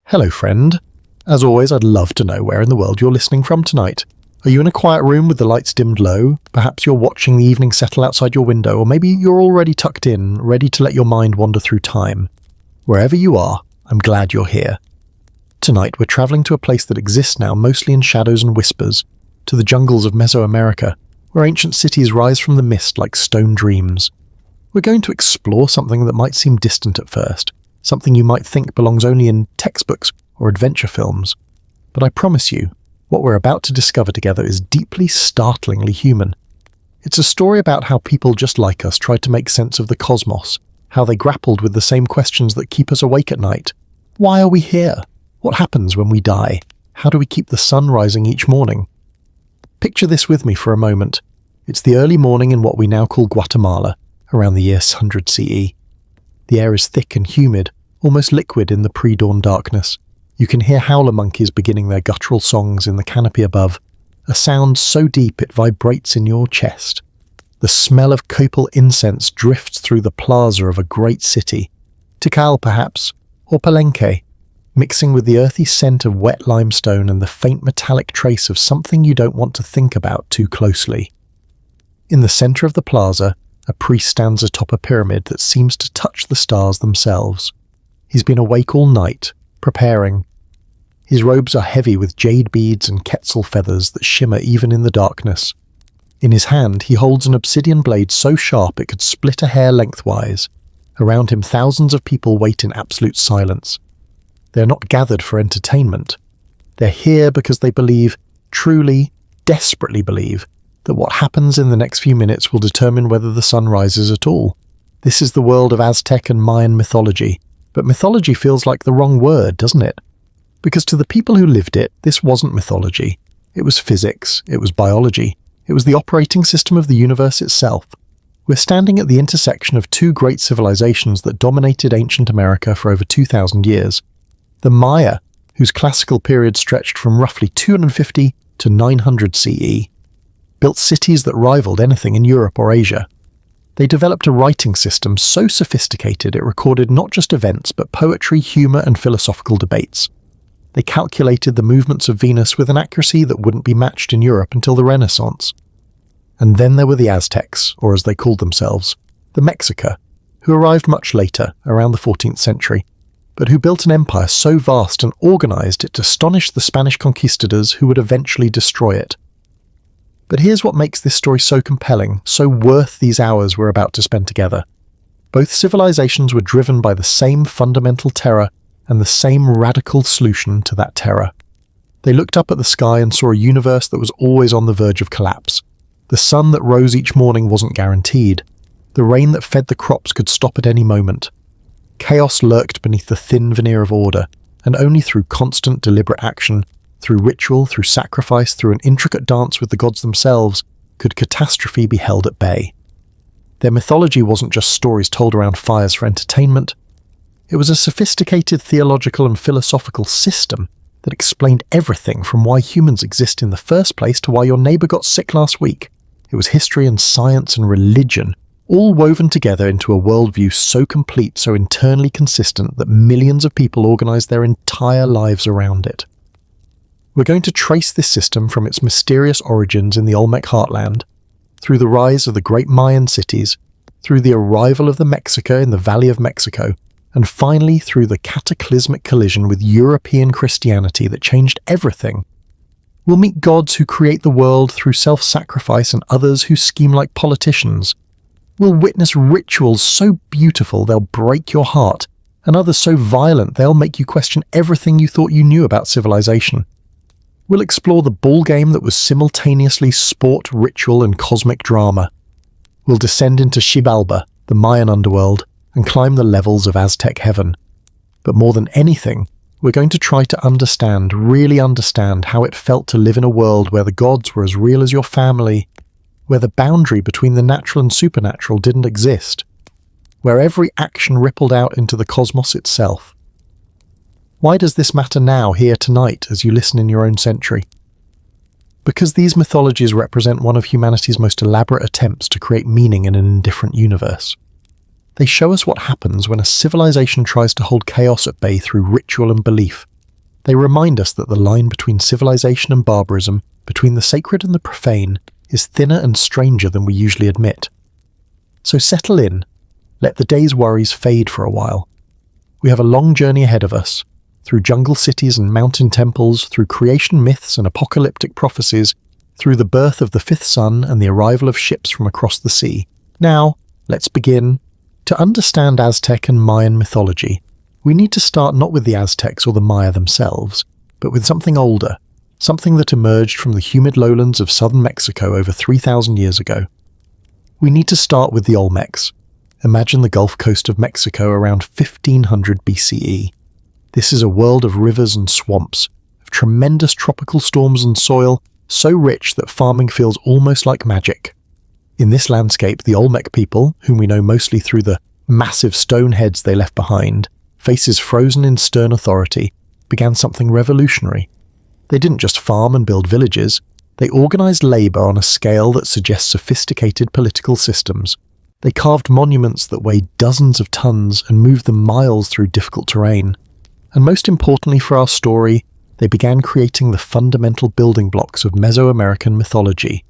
Hello, friend. As always, I'd love to know where in the world you're listening from tonight. Are you in a quiet room with the lights dimmed low? Perhaps you're watching the evening settle outside your window, or maybe you're already tucked in, ready to let your mind wander through time. Wherever you are, I'm glad you're here. Tonight, we're travelling to a place that exists now mostly in shadows and whispers, to the jungles of Mesoamerica, where ancient cities rise from the mist like stone dreams. We're going to explore something that might seem distant at first, something you might think belongs only in textbooks or adventure films. But I promise you, what we're about to discover together is deeply, startlingly human. It's a story about how people just like us tried to make sense of the cosmos, how they grappled with the same questions that keep us awake at night. Why are we here? What happens when we die? How do we keep the sun rising each morning? Picture this with me for a moment. It's the early morning in what we now call Guatemala, around the year 100 CE. The air is thick and humid, almost liquid in the pre-dawn darkness. You can hear howler monkeys beginning their guttural songs in the canopy above, a sound so deep it vibrates in your chest. The smell of copal incense drifts through the plaza of a great city, Tikal perhaps, or Palenque, mixing with the earthy scent of wet limestone and the faint metallic trace of something you don't want to think about too closely. In the center of the plaza, a priest stands atop a pyramid that seems to touch the stars themselves. He's been awake all night, preparing. His robes are heavy with jade beads and quetzal feathers that shimmer even in the darkness. In his hand, he holds an obsidian blade so sharp it could split a hair lengthwise. Around him, thousands of people wait in absolute silence. They're not gathered for entertainment. They're here because they believe, truly, desperately believe, that what happens in the next few minutes will determine whether the sun rises at all. This is the world of Aztec and Mayan mythology, but mythology feels like the wrong word, doesn't it? Because to the people who lived it, this wasn't mythology. It was physics, it was biology, it was the operating system of the universe itself. We're standing at the intersection of two great civilizations that dominated ancient America for over 2,000 years. The Maya, whose classical period stretched from roughly 250 to 900 CE, built cities that rivaled anything in Europe or Asia. They developed a writing system so sophisticated it recorded not just events but poetry, humor, and philosophical debates. They calculated the movements of Venus with an accuracy that wouldn't be matched in Europe until the Renaissance. And then there were the Aztecs, or as they called themselves, the Mexica, who arrived much later, around the 14th century, but who built an empire so vast and organized it astonished the Spanish conquistadors who would eventually destroy it. But here's what makes this story so compelling, so worth these hours we're about to spend together. Both civilizations were driven by the same fundamental terror and the same radical solution to that terror. They looked up at the sky and saw a universe that was always on the verge of collapse. The sun that rose each morning wasn't guaranteed. The rain that fed the crops could stop at any moment. Chaos lurked beneath the thin veneer of order, and only through constant, deliberate action, through ritual, through sacrifice, through an intricate dance with the gods themselves, could catastrophe be held at bay. Their mythology wasn't just stories told around fires for entertainment. It was a sophisticated theological and philosophical system that explained everything from why humans exist in the first place to why your neighbor got sick last week. It was history and science and religion, all woven together into a worldview so complete, so internally consistent that millions of people organized their entire lives around it. We're going to trace this system from its mysterious origins in the Olmec heartland, through the rise of the great Mayan cities, through the arrival of the Mexica in the Valley of Mexico, and finally through the cataclysmic collision with European Christianity that changed everything. We'll meet gods who create the world through self-sacrifice and others who scheme like politicians. We'll witness rituals so beautiful they'll break your heart, and others so violent they'll make you question everything you thought you knew about civilization. We'll explore the ball game that was simultaneously sport, ritual, and cosmic drama. We'll descend into Xibalba, the Mayan underworld, and climb the levels of Aztec heaven. But more than anything, we're going to try to understand, really understand, how it felt to live in a world where the gods were as real as your family, where the boundary between the natural and supernatural didn't exist, where every action rippled out into the cosmos itself. Why does this matter now, here, tonight, as you listen in your own century? Because these mythologies represent one of humanity's most elaborate attempts to create meaning in an indifferent universe. They show us what happens when a civilization tries to hold chaos at bay through ritual and belief, They remind us that the line between civilization and barbarism, between the sacred and the profane, is thinner and stranger than we usually admit. So settle in. Let the day's worries fade for a while. We have a long journey ahead of us, through jungle cities and mountain temples, through creation myths and apocalyptic prophecies, through the birth of the fifth sun and the arrival of ships from across the sea. Now, let's begin. To understand Aztec and Mayan mythology, we need to start not with the Aztecs or the Maya themselves, but with something older, something that emerged from the humid lowlands of southern Mexico over 3,000 years ago. We need to start with the Olmecs. Imagine the Gulf Coast of Mexico around 1500 BCE. This is a world of rivers and swamps, of tremendous tropical storms and soil, so rich that farming feels almost like magic. In this landscape, the Olmec people, whom we know mostly through the massive stone heads they left behind, faces frozen in stern authority, began something revolutionary. They didn't just farm and build villages, they organized labor on a scale that suggests sophisticated political systems. They carved monuments that weighed dozens of tons and moved them miles through difficult terrain. And most importantly for our story, they began creating the fundamental building blocks of Mesoamerican mythology.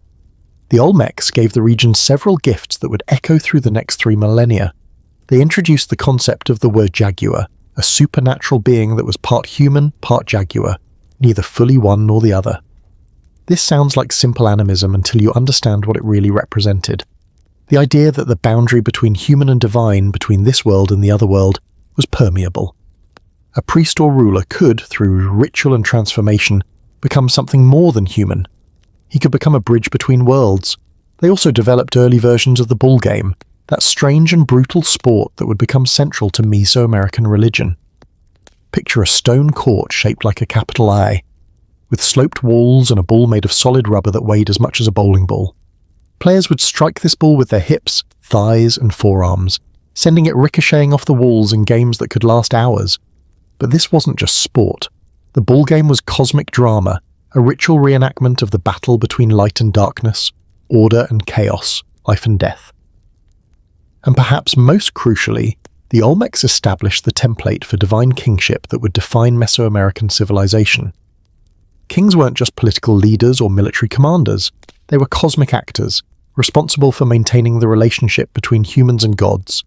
The Olmecs gave the region several gifts that would echo through the next 3 millennia. They introduced the concept of the word jaguar, a supernatural being that was part human, part jaguar, neither fully one nor the other. This sounds like simple animism until you understand what it really represented. The idea that the boundary between human and divine, between this world and the other world, was permeable. A priest or ruler could, through ritual and transformation, become something more than human. He could become a bridge between worlds. They also developed early versions of the bull game, that strange and brutal sport that would become central to Mesoamerican religion. Picture a stone court shaped like a capital I, with sloped walls and a bull made of solid rubber that weighed as much as a bowling ball. Players would strike this bull with their hips, thighs, and forearms, sending it ricocheting off the walls in games that could last hours. But this wasn't just sport. The bull game was cosmic drama, a ritual reenactment of the battle between light and darkness, order and chaos, life and death. And perhaps most crucially, the Olmecs established the template for divine kingship that would define Mesoamerican civilization. Kings weren't just political leaders or military commanders, they were cosmic actors, responsible for maintaining the relationship between humans and gods.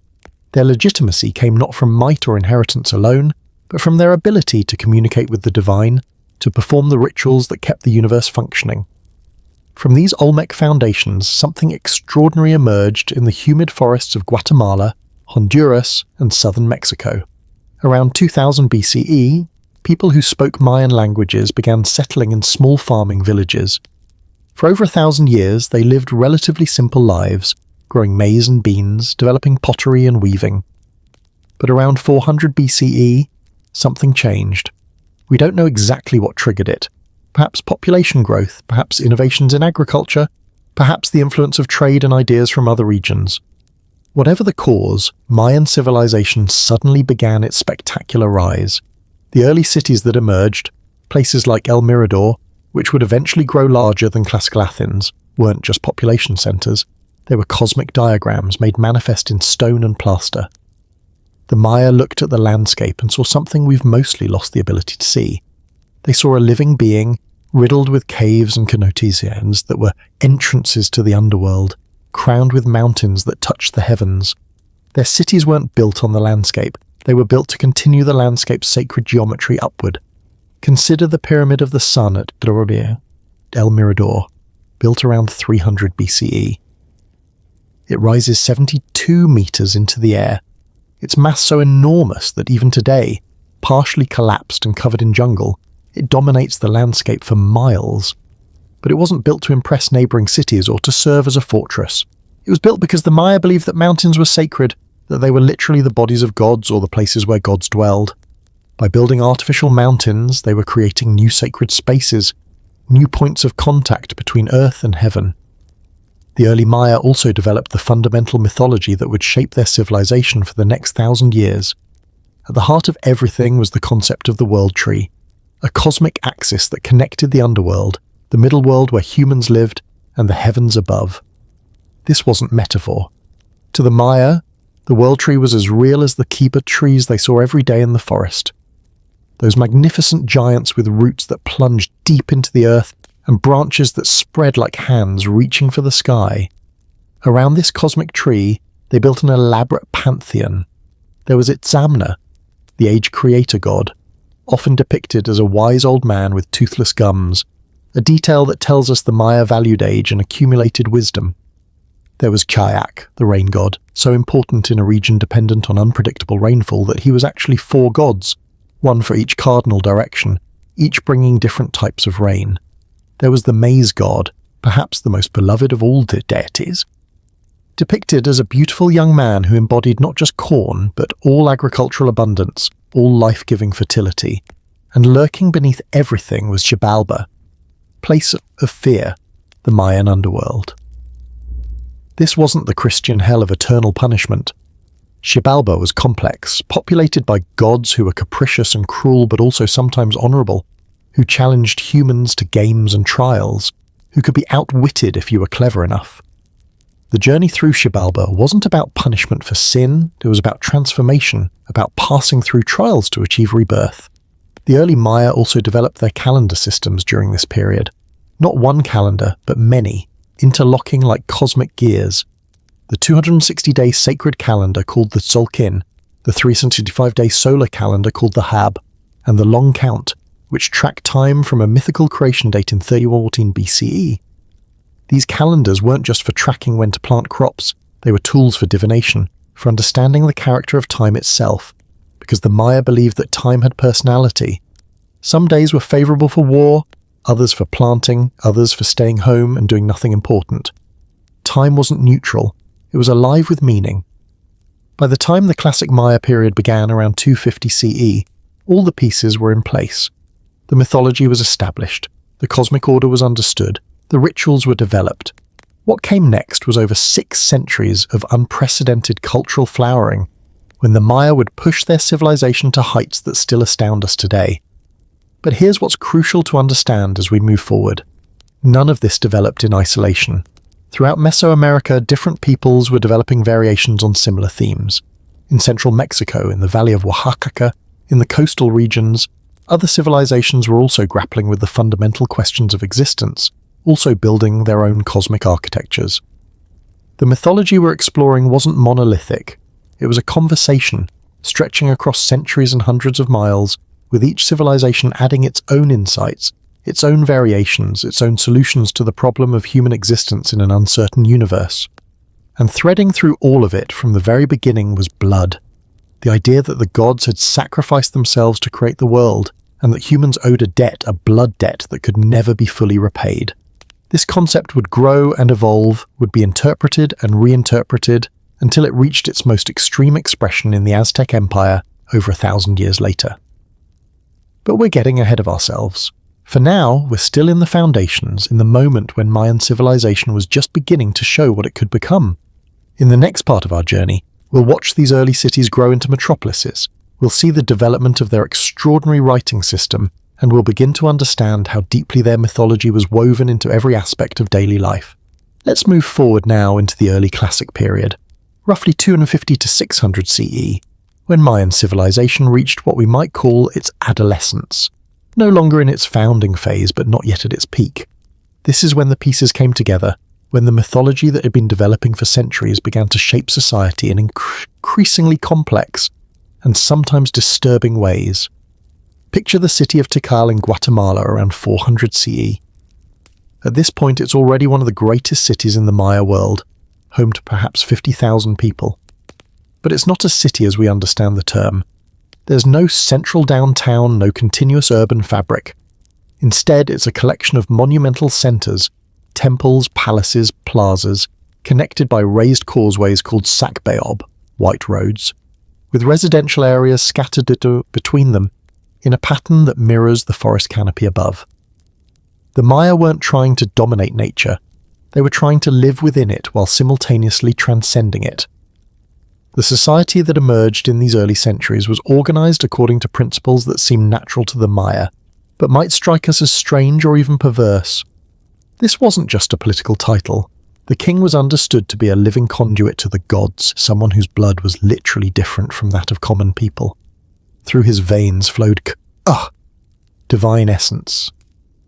Their legitimacy came not from might or inheritance alone, but from their ability to communicate with the divine, to perform the rituals that kept the universe functioning. From these Olmec foundations, something extraordinary emerged in the humid forests of Guatemala, Honduras, and southern Mexico. Around 2000 BCE, people who spoke Mayan languages began settling in small farming villages. For over 1,000 years, they lived relatively simple lives, growing maize and beans, developing pottery and weaving. But around 400 BCE, something changed. We don't know exactly what triggered it. Perhaps population growth, perhaps innovations in agriculture, perhaps the influence of trade and ideas from other regions. Whatever the cause, Mayan civilization suddenly began its spectacular rise. The early cities that emerged, places like El Mirador, which would eventually grow larger than classical Athens, weren't just population centers. They were cosmic diagrams made manifest in stone and plaster. The Maya looked at the landscape and saw something we've mostly lost the ability to see. They saw a living being, riddled with caves and cenotes that were entrances to the underworld, crowned with mountains that touched the heavens. Their cities weren't built on the landscape, they were built to continue the landscape's sacred geometry upward. Consider the Pyramid of the Sun at El Mirador, built around 300 BCE. It rises 72 meters into the air, its mass so enormous that even today, partially collapsed and covered in jungle, it dominates the landscape for miles. But it wasn't built to impress neighbouring cities or to serve as a fortress. It was built because the Maya believed that mountains were sacred, that they were literally the bodies of gods or the places where gods dwelled. By building artificial mountains, they were creating new sacred spaces, new points of contact between earth and heaven. The early Maya also developed the fundamental mythology that would shape their civilization for the next 1,000 years. At the heart of everything was the concept of the world tree, a cosmic axis that connected the underworld, the middle world where humans lived, and the heavens above. This wasn't metaphor. To the Maya, the world tree was as real as the kiba trees they saw every day in the forest. those magnificent giants with roots that plunged deep into the earth and branches that spread like hands reaching for the sky. Around this cosmic tree, they built an elaborate pantheon. There was Itzamna, the age creator god, often depicted as a wise old man with toothless gums, a detail that tells us the Maya valued age and accumulated wisdom. There was Chaac, the rain god, so important in a region dependent on unpredictable rainfall that he was actually 4 gods, one for each cardinal direction, each bringing different types of rain. There was the Maize God, perhaps the most beloved of all deities, depicted as a beautiful young man who embodied not just corn, but all agricultural abundance, all life-giving fertility. And lurking beneath everything was Xibalba, place of fear, the Mayan underworld. This wasn't the Christian hell of eternal punishment. Xibalba was complex, populated by gods who were capricious and cruel but also sometimes honourable, who challenged humans to games and trials, who could be outwitted if you were clever enough. The journey through Xibalba wasn't about punishment for sin, it was about transformation, about passing through trials to achieve rebirth. The early Maya also developed their calendar systems during this period. Not one calendar, but many, interlocking like cosmic gears. The 260-day sacred calendar called the Tzolkin, the 365-day solar calendar called the Hab, and the Long Count, which tracked time from a mythical creation date in 3114 BCE. These calendars weren't just for tracking when to plant crops, they were tools for divination, for understanding the character of time itself, because the Maya believed that time had personality. Some days were favourable for war, others for planting, others for staying home and doing nothing important. Time wasn't neutral, it was alive with meaning. By the time the classic Maya period began around 250 CE, all the pieces were in place. The mythology was established, the cosmic order was understood, the rituals were developed. What came next was over 6 centuries of unprecedented cultural flowering, when the Maya would push their civilization to heights that still astound us today. But here's what's crucial to understand as we move forward. None of this developed in isolation. Throughout Mesoamerica, different peoples were developing variations on similar themes. In central Mexico, in the valley of Oaxaca, in the coastal regions, other civilizations were also grappling with the fundamental questions of existence, also building their own cosmic architectures. The mythology we're exploring wasn't monolithic. It was a conversation, stretching across centuries and hundreds of miles, with each civilization adding its own insights, its own variations, its own solutions to the problem of human existence in an uncertain universe. And threading through all of it from the very beginning was blood. The idea that the gods had sacrificed themselves to create the world, and that humans owed a debt, a blood debt that could never be fully repaid. This concept would grow and evolve, would be interpreted and reinterpreted, until it reached its most extreme expression in the Aztec Empire over 1,000 years later. But we're getting ahead of ourselves. For now, we're still in the foundations, in the moment when Mayan civilization was just beginning to show what it could become. In the next part of our journey, we'll watch these early cities grow into metropolises, we'll see the development of their extraordinary writing system, and we'll begin to understand how deeply their mythology was woven into every aspect of daily life. Let's move forward now into the early classic period, roughly 250 to 600 CE, when Mayan civilization reached what we might call its adolescence. No longer in its founding phase, but not yet at its peak. This is when the pieces came together, when the mythology that had been developing for centuries began to shape society in increasingly complex and sometimes disturbing ways. Picture the city of Tikal in Guatemala around 400 CE. At this point, it's already one of the greatest cities in the Maya world, home to perhaps 50,000 people. But it's not a city as we understand the term. There's no central downtown, no continuous urban fabric. Instead, it's a collection of monumental centres, temples, palaces, plazas, connected by raised causeways called Sacbeob, white roads, with residential areas scattered between them in a pattern that mirrors the forest canopy above. The Maya weren't trying to dominate nature, they were trying to live within it while simultaneously transcending it. The society that emerged in these early centuries was organised according to principles that seem natural to the Maya, but might strike us as strange or even perverse. This wasn't just a political title. The king was understood to be a living conduit to the gods, someone whose blood was literally different from that of common people. Through his veins flowed Divine essence.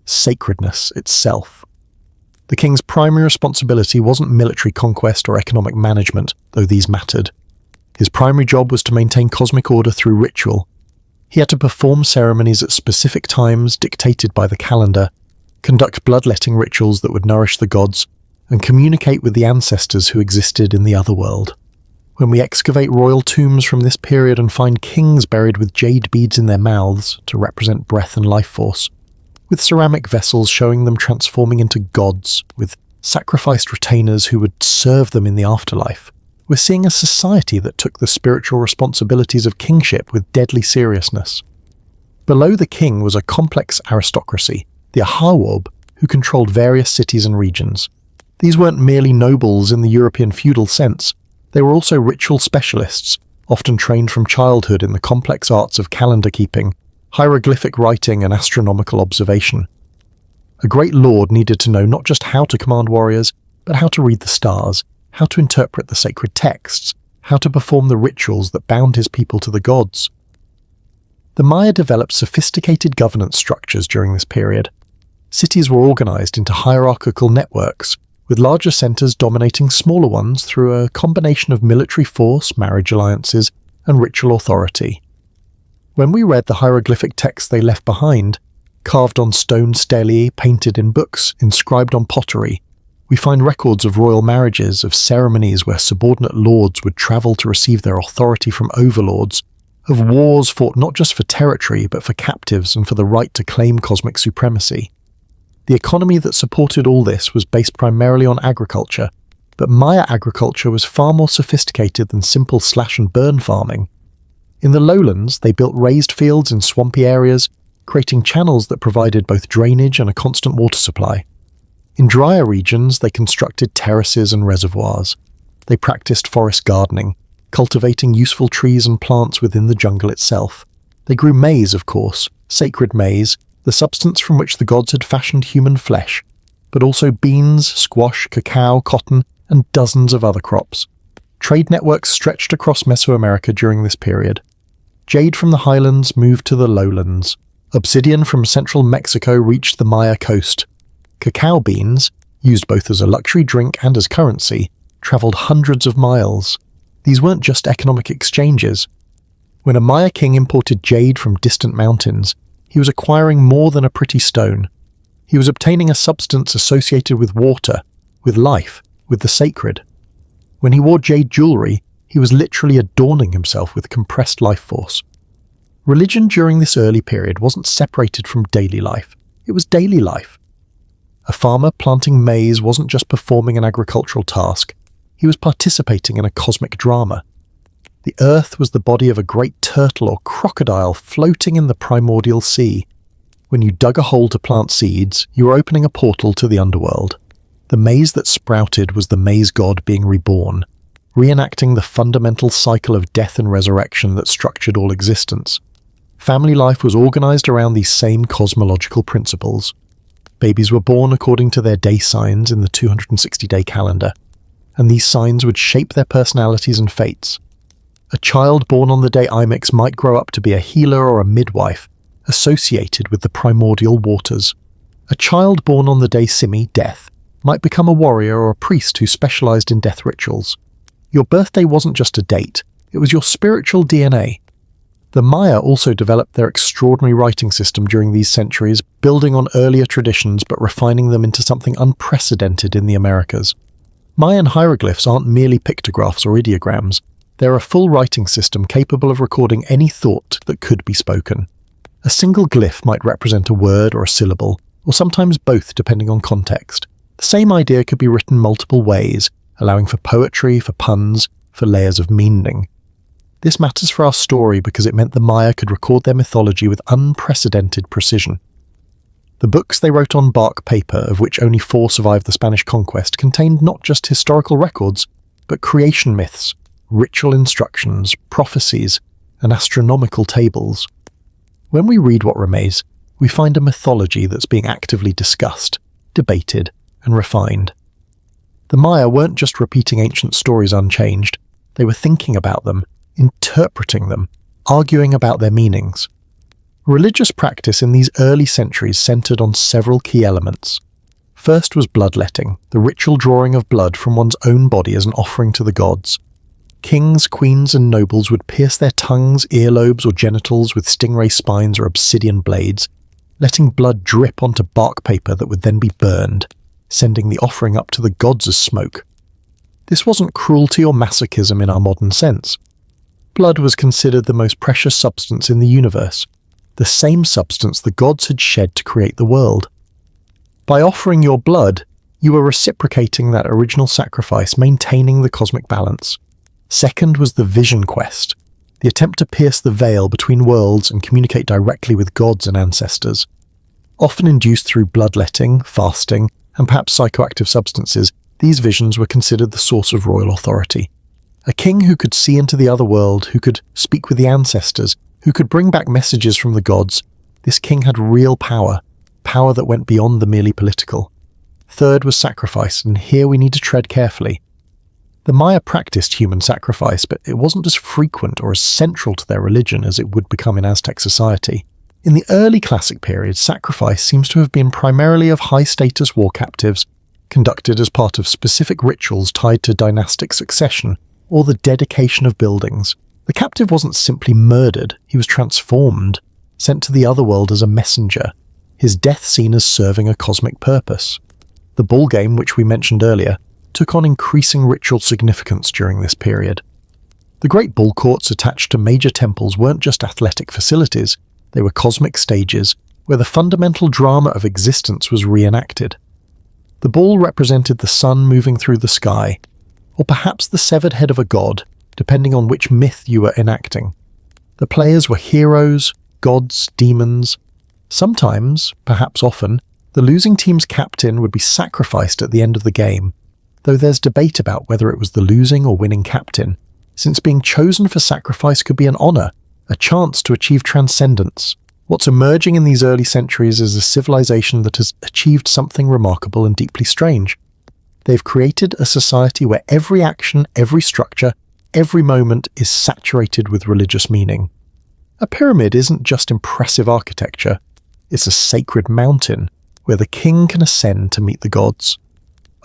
Sacredness itself. The king's primary responsibility wasn't military conquest or economic management, though these mattered. His primary job was to maintain cosmic order through ritual. He had to perform ceremonies at specific times dictated by the calendar, conduct bloodletting rituals that would nourish the gods, and communicate with the ancestors who existed in the other world. When we excavate royal tombs from this period and find kings buried with jade beads in their mouths to represent breath and life force, with ceramic vessels showing them transforming into gods, with sacrificed retainers who would serve them in the afterlife, we're seeing a society that took the spiritual responsibilities of kingship with deadly seriousness. Below the king was a complex aristocracy, the Ahawob, who controlled various cities and regions. These weren't merely nobles in the European feudal sense, they were also ritual specialists, often trained from childhood in the complex arts of calendar keeping, hieroglyphic writing and astronomical observation. A great lord needed to know not just how to command warriors, but how to read the stars, how to interpret the sacred texts, how to perform the rituals that bound his people to the gods. The Maya developed sophisticated governance structures during this period. Cities were organized into hierarchical networks, with larger centers dominating smaller ones through a combination of military force, marriage alliances, and ritual authority. When we read the hieroglyphic texts they left behind, carved on stone stelae, painted in books, inscribed on pottery, we find records of royal marriages, of ceremonies where subordinate lords would travel to receive their authority from overlords, of wars fought not just for territory but for captives and for the right to claim cosmic supremacy. The economy that supported all this was based primarily on agriculture, but Maya agriculture was far more sophisticated than simple slash-and-burn farming. In the lowlands, they built raised fields in swampy areas, creating channels that provided both drainage and a constant water supply. In drier regions, they constructed terraces and reservoirs. They practiced forest gardening, cultivating useful trees and plants within the jungle itself. They grew maize, of course, sacred maize, the substance from which the gods had fashioned human flesh, but also beans, squash, cacao, cotton, and dozens of other crops. Trade networks stretched across Mesoamerica during this period. Jade from the highlands moved to the lowlands. Obsidian from central Mexico reached the Maya coast. Cacao beans, used both as a luxury drink and as currency, traveled hundreds of miles. These weren't just economic exchanges. When a Maya king imported jade from distant mountains, he was acquiring more than a pretty stone. He was obtaining a substance associated with water, with life, with the sacred. When he wore jade jewelry, he was literally adorning himself with compressed life force. Religion during this early period wasn't separated from daily life. It was daily life. A farmer planting maize wasn't just performing an agricultural task. He was participating in a cosmic drama. The earth was the body of a great turtle or crocodile floating in the primordial sea. When you dug a hole to plant seeds, you were opening a portal to the underworld. The maize that sprouted was the Maize God being reborn, reenacting the fundamental cycle of death and resurrection that structured all existence. Family life was organized around these same cosmological principles. Babies were born according to their day signs in the 260-day calendar, and these signs would shape their personalities and fates. A child born on the day Imix might grow up to be a healer or a midwife, associated with the primordial waters. A child born on the day Simi, death, might become a warrior or a priest who specialized in death rituals. Your birthday wasn't just a date, it was your spiritual DNA. The Maya also developed their extraordinary writing system during these centuries, building on earlier traditions but refining them into something unprecedented in the Americas. Mayan hieroglyphs aren't merely pictographs or ideograms. They're a full writing system capable of recording any thought that could be spoken. A single glyph might represent a word or a syllable, or sometimes both depending on context. The same idea could be written multiple ways, allowing for poetry, for puns, for layers of meaning. This matters for our story because it meant the Maya could record their mythology with unprecedented precision. The books they wrote on bark paper, of which only 4 survived the Spanish conquest, contained not just historical records, but creation myths, ritual instructions, prophecies, and astronomical tables. When we read what remains, we find a mythology that's being actively discussed, debated, and refined. The Maya weren't just repeating ancient stories unchanged, they were thinking about them, interpreting them, arguing about their meanings. Religious practice in these early centuries centered on several key elements. First was bloodletting, the ritual drawing of blood from one's own body as an offering to the gods. Kings, queens, and nobles would pierce their tongues, earlobes, or genitals with stingray spines or obsidian blades, letting blood drip onto bark paper that would then be burned, sending the offering up to the gods as smoke. This wasn't cruelty or masochism in our modern sense. Blood was considered the most precious substance in the universe, the same substance the gods had shed to create the world. By offering your blood, you were reciprocating that original sacrifice, maintaining the cosmic balance. Second was the vision quest, the attempt to pierce the veil between worlds and communicate directly with gods and ancestors. Often induced through bloodletting, fasting, and perhaps psychoactive substances, these visions were considered the source of royal authority. A king who could see into the other world, who could speak with the ancestors, who could bring back messages from the gods, this king had real power, power that went beyond the merely political. Third was sacrifice, and here we need to tread carefully. The Maya practiced human sacrifice, but it wasn't as frequent or as central to their religion as it would become in Aztec society. In the early classic period, sacrifice seems to have been primarily of high-status war captives, conducted as part of specific rituals tied to dynastic succession or the dedication of buildings. The captive wasn't simply murdered, he was transformed, sent to the other world as a messenger, his death seen as serving a cosmic purpose. The ball game, which we mentioned earlier, took on increasing ritual significance during this period. The great ball courts attached to major temples weren't just athletic facilities, they were cosmic stages where the fundamental drama of existence was reenacted. The ball represented the sun moving through the sky, or perhaps the severed head of a god, depending on which myth you were enacting. The players were heroes, gods, demons. Sometimes, perhaps often, the losing team's captain would be sacrificed at the end of the game, though there's debate about whether it was the losing or winning captain, since being chosen for sacrifice could be an honor, a chance to achieve transcendence. What's emerging in these early centuries is a civilization that has achieved something remarkable and deeply strange. They've created a society where every action, every structure, every moment is saturated with religious meaning. A pyramid isn't just impressive architecture, it's a sacred mountain where the king can ascend to meet the gods.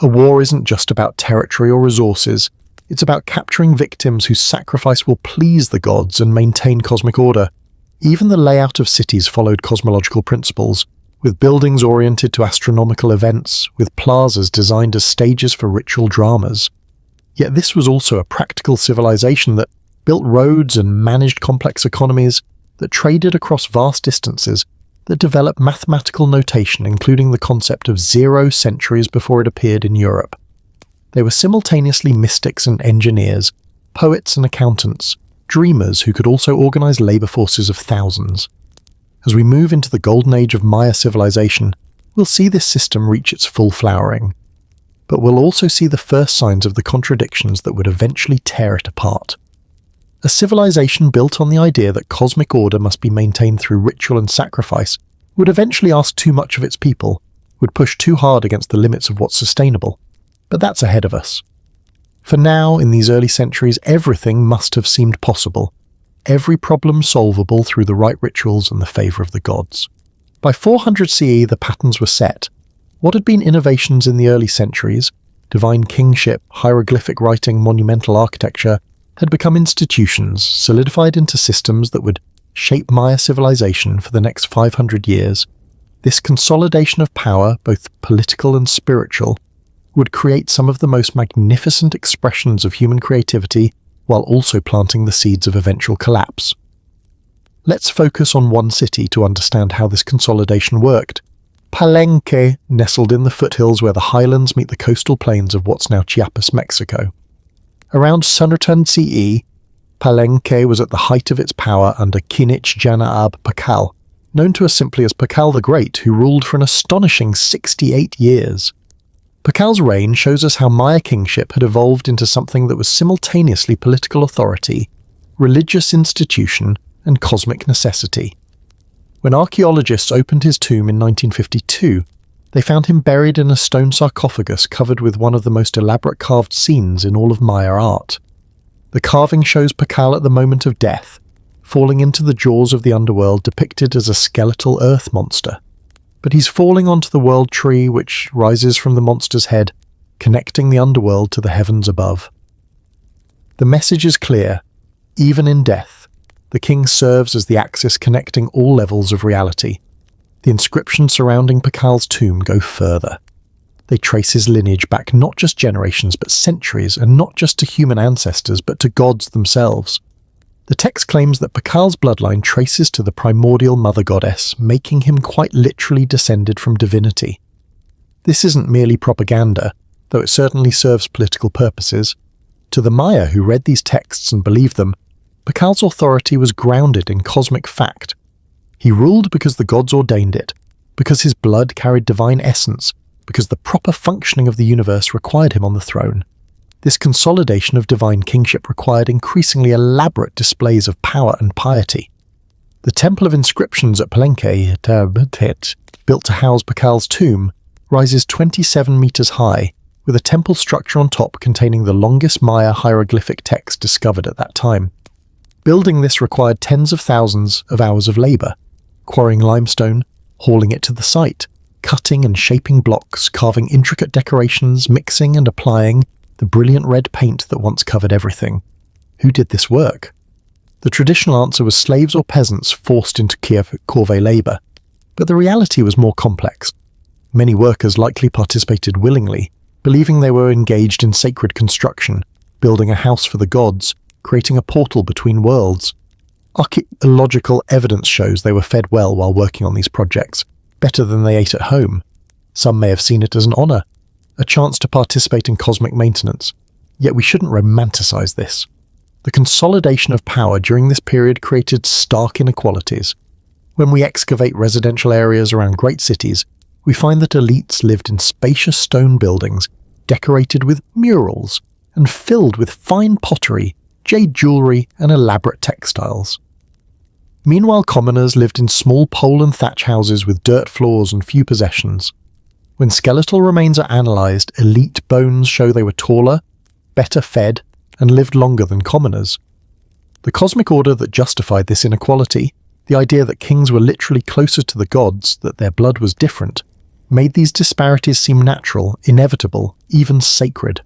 A war isn't just about territory or resources, it's about capturing victims whose sacrifice will please the gods and maintain cosmic order. Even the layout of cities followed cosmological principles, with buildings oriented to astronomical events, with plazas designed as stages for ritual dramas. Yet this was also a practical civilization that built roads and managed complex economies, that traded across vast distances, that developed mathematical notation including the concept of 0 centuries before it appeared in Europe. They were simultaneously mystics and engineers, poets and accountants, dreamers who could also organize labor forces of thousands. As we move into the golden age of Maya civilization, we'll see this system reach its full flowering. But we'll also see the first signs of the contradictions that would eventually tear it apart. A civilization built on the idea that cosmic order must be maintained through ritual and sacrifice would eventually ask too much of its people, would push too hard against the limits of what's sustainable. But that's ahead of us. For now, in these early centuries, everything must have seemed possible, every problem solvable through the right rituals and the favour of the gods. By 400 CE, the patterns were set. What had been innovations in the early centuries, divine kingship, hieroglyphic writing, monumental architecture, had become institutions, solidified into systems that would shape Maya civilization for the next 500 years. This consolidation of power, both political and spiritual, would create some of the most magnificent expressions of human creativity while also planting the seeds of eventual collapse. Let's focus on one city to understand how this consolidation worked. Palenque, nestled in the foothills where the highlands meet the coastal plains of what's now Chiapas, Mexico. Around 100 CE, Palenque was at the height of its power under Kinich Jana-ab Pakal, known to us simply as Pakal the Great, who ruled for an astonishing 68 years. Pakal's reign shows us how Maya kingship had evolved into something that was simultaneously political authority, religious institution, and cosmic necessity. When archaeologists opened his tomb in 1952, they found him buried in a stone sarcophagus covered with one of the most elaborate carved scenes in all of Maya art. The carving shows Pakal at the moment of death, falling into the jaws of the underworld depicted as a skeletal earth monster. But he's falling onto the world tree which rises from the monster's head, connecting the underworld to the heavens above. The message is clear. Even in death, the king serves as the axis connecting all levels of reality. The inscriptions surrounding Tikal's tomb go further. They trace his lineage back not just generations but centuries, and not just to human ancestors but to gods themselves. The text claims that Tikal's bloodline traces to the primordial mother goddess, making him quite literally descended from divinity. This isn't merely propaganda, though it certainly serves political purposes. To the Maya who read these texts and believed them, Tikal's authority was grounded in cosmic fact. He ruled because the gods ordained it, because his blood carried divine essence, because the proper functioning of the universe required him on the throne. This consolidation of divine kingship required increasingly elaborate displays of power and piety. The Temple of Inscriptions at Palenque, built to house Tikal's tomb, rises 27 meters high, with a temple structure on top containing the longest Maya hieroglyphic text discovered at that time. Building this required tens of thousands of hours of labor, quarrying limestone, hauling it to the site, cutting and shaping blocks, carving intricate decorations, mixing and applying the brilliant red paint that once covered everything. Who did this work? The traditional answer was slaves or peasants forced into corvée labor, but the reality was more complex. Many workers likely participated willingly, believing they were engaged in sacred construction, building a house for the gods, creating a portal between worlds. Archaeological evidence shows they were fed well while working on these projects, better than they ate at home. Some may have seen it as an honor, a chance to participate in cosmic maintenance. Yet we shouldn't romanticize this. The consolidation of power during this period created stark inequalities. When we excavate residential areas around great cities, we find that elites lived in spacious stone buildings, decorated with murals, and filled with fine pottery, jade jewelry, and elaborate textiles. Meanwhile, commoners lived in small pole and thatch houses with dirt floors and few possessions. When skeletal remains are analysed, elite bones show they were taller, better fed, and lived longer than commoners. The cosmic order that justified this inequality, the idea that kings were literally closer to the gods, that their blood was different, made these disparities seem natural, inevitable, even sacred.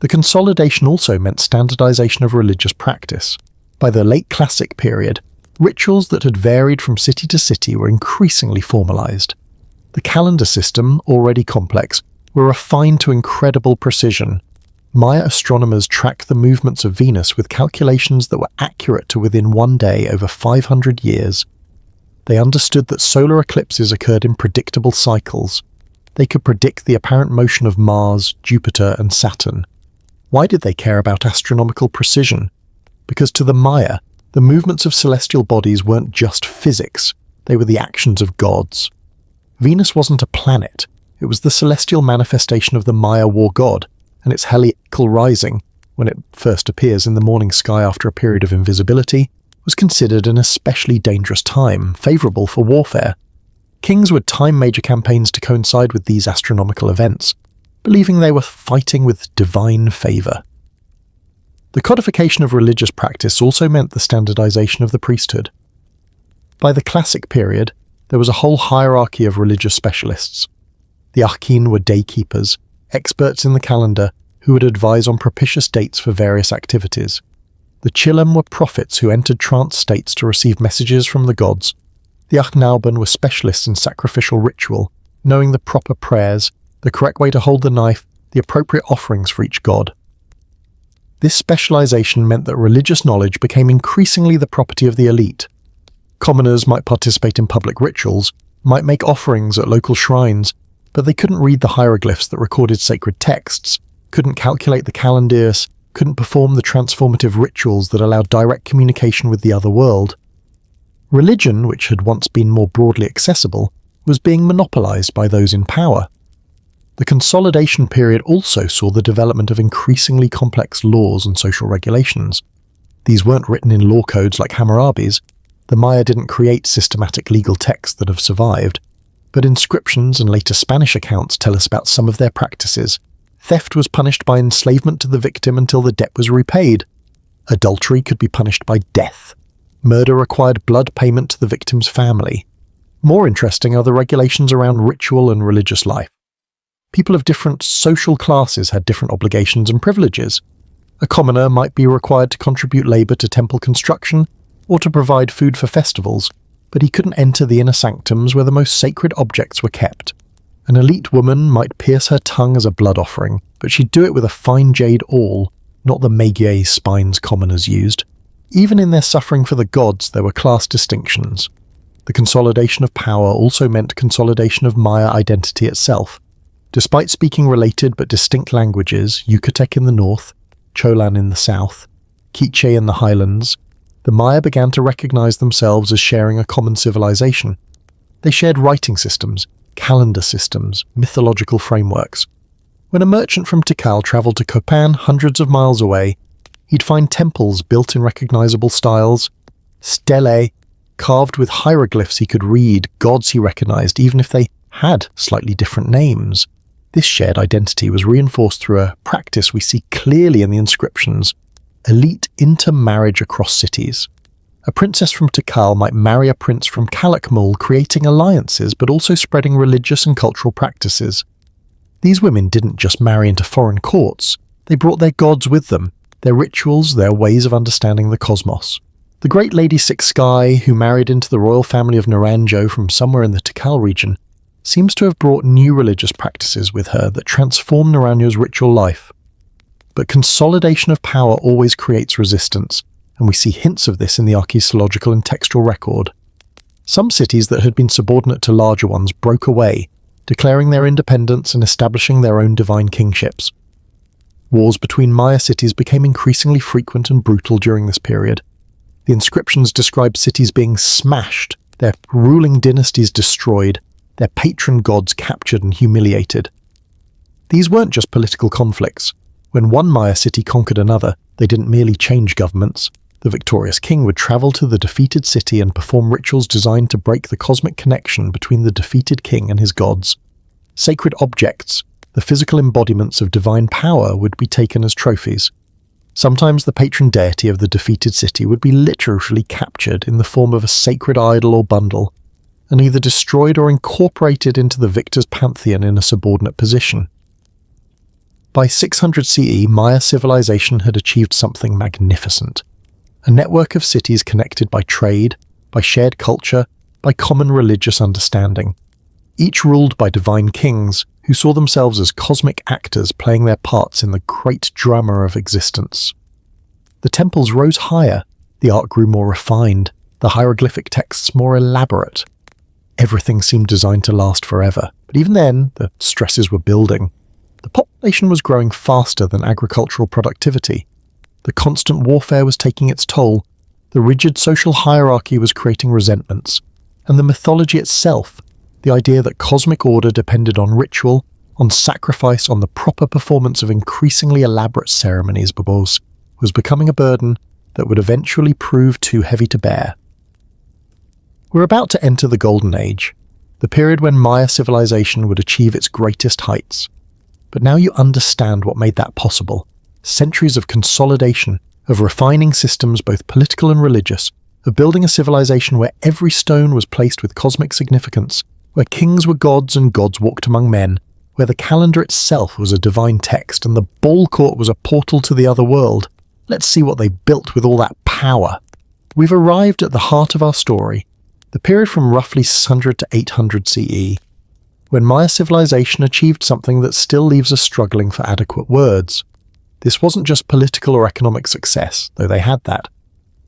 The consolidation also meant standardization of religious practice. By the late Classic period, rituals that had varied from city to city were increasingly formalized. The calendar system, already complex, were refined to incredible precision. Maya astronomers tracked the movements of Venus with calculations that were accurate to within one day over 500 years. They understood that solar eclipses occurred in predictable cycles. They could predict the apparent motion of Mars, Jupiter, and Saturn. Why did they care about astronomical precision? Because to the Maya, the movements of celestial bodies weren't just physics, they were the actions of gods. Venus wasn't a planet, it was the celestial manifestation of the Maya war god, and its heliacal rising, when it first appears in the morning sky after a period of invisibility, was considered an especially dangerous time, favourable for warfare. Kings would time major campaigns to coincide with these astronomical events, believing they were fighting with divine favour. The codification of religious practice also meant the standardization of the priesthood. By the Classic period, there was a whole hierarchy of religious specialists. The Archin were daykeepers, experts in the calendar who would advise on propitious dates for various activities. The Chilem were prophets who entered trance states to receive messages from the gods. The Achnauben were specialists in sacrificial ritual, knowing the proper prayers, the correct way to hold the knife, the appropriate offerings for each god. This specialization meant that religious knowledge became increasingly the property of the elite. Commoners might participate in public rituals, might make offerings at local shrines, but they couldn't read the hieroglyphs that recorded sacred texts, couldn't calculate the calendars, couldn't perform the transformative rituals that allowed direct communication with the other world. Religion, which had once been more broadly accessible, was being monopolized by those in power. The consolidation period also saw the development of increasingly complex laws and social regulations. These weren't written in law codes like Hammurabi's. The Maya didn't create systematic legal texts that have survived, but inscriptions and later Spanish accounts tell us about some of their practices. Theft was punished by enslavement to the victim until the debt was repaid. Adultery could be punished by death. Murder required blood payment to the victim's family. More interesting are the regulations around ritual and religious life. People of different social classes had different obligations and privileges. A commoner might be required to contribute labour to temple construction or to provide food for festivals, but he couldn't enter the inner sanctums where the most sacred objects were kept. An elite woman might pierce her tongue as a blood offering, but she'd do it with a fine jade awl, not the maguey spines commoners used. Even in their suffering for the gods, there were class distinctions. The consolidation of power also meant consolidation of Maya identity itself. Despite speaking related but distinct languages, Yucatec in the north, Cholan in the south, Quiche in the highlands, the Maya began to recognize themselves as sharing a common civilization. They shared writing systems, calendar systems, mythological frameworks. When a merchant from Tikal traveled to Copan hundreds of miles away, he'd find temples built in recognizable styles, stelae carved with hieroglyphs he could read, gods he recognized even if they had slightly different names. This shared identity was reinforced through a practice we see clearly in the inscriptions: elite intermarriage across cities. A princess from Tikal might marry a prince from Calakmul, creating alliances but also spreading religious and cultural practices. These women didn't just marry into foreign courts, they brought their gods with them, their rituals, their ways of understanding the cosmos. The great Lady Six Sky, who married into the royal family of Naranjo from somewhere in the Tikal region, seems to have brought new religious practices with her that transformed Naranjo's ritual life. But consolidation of power always creates resistance, and we see hints of this in the archaeological and textual record. Some cities that had been subordinate to larger ones broke away, declaring their independence and establishing their own divine kingships. Wars between Maya cities became increasingly frequent and brutal during this period. The inscriptions describe cities being smashed, their ruling dynasties destroyed, their patron gods captured and humiliated. These weren't just political conflicts. When one Maya city conquered another, they didn't merely change governments. The victorious king would travel to the defeated city and perform rituals designed to break the cosmic connection between the defeated king and his gods. Sacred objects, the physical embodiments of divine power, would be taken as trophies. Sometimes the patron deity of the defeated city would be literally captured in the form of a sacred idol or bundle, and either destroyed or incorporated into the victor's pantheon in a subordinate position. By 600 CE, Maya civilization had achieved something magnificent. A network of cities connected by trade, by shared culture, by common religious understanding. Each ruled by divine kings who saw themselves as cosmic actors playing their parts in the great drama of existence. The temples rose higher, the art grew more refined, the hieroglyphic texts more elaborate. Everything seemed designed to last forever, but even then, the stresses were building. The population was growing faster than agricultural productivity. The constant warfare was taking its toll, the rigid social hierarchy was creating resentments, and the mythology itself, the idea that cosmic order depended on ritual, on sacrifice, on the proper performance of increasingly elaborate ceremonies, was becoming a burden that would eventually prove too heavy to bear. We're about to enter the Golden Age, the period when Maya civilization would achieve its greatest heights. But now you understand what made that possible. Centuries of consolidation, of refining systems both political and religious, of building a civilization where every stone was placed with cosmic significance, where kings were gods and gods walked among men, where the calendar itself was a divine text and the ball court was a portal to the other world. Let's see what they built with all that power. We've arrived at the heart of our story, the period from roughly 600 to 800 CE, when Maya civilization achieved something that still leaves us struggling for adequate words. This wasn't just political or economic success, though they had that.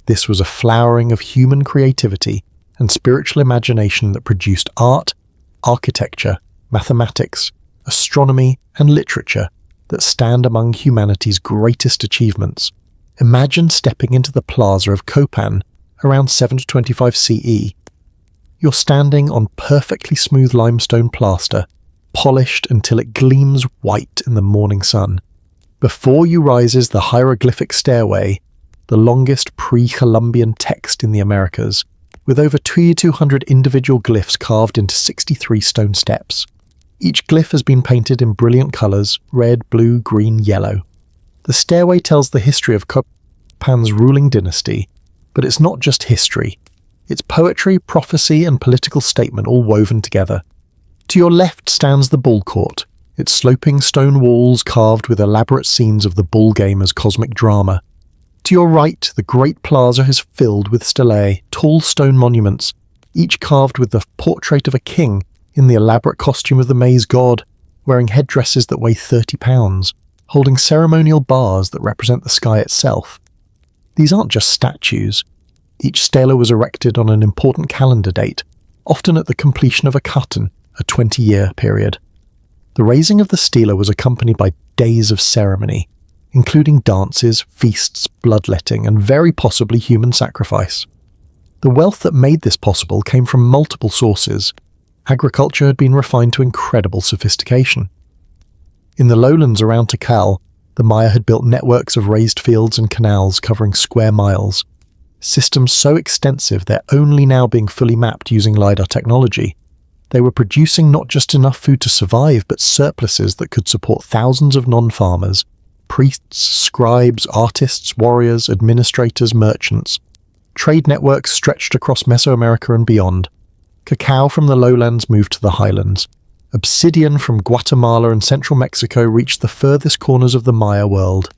This was a flowering of human creativity and spiritual imagination that produced art, architecture, mathematics, astronomy, and literature that stand among humanity's greatest achievements. Imagine stepping into the plaza of Copan around 725 CE. You're standing on perfectly smooth limestone plaster, polished until it gleams white in the morning sun. Before you rises the hieroglyphic stairway, the longest pre-Columbian text in the Americas, with over 2,200 individual glyphs carved into 63 stone steps. Each glyph has been painted in brilliant colours: red, blue, green, yellow. The stairway tells the history of Copan's ruling dynasty, But it's not just history. It's poetry, prophecy, and political statement all woven together. To your left stands the bull court, its sloping stone walls carved with elaborate scenes of the bull gamer's cosmic drama. To your right, the great plaza is filled with stelae, tall stone monuments, each carved with the portrait of a king in the elaborate costume of the Maize God, wearing headdresses that weigh 30 pounds, holding ceremonial bars that represent the sky itself. These aren't just statues. Each stela was erected on an important calendar date, often at the completion of a katan, a 20-year period. The raising of the stela was accompanied by days of ceremony, including dances, feasts, bloodletting, and very possibly human sacrifice. The wealth that made this possible came from multiple sources. Agriculture had been refined to incredible sophistication. In the lowlands around Tikal, the Maya had built networks of raised fields and canals covering square miles, systems so extensive they're only now being fully mapped using LiDAR technology. They were producing not just enough food to survive, but surpluses that could support thousands of non-farmers, priests, scribes, artists, warriors, administrators, merchants. Trade networks stretched across Mesoamerica and beyond. Cacao from the lowlands moved to the highlands. Obsidian from Guatemala and central Mexico reached the furthest corners of the Maya world.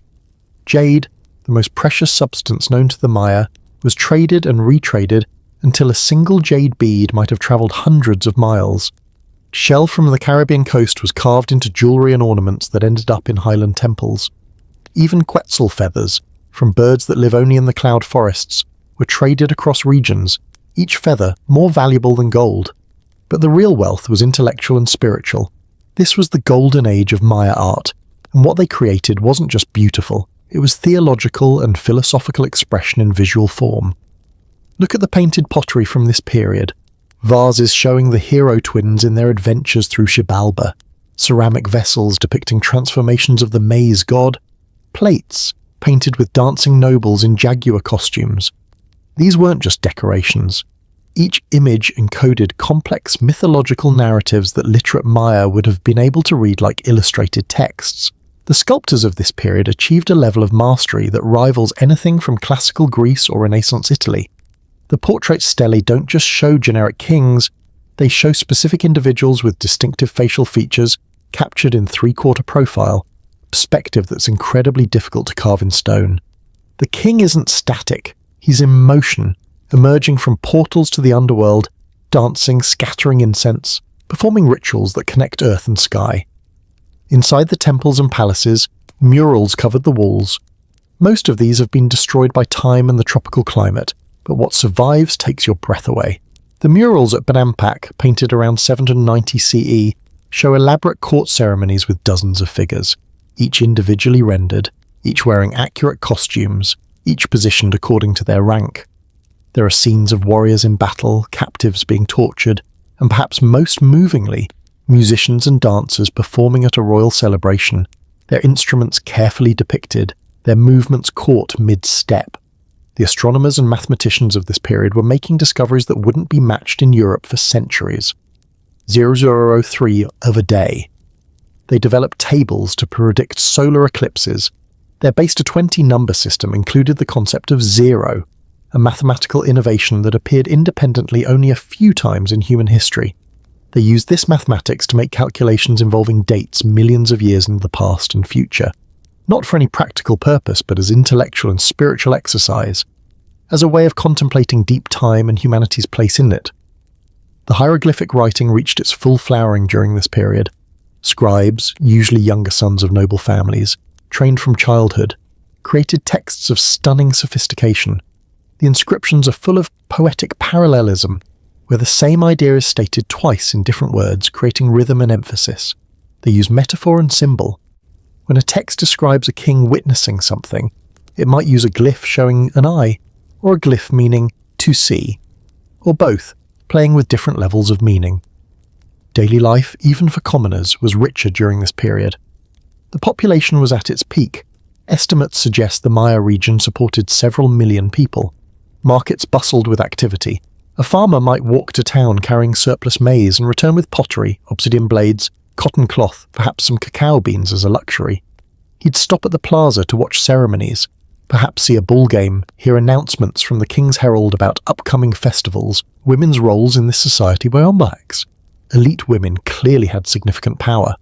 Jade, the most precious substance known to the Maya, was traded and retraded until a single jade bead might have travelled hundreds of miles. Shell from the Caribbean coast was carved into jewellery and ornaments that ended up in highland temples. Even Quetzal feathers, from birds that live only in the cloud forests, were traded across regions, each feather more valuable than gold. But the real wealth was intellectual and spiritual. This was the golden age of Maya art, and what they created wasn't just beautiful, it was theological and philosophical expression in visual form. Look at the painted pottery from this period. Vases showing the hero twins in their adventures through Xibalba, ceramic vessels depicting transformations of the Maize God, plates painted with dancing nobles in jaguar costumes. These weren't just decorations. Each image encoded complex mythological narratives that literate Maya would have been able to read like illustrated texts. The sculptors of this period achieved a level of mastery that rivals anything from classical Greece or Renaissance Italy. The portrait stelae don't just show generic kings, they show specific individuals with distinctive facial features captured in three-quarter profile, perspective that's incredibly difficult to carve in stone. The king isn't static, he's in motion, emerging from portals to the underworld, dancing, scattering incense, performing rituals that connect earth and sky. Inside the temples and palaces, murals covered the walls. Most of these have been destroyed by time and the tropical climate, but what survives takes your breath away. The murals at Benampak, painted around 790 CE, show elaborate court ceremonies with dozens of figures, each individually rendered, each wearing accurate costumes, each positioned according to their rank. There are scenes of warriors in battle, captives being tortured, and perhaps most movingly, musicians and dancers performing at a royal celebration, their instruments carefully depicted, their movements caught mid-step. The astronomers and mathematicians of this period were making discoveries that wouldn't be matched in Europe for centuries. 0003 of a day. They developed tables to predict solar eclipses. Their base to 20 number system included the concept of zero, a mathematical innovation that appeared independently only a few times in human history. They used this mathematics to make calculations involving dates millions of years into the past and future, not for any practical purpose but as intellectual and spiritual exercise, as a way of contemplating deep time and humanity's place in it. The hieroglyphic writing reached its full flowering during this period. Scribes, usually younger sons of noble families, trained from childhood, created texts of stunning sophistication. The inscriptions are full of poetic parallelism, where the same idea is stated twice in different words, creating rhythm and emphasis. They use metaphor and symbol. When a text describes a king witnessing something, it might use a glyph showing an eye, or a glyph meaning to see, or both, playing with different levels of meaning. Daily life, even for commoners, was richer during this period. The population was at its peak. Estimates suggest the Maya region supported several million people. Markets bustled with activity. A farmer might walk to town carrying surplus maize and return with pottery, obsidian blades, cotton cloth, perhaps some cacao beans as a luxury. He'd stop at the plaza to watch ceremonies. Perhaps see a ball game, hear announcements from the King's Herald about upcoming festivals. Women's roles in this society were complex. Elite women clearly had significant power.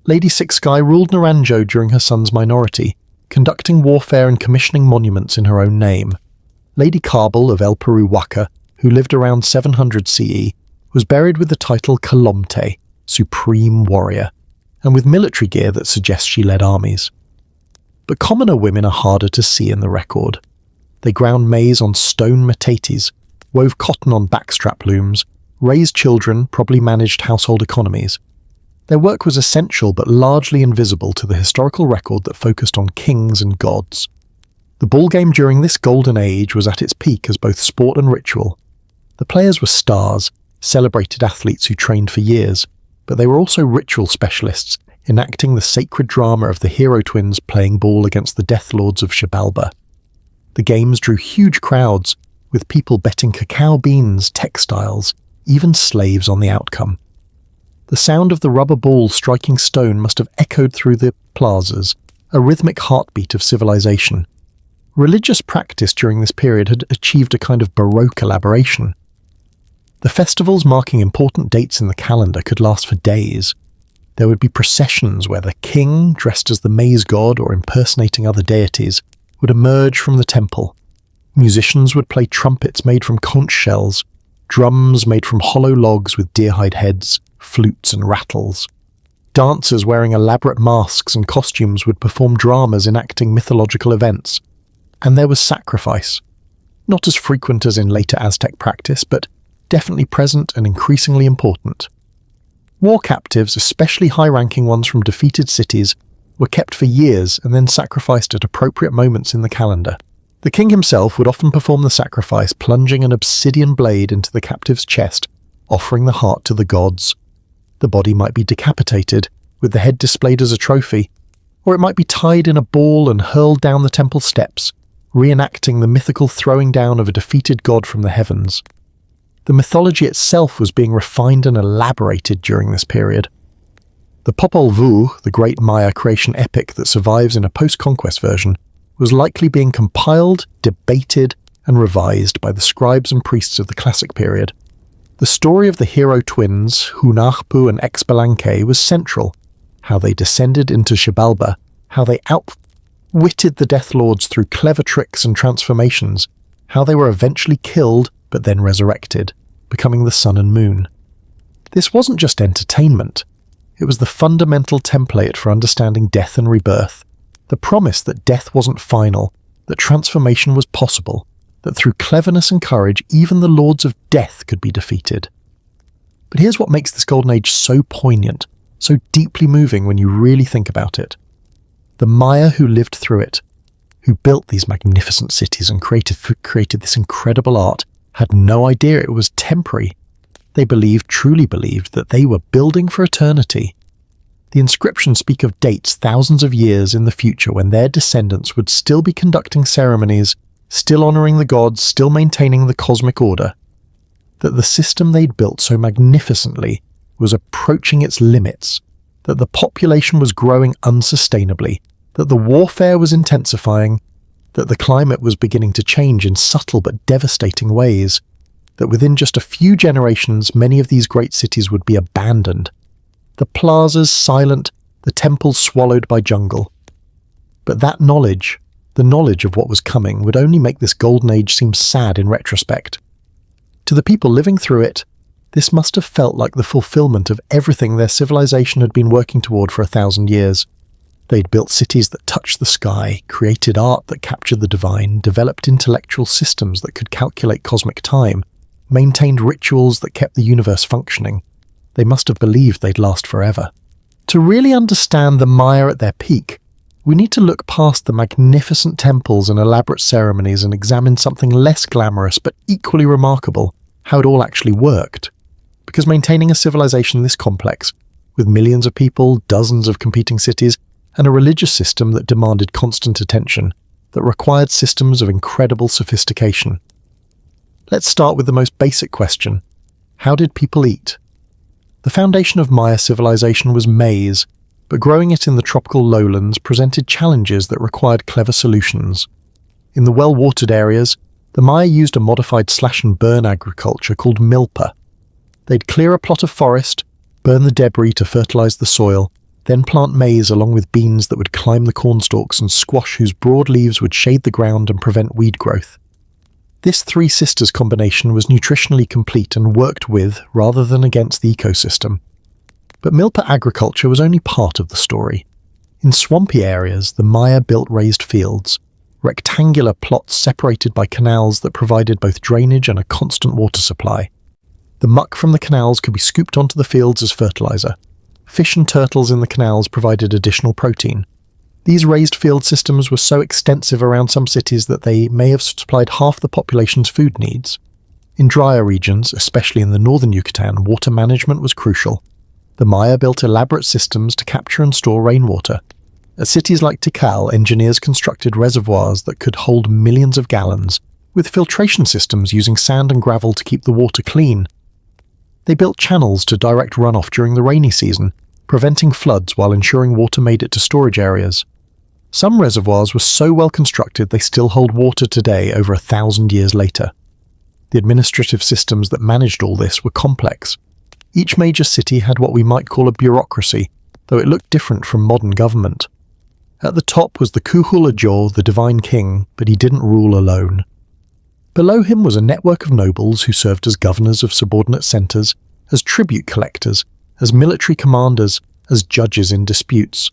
Lady Six Sky ruled Naranjo during her son's minority, conducting warfare and commissioning monuments in her own name. Lady Kabul of El Peru Waka, who lived around 700 CE, was buried with the title Kalomte, Supreme Warrior, and with military gear that suggests she led armies. But commoner women are harder to see in the record. They ground maize on stone metates, wove cotton on backstrap looms, raised children, probably managed household economies. Their work was essential but largely invisible to the historical record that focused on kings and gods. The ball game during this golden age was at its peak as both sport and ritual. The players were stars, celebrated athletes who trained for years, but they were also ritual specialists, enacting the sacred drama of the hero twins playing ball against the Death Lords of Xibalba. The games drew huge crowds, with people betting cacao beans, textiles, even slaves on the outcome. The sound of the rubber ball striking stone must have echoed through the plazas, a rhythmic heartbeat of civilization. Religious practice during this period had achieved a kind of Baroque elaboration. The festivals marking important dates in the calendar could last for days. There would be processions where the king, dressed as the Maize God or impersonating other deities, would emerge from the temple. Musicians would play trumpets made from conch shells, drums made from hollow logs with deerhide heads, flutes and rattles. Dancers wearing elaborate masks and costumes would perform dramas enacting mythological events. And there was sacrifice. Not as frequent as in later Aztec practice, but definitely present and increasingly important. War captives, especially high-ranking ones from defeated cities, were kept for years and then sacrificed at appropriate moments in the calendar. The king himself would often perform the sacrifice, plunging an obsidian blade into the captive's chest, offering the heart to the gods. The body might be decapitated, with the head displayed as a trophy, or it might be tied in a ball and hurled down the temple steps, reenacting the mythical throwing down of a defeated god from the heavens. The mythology itself was being refined and elaborated during this period. The Popol Vuh, the great Maya creation epic that survives in a post-conquest version, was likely being compiled, debated, and revised by the scribes and priests of the classic period. The story of the hero twins, Hunahpu and Xbalanque, was central. How they descended into Xibalba, how they outwitted the Death Lords through clever tricks and transformations, how they were eventually killed but then resurrected, becoming the sun and moon. This wasn't just entertainment. It was the fundamental template for understanding death and rebirth, the promise that death wasn't final, that transformation was possible, that through cleverness and courage even the lords of death could be defeated. But here's what makes this golden age so poignant, so deeply moving when you really think about it. The Maya who lived through it, who built these magnificent cities and created this incredible art, had no idea it was temporary. They truly believed, that they were building for eternity. The inscriptions speak of dates thousands of years in the future when their descendants would still be conducting ceremonies, still honouring the gods, still maintaining the cosmic order. That the system they'd built so magnificently was approaching its limits, that the population was growing unsustainably, that the warfare was intensifying, that the climate was beginning to change in subtle but devastating ways, that within just a few generations many of these great cities would be abandoned, the plazas silent, the temples swallowed by jungle. But that knowledge, the knowledge of what was coming, would only make this golden age seem sad in retrospect. To the people living through it, this must have felt like the fulfillment of everything their civilization had been working toward for 1,000 years. They'd built cities that touched the sky, created art that captured the divine, developed intellectual systems that could calculate cosmic time, maintained rituals that kept the universe functioning. They must have believed they'd last forever. To really understand the Maya at their peak, we need to look past the magnificent temples and elaborate ceremonies and examine something less glamorous but equally remarkable, how it all actually worked. Because maintaining a civilization this complex, with millions of people, dozens of competing cities, and a religious system that demanded constant attention, that required systems of incredible sophistication. Let's start with the most basic question. How did people eat? The foundation of Maya civilization was maize, but growing it in the tropical lowlands presented challenges that required clever solutions. In the well-watered areas, the Maya used a modified slash-and-burn agriculture called milpa. They'd clear a plot of forest, burn the debris to fertilize the soil, then plant maize along with beans that would climb the cornstalks and squash whose broad leaves would shade the ground and prevent weed growth. This Three Sisters combination was nutritionally complete and worked with, rather than against, the ecosystem. But milpa agriculture was only part of the story. In swampy areas, the Maya built raised fields, rectangular plots separated by canals that provided both drainage and a constant water supply. The muck from the canals could be scooped onto the fields as fertilizer. Fish and turtles in the canals provided additional protein. These raised field systems were so extensive around some cities that they may have supplied half the population's food needs. In drier regions, especially in the northern Yucatan, water management was crucial. The Maya built elaborate systems to capture and store rainwater. At cities like Tikal, engineers constructed reservoirs that could hold millions of gallons, with filtration systems using sand and gravel to keep the water clean. They built channels to direct runoff during the rainy season, preventing floods while ensuring water made it to storage areas. Some reservoirs were so well constructed they still hold water today over 1,000 years later. The administrative systems that managed all this were complex. Each major city had what we might call a bureaucracy, though it looked different from modern government. At the top was the Kuhul-Ajor, the divine king, but he didn't rule alone. Below him was a network of nobles who served as governors of subordinate centers, as tribute collectors, as military commanders, as judges in disputes.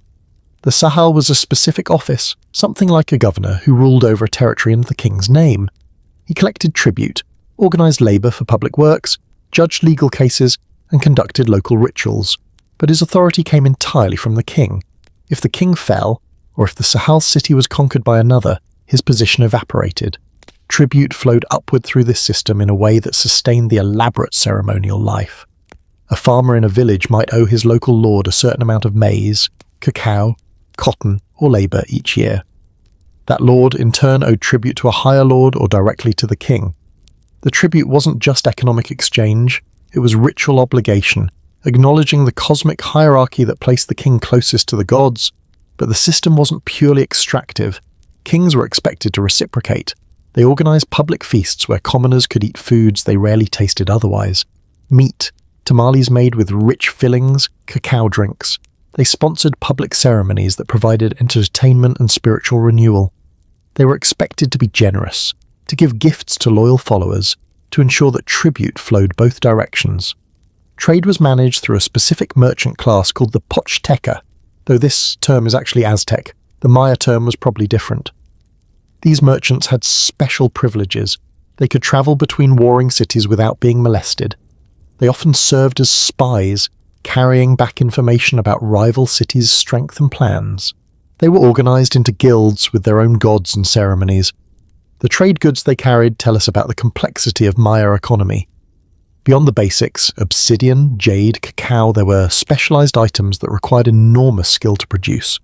The Sahal was a specific office, something like a governor who ruled over a territory in the king's name. He collected tribute, organized labor for public works, judged legal cases, and conducted local rituals, but his authority came entirely from the king. If the king fell, or if the Sahal city was conquered by another, his position evaporated. Tribute flowed upward through this system in a way that sustained the elaborate ceremonial life. A farmer in a village might owe his local lord a certain amount of maize, cacao, cotton, or labor each year. That lord in turn owed tribute to a higher lord or directly to the king. The tribute wasn't just economic exchange, it was ritual obligation, acknowledging the cosmic hierarchy that placed the king closest to the gods. But the system wasn't purely extractive. Kings were expected to reciprocate. They organized public feasts where commoners could eat foods they rarely tasted otherwise. Meat, tamales made with rich fillings, cacao drinks. They sponsored public ceremonies that provided entertainment and spiritual renewal. They were expected to be generous, to give gifts to loyal followers, to ensure that tribute flowed both directions. Trade was managed through a specific merchant class called the Pochteca, though this term is actually Aztec. The Maya term was probably different. These merchants had special privileges. They could travel between warring cities without being molested. They often served as spies, carrying back information about rival cities' strength and plans. They were organized into guilds with their own gods and ceremonies. The trade goods they carried tell us about the complexity of Maya economy. Beyond the basics, obsidian, jade, cacao, there were specialized items that required enormous skill to produce.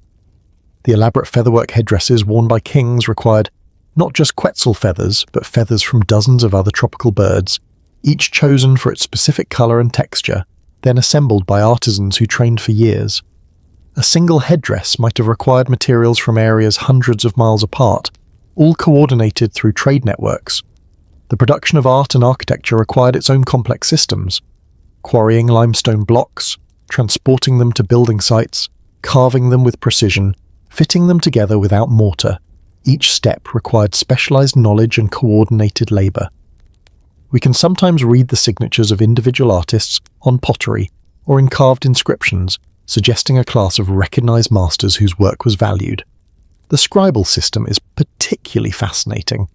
The elaborate featherwork headdresses worn by kings required not just Quetzal feathers, but feathers from dozens of other tropical birds, each chosen for its specific color and texture, then assembled by artisans who trained for years. A single headdress might have required materials from areas hundreds of miles apart, all coordinated through trade networks. The production of art and architecture required its own complex systems, quarrying limestone blocks, transporting them to building sites, carving them with precision, fitting them together without mortar. Each step required specialized knowledge and coordinated labor. We can sometimes read the signatures of individual artists on pottery or in carved inscriptions, suggesting a class of recognized masters whose work was valued. The scribal system is particularly fascinating.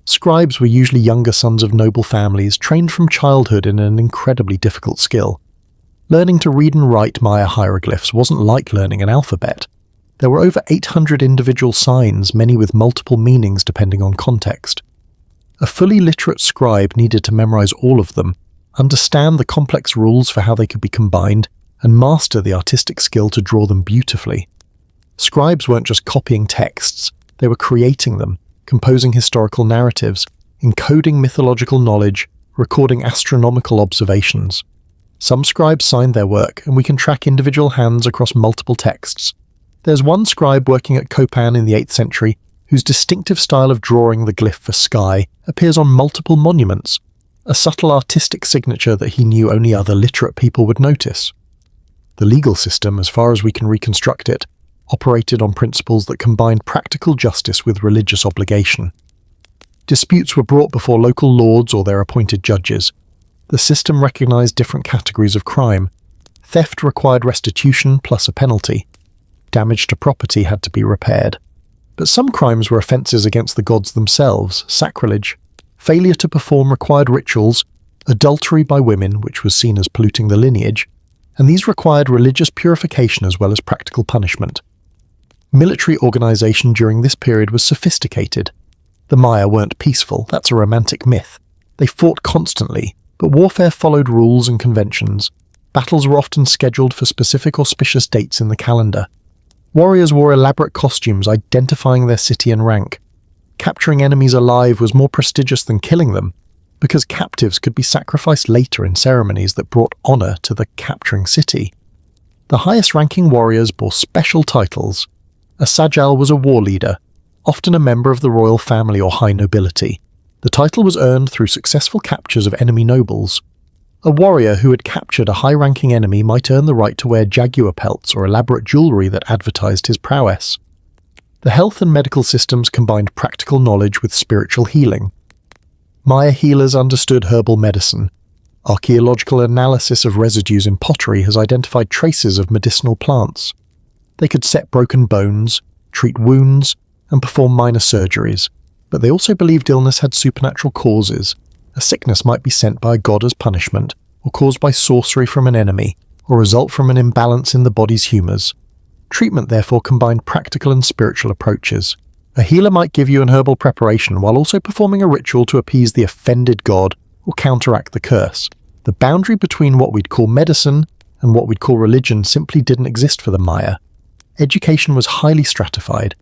Scribes were usually younger sons of noble families trained from childhood in an incredibly difficult skill. Learning to read and write Maya hieroglyphs wasn't like learning an alphabet. There were over 800 individual signs, many with multiple meanings depending on context. A fully literate scribe needed to memorize all of them, understand the complex rules for how they could be combined, and master the artistic skill to draw them beautifully. Scribes weren't just copying texts, they were creating them, composing historical narratives, encoding mythological knowledge, recording astronomical observations. Some scribes signed their work, and we can track individual hands across multiple texts. There's one scribe working at Copan in the 8th century whose distinctive style of drawing the glyph for sky appears on multiple monuments, a subtle artistic signature that he knew only other literate people would notice. The legal system, as far as we can reconstruct it, operated on principles that combined practical justice with religious obligation. Disputes were brought before local lords or their appointed judges. The system recognized different categories of crime. Theft required restitution plus a penalty. Damage to property had to be repaired. But some crimes were offences against the gods themselves, sacrilege. Failure to perform required rituals, adultery by women, which was seen as polluting the lineage, and these required religious purification as well as practical punishment. Military organisation during this period was sophisticated. The Maya weren't peaceful, that's a romantic myth. They fought constantly, but warfare followed rules and conventions. Battles were often scheduled for specific auspicious dates in the calendar. Warriors wore elaborate costumes identifying their city and rank. Capturing enemies alive was more prestigious than killing them, because captives could be sacrificed later in ceremonies that brought honour to the capturing city. The highest-ranking warriors bore special titles. A Sajal was a war leader, often a member of the royal family or high nobility. The title was earned through successful captures of enemy nobles. A warrior who had captured a high-ranking enemy might earn the right to wear jaguar pelts or elaborate jewellery that advertised his prowess. The health and medical systems combined practical knowledge with spiritual healing. Maya healers understood herbal medicine. Archaeological analysis of residues in pottery has identified traces of medicinal plants. They could set broken bones, treat wounds, and perform minor surgeries, but they also believed illness had supernatural causes. A sickness might be sent by a god as punishment, or caused by sorcery from an enemy, or result from an imbalance in the body's humours. Treatment therefore combined practical and spiritual approaches. A healer might give you an herbal preparation while also performing a ritual to appease the offended god or counteract the curse. The boundary between what we'd call medicine and what we'd call religion simply didn't exist for the Maya. Education was highly stratified.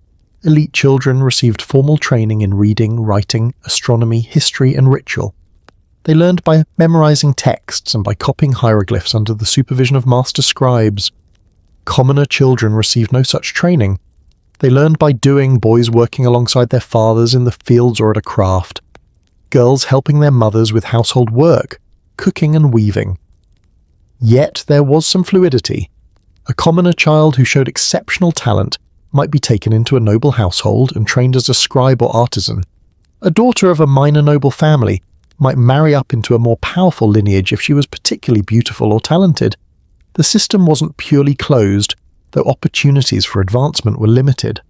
Elite children received formal training in reading, writing, astronomy, history, and ritual. They learned by memorizing texts and by copying hieroglyphs under the supervision of master scribes. Commoner children received no such training. They learned by doing, boys working alongside their fathers in the fields or at a craft, girls helping their mothers with household work, cooking and weaving. Yet there was some fluidity. A commoner child who showed exceptional talent might be taken into a noble household and trained as a scribe or artisan. A daughter of a minor noble family might marry up into a more powerful lineage if she was particularly beautiful or talented. The system wasn't purely closed, though opportunities for advancement were limited.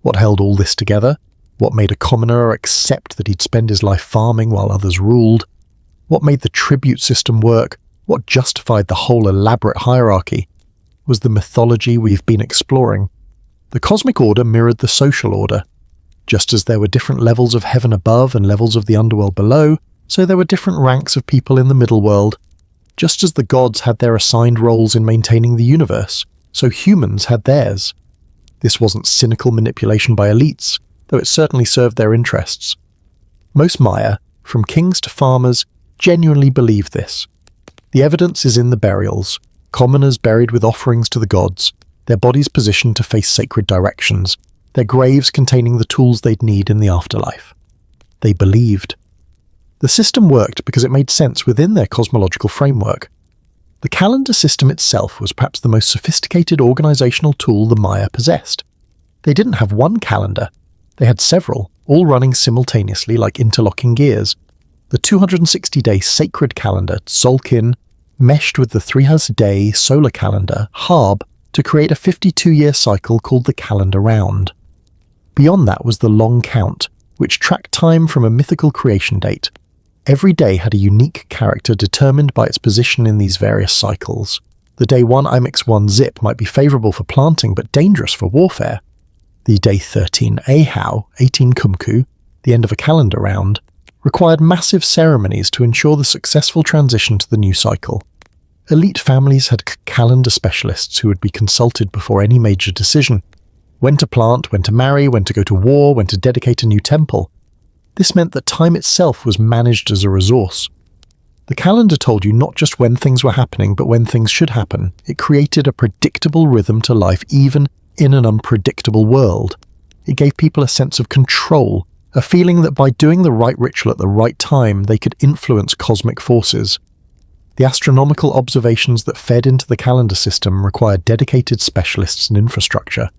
What held all this together? What made a commoner accept that he'd spend his life farming while others ruled? What made the tribute system work? What justified the whole elaborate hierarchy? Was the mythology we've been exploring. The cosmic order mirrored the social order. Just as there were different levels of heaven above and levels of the underworld below, so there were different ranks of people in the middle world. Just as the gods had their assigned roles in maintaining the universe, so humans had theirs. This wasn't cynical manipulation by elites, though it certainly served their interests. Most Maya, from kings to farmers, genuinely believed this. The evidence is in the burials, commoners buried with offerings to the gods, their bodies positioned to face sacred directions, their graves containing the tools they'd need in the afterlife. They believed. The system worked because it made sense within their cosmological framework. The calendar system itself was perhaps the most sophisticated organizational tool the Maya possessed. They didn't have one calendar. They had several, all running simultaneously like interlocking gears. The 260-day sacred calendar, Tzolk'in, meshed with the 300-day solar calendar, Harb, to create a 52-year cycle called the calendar round. Beyond that was the long count, which tracked time from a mythical creation date. Every day had a unique character determined by its position in these various cycles. The day 1 Imix 1 Zip might be favourable for planting but dangerous for warfare. The day 13 Ahau, 18 Kumku, the end of a calendar round, required massive ceremonies to ensure the successful transition to the new cycle. Elite families had calendar specialists who would be consulted before any major decision. When to plant, when to marry, when to go to war, when to dedicate a new temple. This meant that time itself was managed as a resource. The calendar told you not just when things were happening, but when things should happen. It created a predictable rhythm to life even in an unpredictable world. It gave people a sense of control, a feeling that by doing the right ritual at the right time, they could influence cosmic forces. The astronomical observations that fed into the calendar system required dedicated specialists and infrastructure.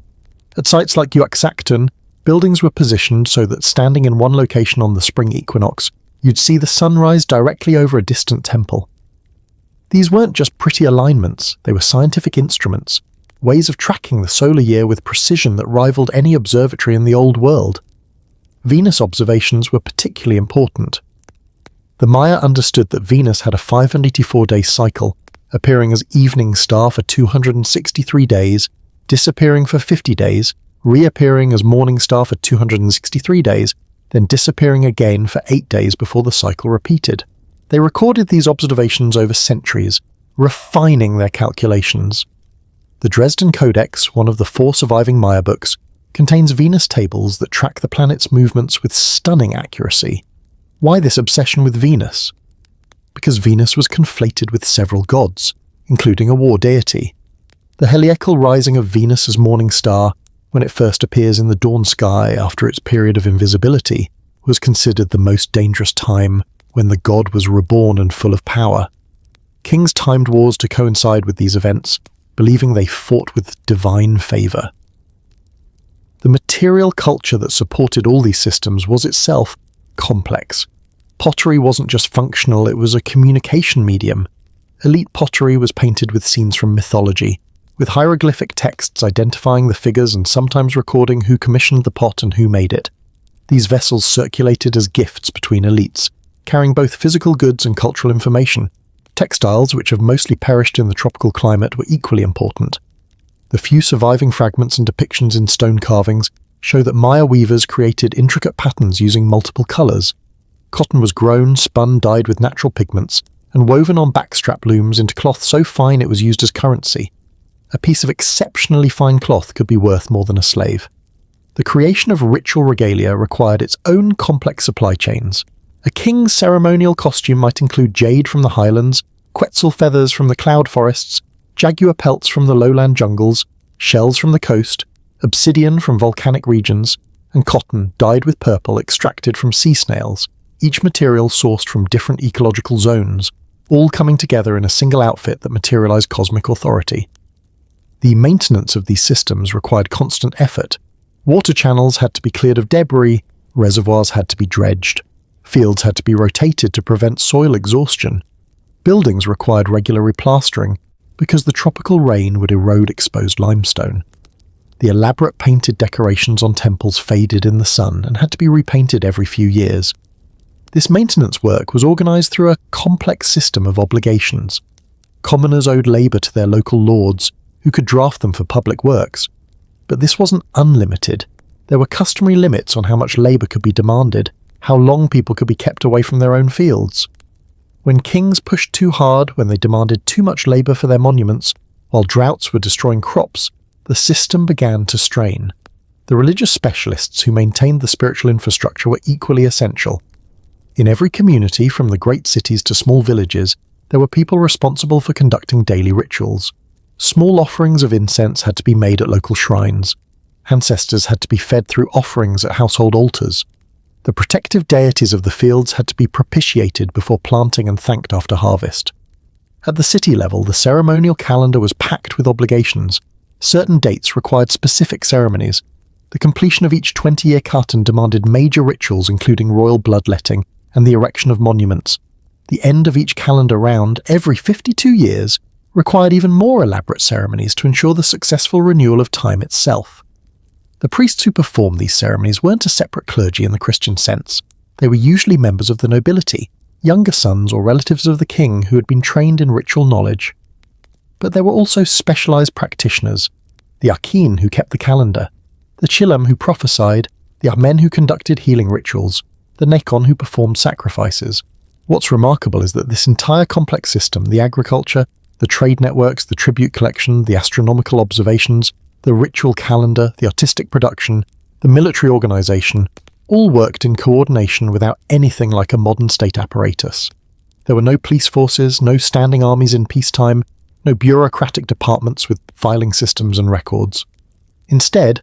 At sites like Uaxactun, buildings were positioned so that standing in one location on the spring equinox, you'd see the sun rise directly over a distant temple. These weren't just pretty alignments, they were scientific instruments, ways of tracking the solar year with precision that rivaled any observatory in the Old World. Venus observations were particularly important. The Maya understood that Venus had a 584-day cycle, appearing as evening star for 263 days, disappearing for 50 days, reappearing as morning star for 263 days, then disappearing again for 8 days before the cycle repeated. They recorded these observations over centuries, refining their calculations. The Dresden Codex, one of the 4 surviving Maya books, contains Venus tables that track the planet's movements with stunning accuracy. Why this obsession with Venus? Because Venus was conflated with several gods, including a war deity. The heliacal rising of Venus as morning star, when it first appears in the dawn sky after its period of invisibility, was considered the most dangerous time when the god was reborn and full of power. Kings timed wars to coincide with these events, believing they fought with divine favor. The material culture that supported all these systems was itself complex. Pottery wasn't just functional, it was a communication medium. Elite pottery was painted with scenes from mythology, with hieroglyphic texts identifying the figures and sometimes recording who commissioned the pot and who made it. These vessels circulated as gifts between elites, carrying both physical goods and cultural information. Textiles, which have mostly perished in the tropical climate, were equally important. The few surviving fragments and depictions in stone carvings show that Maya weavers created intricate patterns using multiple colors. Cotton was grown, spun, dyed with natural pigments, and woven on backstrap looms into cloth so fine it was used as currency. A piece of exceptionally fine cloth could be worth more than a slave. The creation of ritual regalia required its own complex supply chains. A king's ceremonial costume might include jade from the highlands, quetzal feathers from the cloud forests, jaguar pelts from the lowland jungles, shells from the coast, obsidian from volcanic regions, and cotton dyed with purple extracted from sea snails, each material sourced from different ecological zones, all coming together in a single outfit that materialized cosmic authority. The maintenance of these systems required constant effort. Water channels had to be cleared of debris, reservoirs had to be dredged, fields had to be rotated to prevent soil exhaustion. Buildings required regular replastering, because the tropical rain would erode exposed limestone. The elaborate painted decorations on temples faded in the sun and had to be repainted every few years. This maintenance work was organized through a complex system of obligations. Commoners owed labor to their local lords, who could draft them for public works. But this wasn't unlimited. There were customary limits on how much labor could be demanded, how long people could be kept away from their own fields. When kings pushed too hard, when they demanded too much labor for their monuments, while droughts were destroying crops, the system began to strain. The religious specialists who maintained the spiritual infrastructure were equally essential. In every community, from the great cities to small villages, there were people responsible for conducting daily rituals. Small offerings of incense had to be made at local shrines. Ancestors had to be fed through offerings at household altars. The protective deities of the fields had to be propitiated before planting and thanked after harvest. At the city level, the ceremonial calendar was packed with obligations. Certain dates required specific ceremonies. The completion of each 20-year carton demanded major rituals including royal bloodletting and the erection of monuments. The end of each calendar round, every 52 years, required even more elaborate ceremonies to ensure the successful renewal of time itself. The priests who performed these ceremonies weren't a separate clergy in the Christian sense. They were usually members of the nobility, younger sons or relatives of the king who had been trained in ritual knowledge. But there were also specialized practitioners, the Akin who kept the calendar, the Chilam who prophesied, the Amen who conducted healing rituals, the Nekon who performed sacrifices. What's remarkable is that this entire complex system, the agriculture, the trade networks, the tribute collection, the astronomical observations, the ritual calendar, the artistic production, the military organization, all worked in coordination without anything like a modern state apparatus. There were no police forces, no standing armies in peacetime, no bureaucratic departments with filing systems and records. Instead,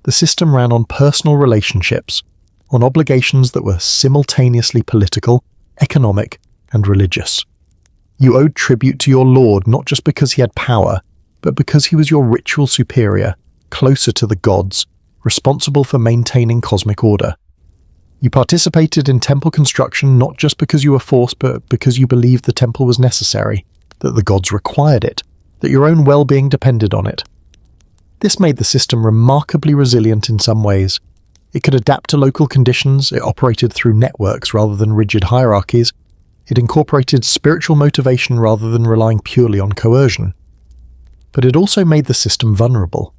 The system ran on personal relationships, on obligations that were simultaneously political, economic, and religious. You owed tribute to your lord not just because he had power, but because he was your ritual superior, closer to the gods, responsible for maintaining cosmic order. You participated in temple construction not just because you were forced, but because you believed the temple was necessary, that the gods required it, that your own well-being depended on it. This made the system remarkably resilient in some ways. It could adapt to local conditions, it operated through networks rather than rigid hierarchies, it incorporated spiritual motivation rather than relying purely on coercion. But it also made the system vulnerable,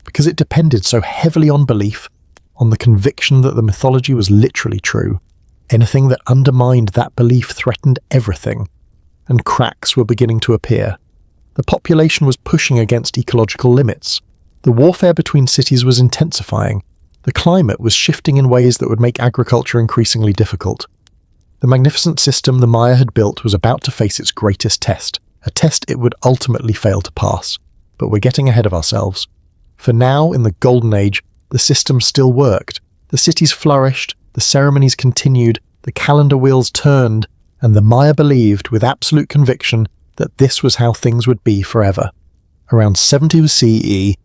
because it depended so heavily on belief, on the conviction that the mythology was literally true. Anything that undermined that belief threatened everything, and cracks were beginning to appear. The population was pushing against ecological limits. The warfare between cities was intensifying. The climate was shifting in ways that would make agriculture increasingly difficult. The magnificent system the Maya had built was about to face its greatest test, a test it would ultimately fail to pass. But we're getting ahead of ourselves. For now, in the Golden Age, the system still worked. The cities flourished, the ceremonies continued, the calendar wheels turned, and the Maya believed with absolute conviction that this was how things would be forever. Around 70 CE,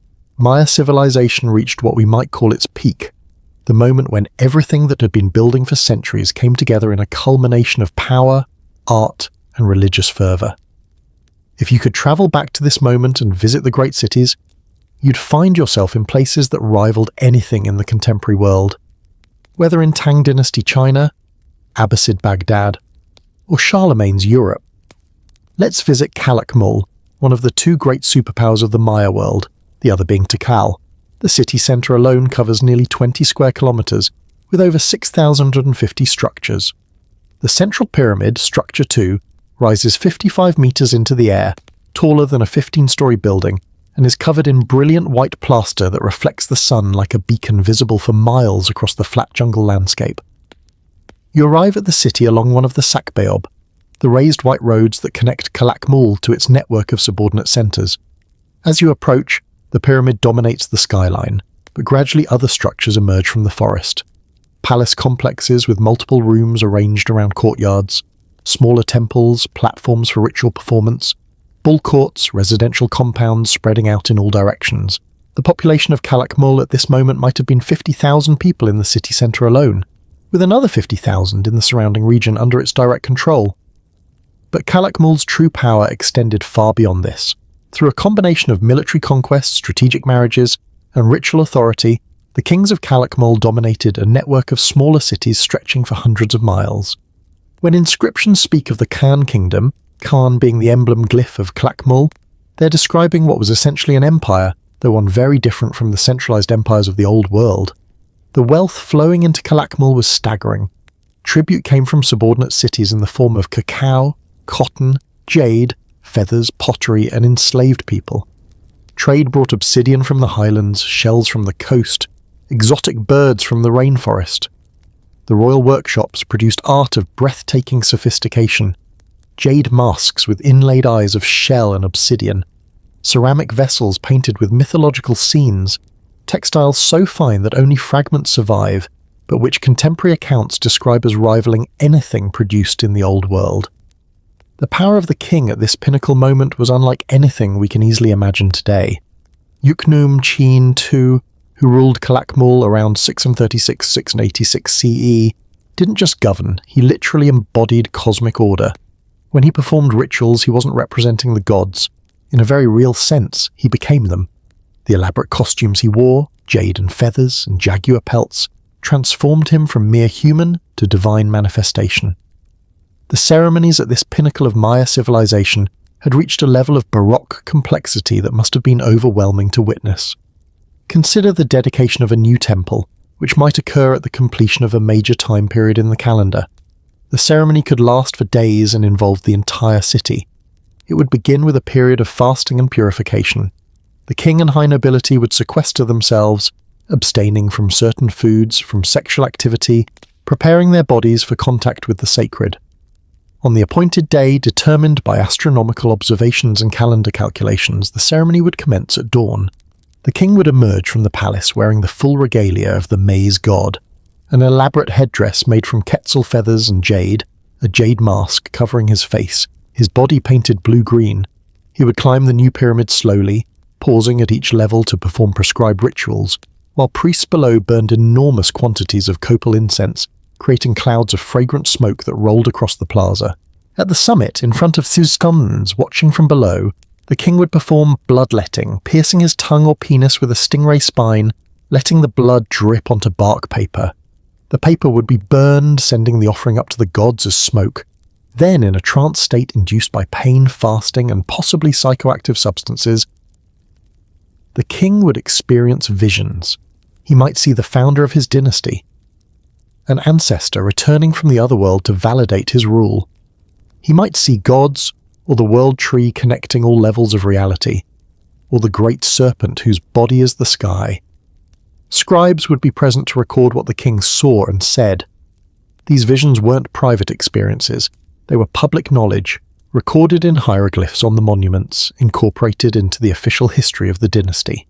Maya civilization reached what we might call its peak, the moment when everything that had been building for centuries came together in a culmination of power, art, and religious fervor. If you could travel back to this moment and visit the great cities, you'd find yourself in places that rivaled anything in the contemporary world. Whether in Tang Dynasty China, Abbasid Baghdad, or Charlemagne's Europe. Let's visit Calakmul, one of the two great superpowers of the Maya world, the other being Tikal. The city centre alone covers nearly 20 square kilometres, with over 6,050 structures. The central pyramid, Structure 2, rises 55 metres into the air, taller than a 15-storey building, and is covered in brilliant white plaster that reflects the sun like a beacon visible for miles across the flat jungle landscape. You arrive at the city along one of the Sakbeob, the raised white roads that connect Calakmul to its network of subordinate centres. As you approach, the pyramid dominates the skyline, but gradually other structures emerge from the forest. Palace complexes with multiple rooms arranged around courtyards, smaller temples, platforms for ritual performance, bull courts, residential compounds spreading out in all directions. The population of Calakmul at this moment might have been 50,000 people in the city centre alone, with another 50,000 in the surrounding region under its direct control. But Calakmul's true power extended far beyond this. Through a combination of military conquest, strategic marriages, and ritual authority, the kings of Calakmul dominated a network of smaller cities stretching for hundreds of miles. When inscriptions speak of the Khan kingdom, Khan being the emblem glyph of Calakmul, they're describing what was essentially an empire, though one very different from the centralized empires of the Old World. The wealth flowing into Calakmul was staggering. Tribute came from subordinate cities in the form of cacao, cotton, jade, feathers, pottery, and enslaved people. Trade brought obsidian from the highlands, shells from the coast, exotic birds from the rainforest. The royal workshops produced art of breathtaking sophistication, jade masks with inlaid eyes of shell and obsidian, ceramic vessels painted with mythological scenes, textiles so fine that only fragments survive, but which contemporary accounts describe as rivaling anything produced in the Old World. The power of the king at this pinnacle moment was unlike anything we can easily imagine today. Uknum Chin II, who ruled Calakmul around 636-686 CE, didn't just govern, he literally embodied cosmic order. When he performed rituals, he wasn't representing the gods. In a very real sense, he became them. The elaborate costumes he wore, jade and feathers and jaguar pelts, transformed him from mere human to divine manifestation. The ceremonies at this pinnacle of Maya civilization had reached a level of baroque complexity that must have been overwhelming to witness. Consider the dedication of a new temple, which might occur at the completion of a major time period in the calendar. The ceremony could last for days and involve the entire city. It would begin with a period of fasting and purification. The king and high nobility would sequester themselves, abstaining from certain foods, from sexual activity, preparing their bodies for contact with the sacred. On the appointed day, determined by astronomical observations and calendar calculations, the ceremony would commence at dawn. The king would emerge from the palace wearing the full regalia of the Maize God, an elaborate headdress made from quetzal feathers and jade, a jade mask covering his face, his body painted blue-green. He would climb the new pyramid slowly, pausing at each level to perform prescribed rituals, while priests below burned enormous quantities of copal incense, creating clouds of fragrant smoke that rolled across the plaza. At the summit, in front of Thuscons watching from below, the king would perform bloodletting, piercing his tongue or penis with a stingray spine, letting the blood drip onto bark paper. The paper would be burned, sending the offering up to the gods as smoke. Then, in a trance state induced by pain, fasting, and possibly psychoactive substances, the king would experience visions. He might see the founder of his dynasty, an ancestor returning from the otherworld to validate his rule. He might see gods, or the world tree connecting all levels of reality, or the great serpent whose body is the sky. Scribes would be present to record what the king saw and said. These visions weren't private experiences, they were public knowledge, recorded in hieroglyphs on the monuments, incorporated into the official history of the dynasty.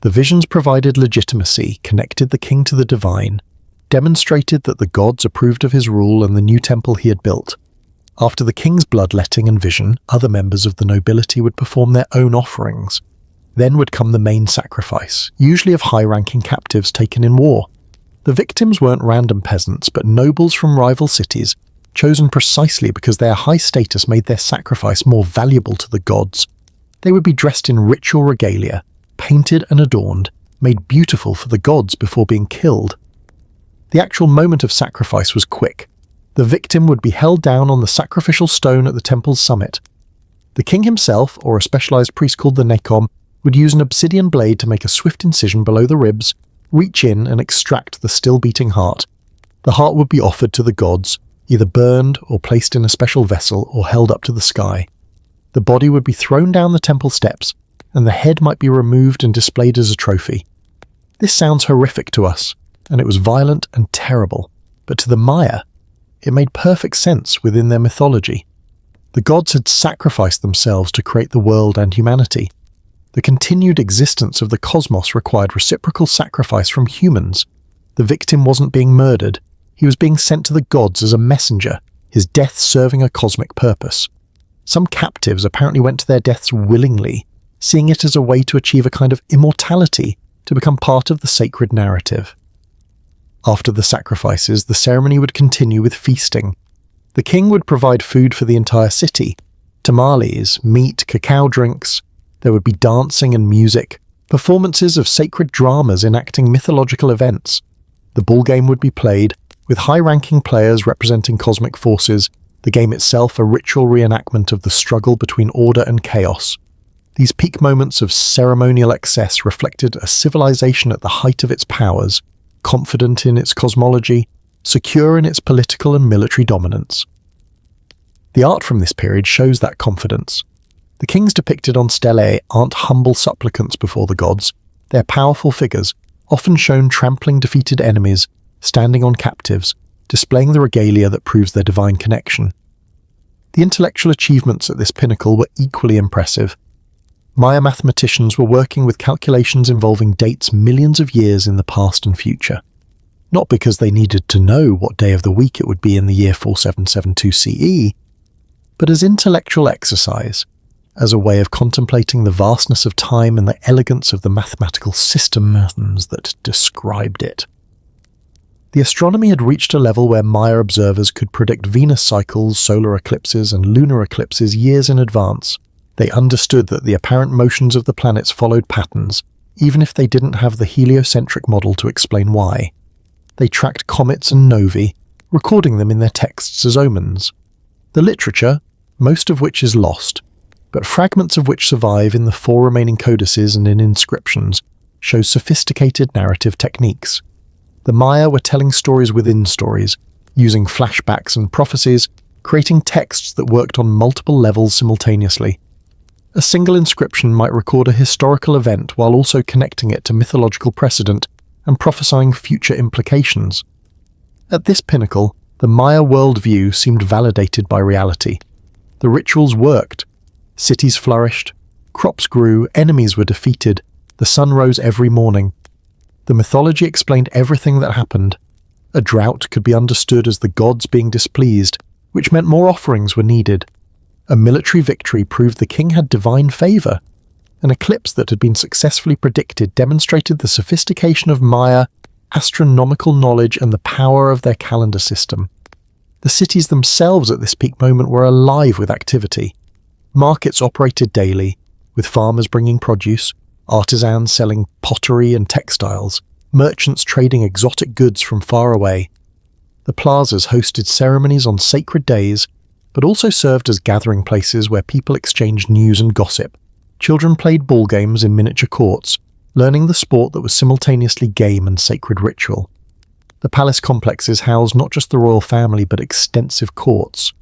The visions provided legitimacy, connected the king to the divine, demonstrated that the gods approved of his rule and the new temple he had built. After the king's bloodletting and vision, other members of the nobility would perform their own offerings. Then would come the main sacrifice, usually of high-ranking captives taken in war. The victims weren't random peasants, but nobles from rival cities, chosen precisely because their high status made their sacrifice more valuable to the gods. They would be dressed in ritual regalia, painted and adorned, made beautiful for the gods before being killed. The actual moment of sacrifice was quick. The victim would be held down on the sacrificial stone at the temple's summit. The king himself, or a specialized priest called the Nekom, would use an obsidian blade to make a swift incision below the ribs, reach in and extract the still-beating heart. The heart would be offered to the gods, either burned or placed in a special vessel or held up to the sky. The body would be thrown down the temple steps, and the head might be removed and displayed as a trophy. This sounds horrific to us, and it was violent and terrible, but to the Maya, it made perfect sense within their mythology. The gods had sacrificed themselves to create the world and humanity. The continued existence of the cosmos required reciprocal sacrifice from humans. The victim wasn't being murdered, he was being sent to the gods as a messenger, his death serving a cosmic purpose. Some captives apparently went to their deaths willingly, seeing it as a way to achieve a kind of immortality, to become part of the sacred narrative. After the sacrifices, the ceremony would continue with feasting. The king would provide food for the entire city, tamales, meat, cacao drinks. There would be dancing and music, performances of sacred dramas enacting mythological events. The ball game would be played, with high-ranking players representing cosmic forces, the game itself a ritual reenactment of the struggle between order and chaos. These peak moments of ceremonial excess reflected a civilization at the height of its powers, confident in its cosmology, secure in its political and military dominance. The art from this period shows that confidence. The kings depicted on stelae aren't humble supplicants before the gods, they're powerful figures, often shown trampling defeated enemies, standing on captives, displaying the regalia that proves their divine connection. The intellectual achievements at this pinnacle were equally impressive. Maya mathematicians were working with calculations involving dates millions of years in the past and future. Not because they needed to know what day of the week it would be in the year 4772 CE, but as intellectual exercise, as a way of contemplating the vastness of time and the elegance of the mathematical systems that described it. The astronomy had reached a level where Maya observers could predict Venus cycles, solar eclipses, and lunar eclipses years in advance. They understood that the apparent motions of the planets followed patterns, even if they didn't have the heliocentric model to explain why. They tracked comets and novae, recording them in their texts as omens. The literature, most of which is lost, but fragments of which survive in the 4 remaining codices and in inscriptions, shows sophisticated narrative techniques. The Maya were telling stories within stories, using flashbacks and prophecies, creating texts that worked on multiple levels simultaneously. A single inscription might record a historical event while also connecting it to mythological precedent and prophesying future implications. At this pinnacle, the Maya worldview seemed validated by reality. The rituals worked. Cities flourished, crops grew, enemies were defeated, The sun rose every morning. The mythology explained everything that happened. A drought could be understood as the gods being displeased, which meant more offerings were needed. A military victory proved the king had divine favour. An eclipse that had been successfully predicted demonstrated the sophistication of Maya, astronomical knowledge, and the power of their calendar system. The cities themselves at this peak moment were alive with activity. Markets operated daily, with farmers bringing produce, artisans selling pottery and textiles, merchants trading exotic goods from far away. The plazas hosted ceremonies on sacred days, but also served as gathering places where people exchanged news and gossip. Children played ball games in miniature courts, learning the sport that was simultaneously game and sacred ritual. The palace complexes housed not just the royal family but extensive courts.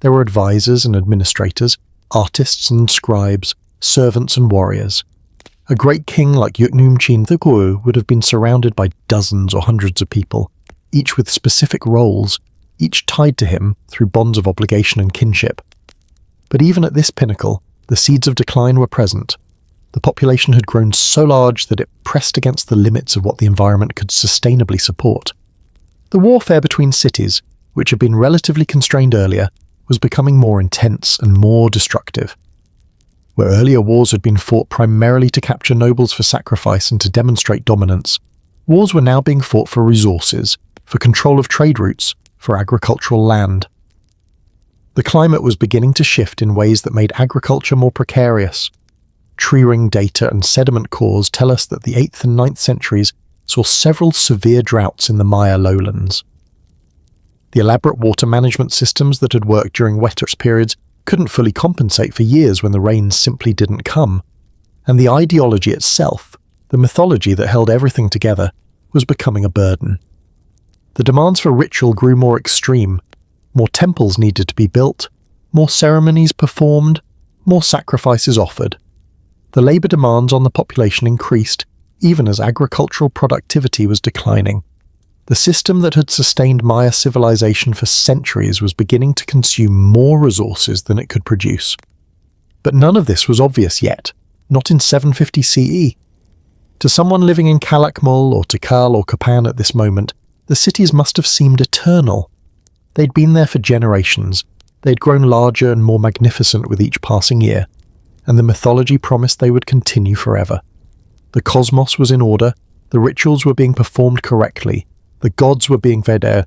There were advisors and administrators, artists and scribes, servants and warriors. A great king like Huitzilopochtli would have been surrounded by dozens or hundreds of people, each with specific roles, each tied to him through bonds of obligation and kinship. But even at this pinnacle, the seeds of decline were present. The population had grown so large that it pressed against the limits of what the environment could sustainably support. The warfare between cities, which had been relatively constrained earlier, was becoming more intense and more destructive. Where earlier wars had been fought primarily to capture nobles for sacrifice and to demonstrate dominance, wars were now being fought for resources, for control of trade routes, for agricultural land. The climate was beginning to shift in ways that made agriculture more precarious. Tree ring data and sediment cores tell us that the 8th and 9th centuries saw several severe droughts in the Maya lowlands. The elaborate water management systems that had worked during wetter periods couldn't fully compensate for years when the rains simply didn't come, and the ideology itself, the mythology that held everything together, was becoming a burden. The demands for ritual grew more extreme. More temples needed to be built, more ceremonies performed, more sacrifices offered. The labour demands on the population increased, even as agricultural productivity was declining. The system that had sustained Maya civilization for centuries was beginning to consume more resources than it could produce. But none of this was obvious yet, not in 750 CE. To someone living in Calakmul or Tikal or Kapan at this moment, the cities must have seemed eternal. They'd been there for generations, they'd grown larger and more magnificent with each passing year, and the mythology promised they would continue forever. The cosmos was in order, the rituals were being performed correctly, the gods were being fed air.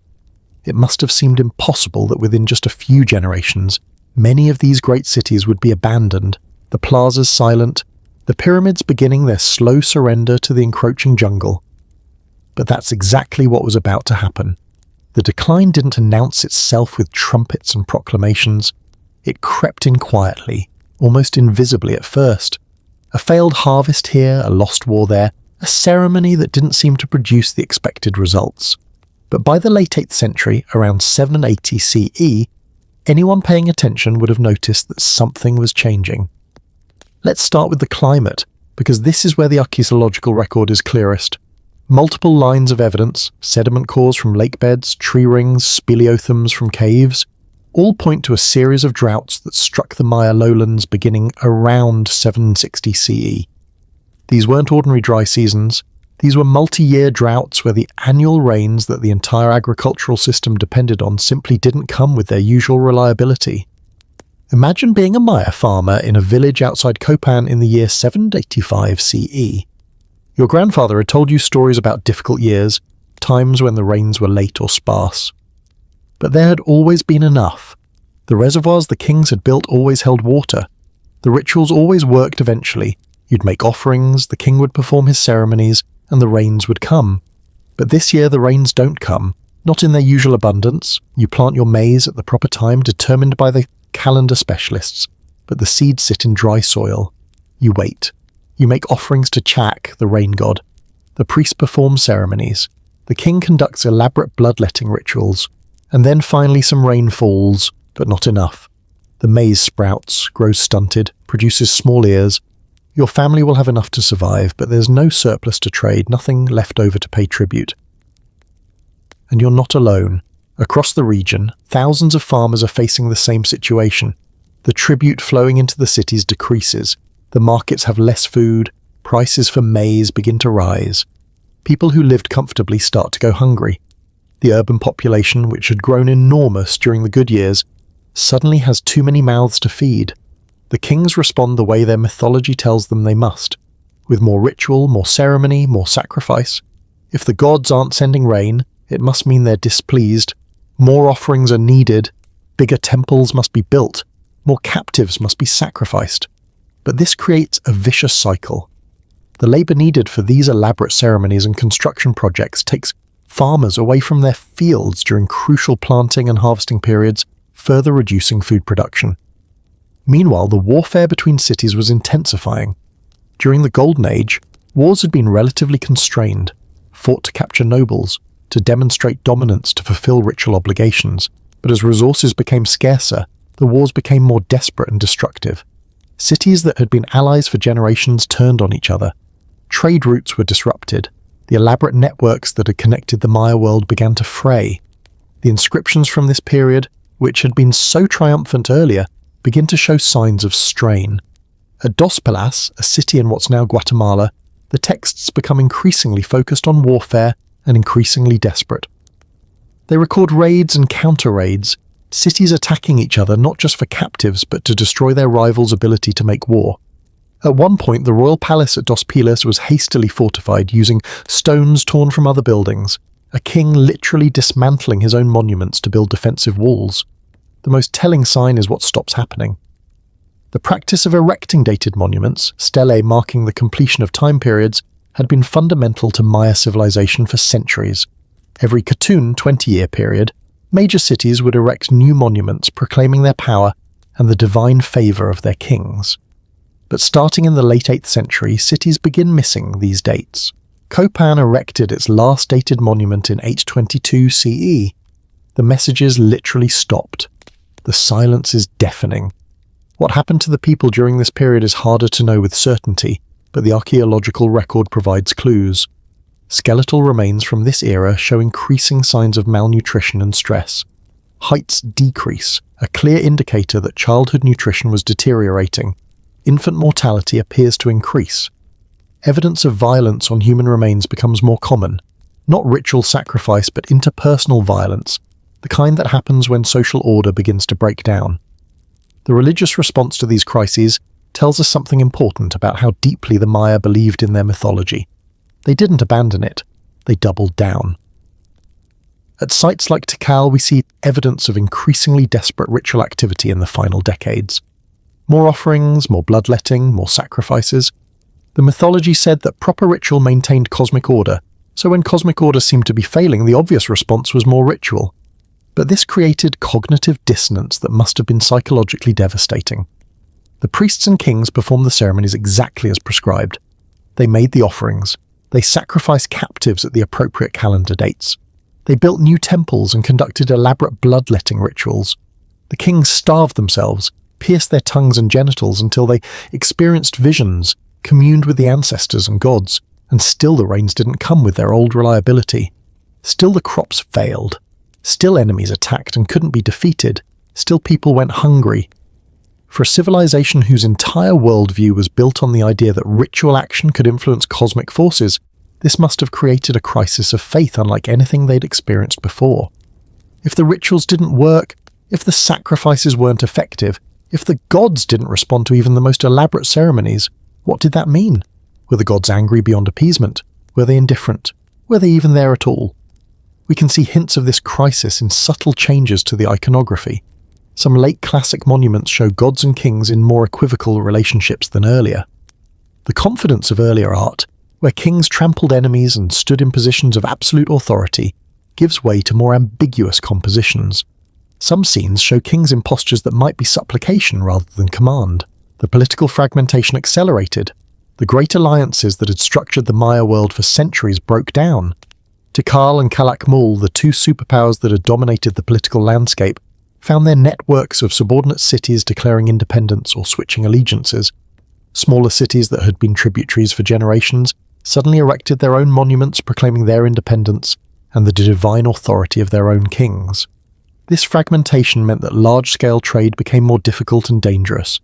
It must have seemed impossible that within just a few generations, many of these great cities would be abandoned, the plazas silent, the pyramids beginning their slow surrender to the encroaching jungle. But that's exactly what was about to happen. The decline didn't announce itself with trumpets and proclamations. It crept in quietly, almost invisibly at first. A failed harvest here, a lost war there, a ceremony that didn't seem to produce the expected results. But by the late 8th century, around 780 CE, anyone paying attention would have noticed that something was changing. Let's start with the climate, because this is where the archaeological record is clearest. Multiple lines of evidence, sediment cores from lake beds, tree rings, speleothems from caves, all point to a series of droughts that struck the Maya lowlands beginning around 760 CE. These weren't ordinary dry seasons. These were multi-year droughts where the annual rains that the entire agricultural system depended on simply didn't come with their usual reliability. Imagine being a Maya farmer in a village outside Copan in the year 785 CE. Your grandfather had told you stories about difficult years, times when the rains were late or sparse. But there had always been enough. The reservoirs the kings had built always held water. The rituals always worked eventually. You'd make offerings, the king would perform his ceremonies, and the rains would come. But this year the rains don't come, not in their usual abundance. You plant your maize at the proper time determined by the calendar specialists, but the seeds sit in dry soil. You wait. You make offerings to Chaac, the rain god. The priest performs ceremonies. The king conducts elaborate bloodletting rituals. And then finally some rain falls, but not enough. The maize sprouts, grows stunted, produces small ears. Your family will have enough to survive, but there's no surplus to trade, nothing left over to pay tribute. And you're not alone. Across the region, thousands of farmers are facing the same situation. The tribute flowing into the cities decreases. The markets have less food, Prices for maize begin to rise. People who lived comfortably start to go hungry. The urban population, which had grown enormous during the good years, suddenly has too many mouths to feed. The kings respond the way their mythology tells them they must, with more ritual, more ceremony, more sacrifice. If the gods aren't sending rain, it must mean they're displeased. More offerings are needed, bigger temples must be built, more captives must be sacrificed. But this creates a vicious cycle. The labour needed for these elaborate ceremonies and construction projects takes farmers away from their fields during crucial planting and harvesting periods, further reducing food production. Meanwhile, the warfare between cities was intensifying. During the Golden Age, wars had been relatively constrained, fought to capture nobles, to demonstrate dominance to fulfill ritual obligations, but as resources became scarcer, the wars became more desperate and destructive. Cities that had been allies for generations turned on each other. Trade routes were disrupted. The elaborate networks that had connected the Maya world began to fray. The inscriptions from this period, which had been so triumphant earlier, begin to show signs of strain. At Dos Pilas, a city in what's now Guatemala, the texts become increasingly focused on warfare and increasingly desperate. They record raids and counter-raids, cities attacking each other not just for captives but to destroy their rivals' ability to make war. At one point, the royal palace at Dos Pilas was hastily fortified using stones torn from other buildings, a king literally dismantling his own monuments to build defensive walls. The most telling sign is what stops happening. The practice of erecting dated monuments, stelae marking the completion of time periods, had been fundamental to Maya civilization for centuries. Every Katun 20-year period, major cities would erect new monuments proclaiming their power and the divine favour of their kings. But starting in the late 8th century, cities begin missing these dates. Copan erected its last dated monument in 822 CE. The messages literally stopped. The silence is deafening. What happened to the people during this period is harder to know with certainty, but the archaeological record provides clues. Skeletal remains from this era show increasing signs of malnutrition and stress. Heights decrease, a clear indicator that childhood nutrition was deteriorating. Infant mortality appears to increase. Evidence of violence on human remains becomes more common. Not ritual sacrifice, but interpersonal violence, the kind that happens when social order begins to break down. The religious response to these crises tells us something important about how deeply the Maya believed in their mythology. They didn't abandon it, they doubled down. At sites like Tikal, we see evidence of increasingly desperate ritual activity in the final decades. More offerings, more bloodletting, more sacrifices. The mythology said that proper ritual maintained cosmic order, so when cosmic order seemed to be failing, the obvious response was more ritual. But this created cognitive dissonance that must have been psychologically devastating. The priests and kings performed the ceremonies exactly as prescribed. They made the offerings. They sacrificed captives at the appropriate calendar dates. They built new temples and conducted elaborate bloodletting rituals. The kings starved themselves, pierced their tongues and genitals until they experienced visions, communed with the ancestors and gods, and still the rains didn't come with their old reliability. Still the crops failed. Still enemies attacked and couldn't be defeated. Still people went hungry. For a civilization whose entire worldview was built on the idea that ritual action could influence cosmic forces, this must have created a crisis of faith unlike anything they'd experienced before. If the rituals didn't work, if the sacrifices weren't effective, if the gods didn't respond to even the most elaborate ceremonies, what did that mean? Were the gods angry beyond appeasement? Were they indifferent? Were they even there at all? We can see hints of this crisis in subtle changes to the iconography. Some late classic monuments show gods and kings in more equivocal relationships than earlier. The confidence of earlier art, where kings trampled enemies and stood in positions of absolute authority, gives way to more ambiguous compositions. Some scenes show kings in postures that might be supplication rather than command. The political fragmentation accelerated. The great alliances that had structured the Maya world for centuries broke down. Tikal and Calakmul, the two superpowers that had dominated the political landscape, found their networks of subordinate cities declaring independence or switching allegiances. Smaller cities that had been tributaries for generations suddenly erected their own monuments proclaiming their independence and the divine authority of their own kings. This fragmentation meant that large-scale trade became more difficult and dangerous.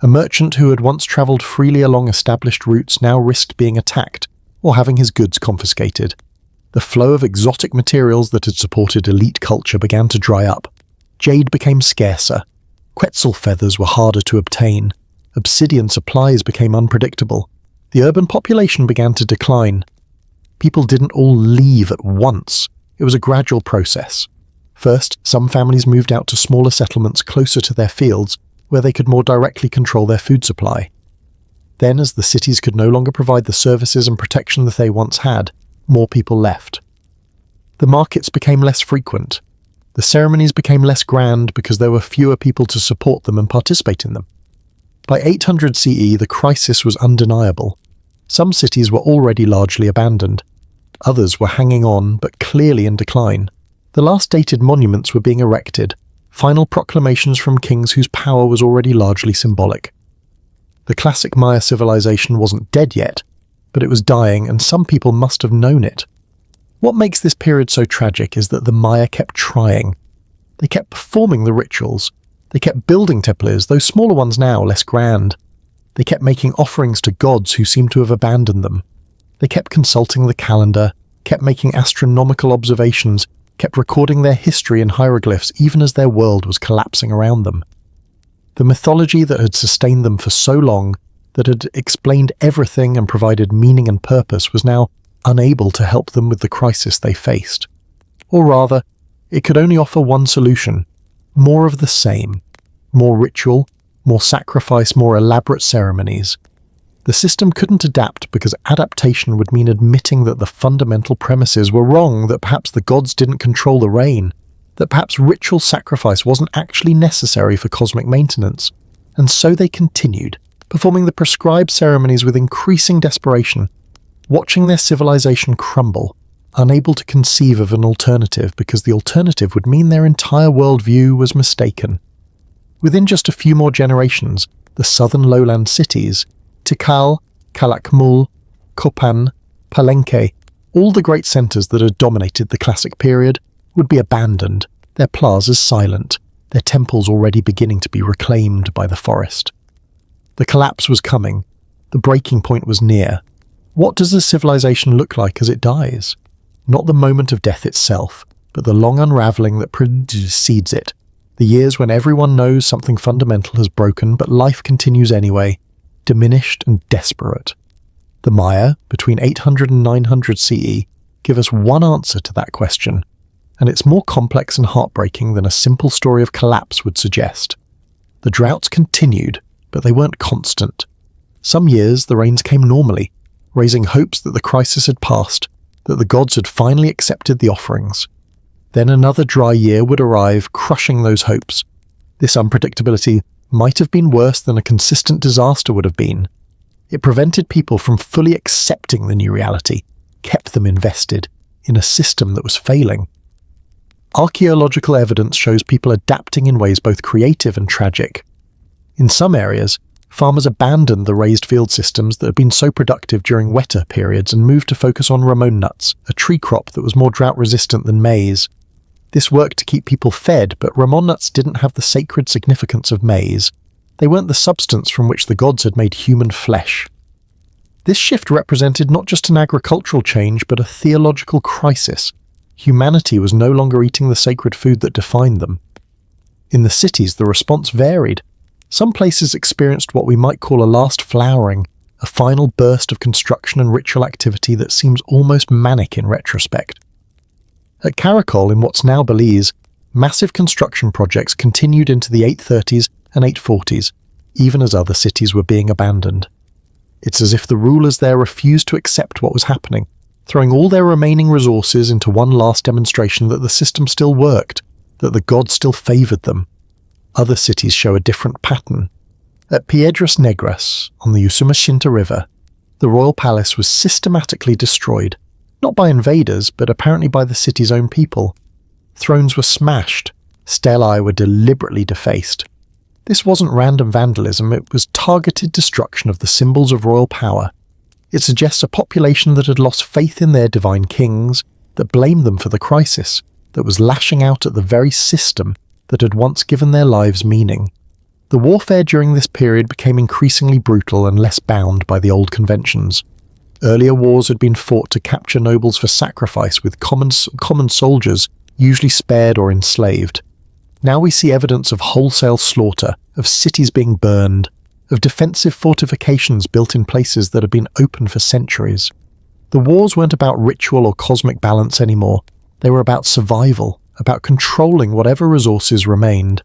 A merchant who had once travelled freely along established routes now risked being attacked or having his goods confiscated. The flow of exotic materials that had supported elite culture began to dry up. Jade became scarcer. Quetzal feathers were harder to obtain. Obsidian supplies became unpredictable. The urban population began to decline. People didn't all leave at once. It was a gradual process. First, some families moved out to smaller settlements closer to their fields, where they could more directly control their food supply. Then, as the cities could no longer provide the services and protection that they once had, more people left. The markets became less frequent. The ceremonies became less grand because there were fewer people to support them and participate in them. By 800 CE, the crisis was undeniable. Some cities were already largely abandoned. Others were hanging on, but clearly in decline. The last dated monuments were being erected, final proclamations from kings whose power was already largely symbolic. The classic Maya civilization wasn't dead yet, but it was dying, and some people must have known it. What makes this period so tragic is that the Maya kept trying. They kept performing the rituals. They kept building temples, those smaller ones now, less grand. They kept making offerings to gods who seemed to have abandoned them. They kept consulting the calendar, kept making astronomical observations, kept recording their history in hieroglyphs even as their world was collapsing around them. The mythology that had sustained them for so long, that had explained everything and provided meaning and purpose, was now unable to help them with the crisis they faced. Or rather, it could only offer one solution: more of the same. More ritual, more sacrifice, more elaborate ceremonies. The system couldn't adapt because adaptation would mean admitting that the fundamental premises were wrong, that perhaps the gods didn't control the rain, that perhaps ritual sacrifice wasn't actually necessary for cosmic maintenance. And so they continued, performing the prescribed ceremonies with increasing desperation, watching their civilization crumble, unable to conceive of an alternative because the alternative would mean their entire worldview was mistaken. Within just a few more generations, the southern lowland cities, Tikal, Calakmul, Copan, Palenque, all the great centres that had dominated the classic period, would be abandoned, their plazas silent, their temples already beginning to be reclaimed by the forest. The collapse was coming. The breaking point was near. What does a civilization look like as it dies? Not the moment of death itself, but the long unravelling that precedes it. The years when everyone knows something fundamental has broken, but life continues anyway, diminished and desperate. The Maya, between 800 and 900 CE, give us one answer to that question, and it's more complex and heartbreaking than a simple story of collapse would suggest. The droughts continued, but they weren't constant. Some years the rains came normally, raising hopes that the crisis had passed, that the gods had finally accepted the offerings. Then another dry year would arrive, crushing those hopes. This unpredictability might have been worse than a consistent disaster would have been. It prevented people from fully accepting the new reality, kept them invested in a system that was failing. Archaeological evidence shows people adapting in ways both creative and tragic. In some areas, farmers abandoned the raised field systems that had been so productive during wetter periods and moved to focus on ramon nuts, a tree crop that was more drought-resistant than maize. This worked to keep people fed, but ramon nuts didn't have the sacred significance of maize. They weren't the substance from which the gods had made human flesh. This shift represented not just an agricultural change, but a theological crisis. Humanity was no longer eating the sacred food that defined them. In the cities, the response varied. Some places experienced what we might call a last flowering, a final burst of construction and ritual activity that seems almost manic in retrospect. At Caracol, in what's now Belize, massive construction projects continued into the 830s and 840s, even as other cities were being abandoned. It's as if the rulers there refused to accept what was happening, throwing all their remaining resources into one last demonstration that the system still worked, that the gods still favoured them. Other cities show a different pattern. At Piedras Negras, on the Usumacinta River, the royal palace was systematically destroyed, not by invaders, but apparently by the city's own people. Thrones were smashed, stelae were deliberately defaced. This wasn't random vandalism, it was targeted destruction of the symbols of royal power. It suggests a population that had lost faith in their divine kings, that blamed them for the crisis, that was lashing out at the very system that had once given their lives meaning. The warfare during this period became increasingly brutal and less bound by the old conventions. Earlier wars had been fought to capture nobles for sacrifice, with common soldiers usually spared or enslaved. Now we see evidence of wholesale slaughter, of cities being burned, of defensive fortifications built in places that had been open for centuries. The wars weren't about ritual or cosmic balance anymore. They were about survival, about controlling whatever resources remained.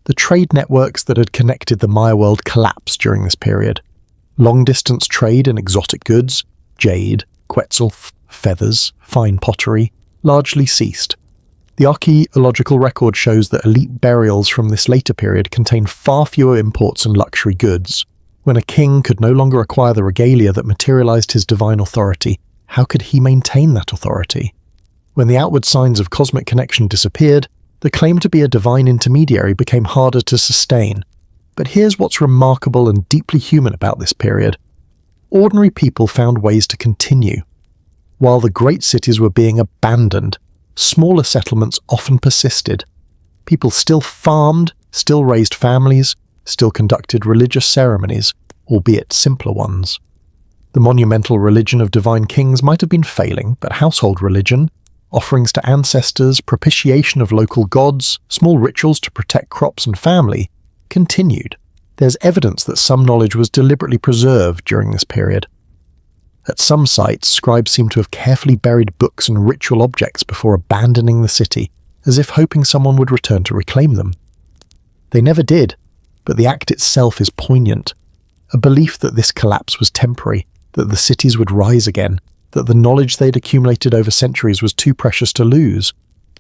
The trade networks that had connected the Maya world collapsed during this period. Long-distance trade in exotic goods, jade, quetzal, feathers, fine pottery, largely ceased. The archaeological record shows that elite burials from this later period contain far fewer imports and luxury goods. When a king could no longer acquire the regalia that materialized his divine authority, how could he maintain that authority? When the outward signs of cosmic connection disappeared, the claim to be a divine intermediary became harder to sustain. But here's what's remarkable and deeply human about this period. Ordinary people found ways to continue. While the great cities were being abandoned, smaller settlements often persisted. People still farmed, still raised families, still conducted religious ceremonies, albeit simpler ones. The monumental religion of divine kings might have been failing, but household religion, offerings to ancestors, propitiation of local gods, small rituals to protect crops and family, continued. There's evidence that some knowledge was deliberately preserved during this period. At some sites, scribes seem to have carefully buried books and ritual objects before abandoning the city, as if hoping someone would return to reclaim them. They never did, but the act itself is poignant. A belief that this collapse was temporary, that the cities would rise again, that the knowledge they'd accumulated over centuries was too precious to lose.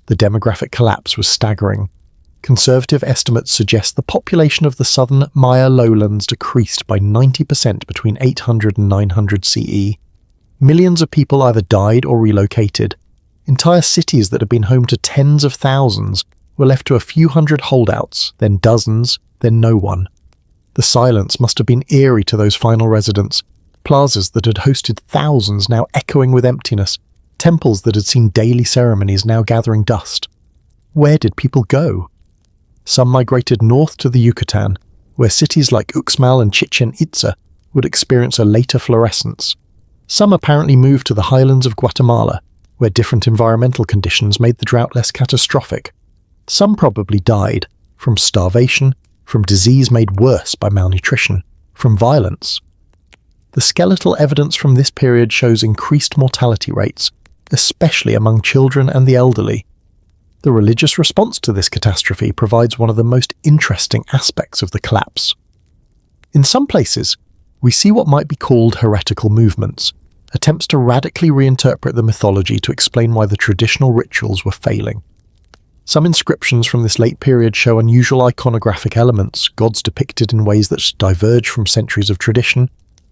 The demographic collapse was staggering. Conservative estimates suggest the population of the southern Maya lowlands decreased by 90% between 800 and 900 CE. Millions of people either died or relocated. Entire cities that had been home to tens of thousands were left to a few hundred holdouts, then dozens, then no one. The silence must have been eerie to those final residents. Plazas that had hosted thousands now echoing with emptiness, temples that had seen daily ceremonies now gathering dust. Where did people go? Some migrated north to the Yucatan, where cities like Uxmal and Chichen Itza would experience a later florescence. Some apparently moved to the highlands of Guatemala, where different environmental conditions made the drought less catastrophic. Some probably died, from starvation, from disease made worse by malnutrition, from violence. The skeletal evidence from this period shows increased mortality rates, especially among children and the elderly. The religious response to this catastrophe provides one of the most interesting aspects of the collapse. In some places, we see what might be called heretical movements, attempts to radically reinterpret the mythology to explain why the traditional rituals were failing. Some inscriptions from this late period show unusual iconographic elements, gods depicted in ways that diverge from centuries of tradition,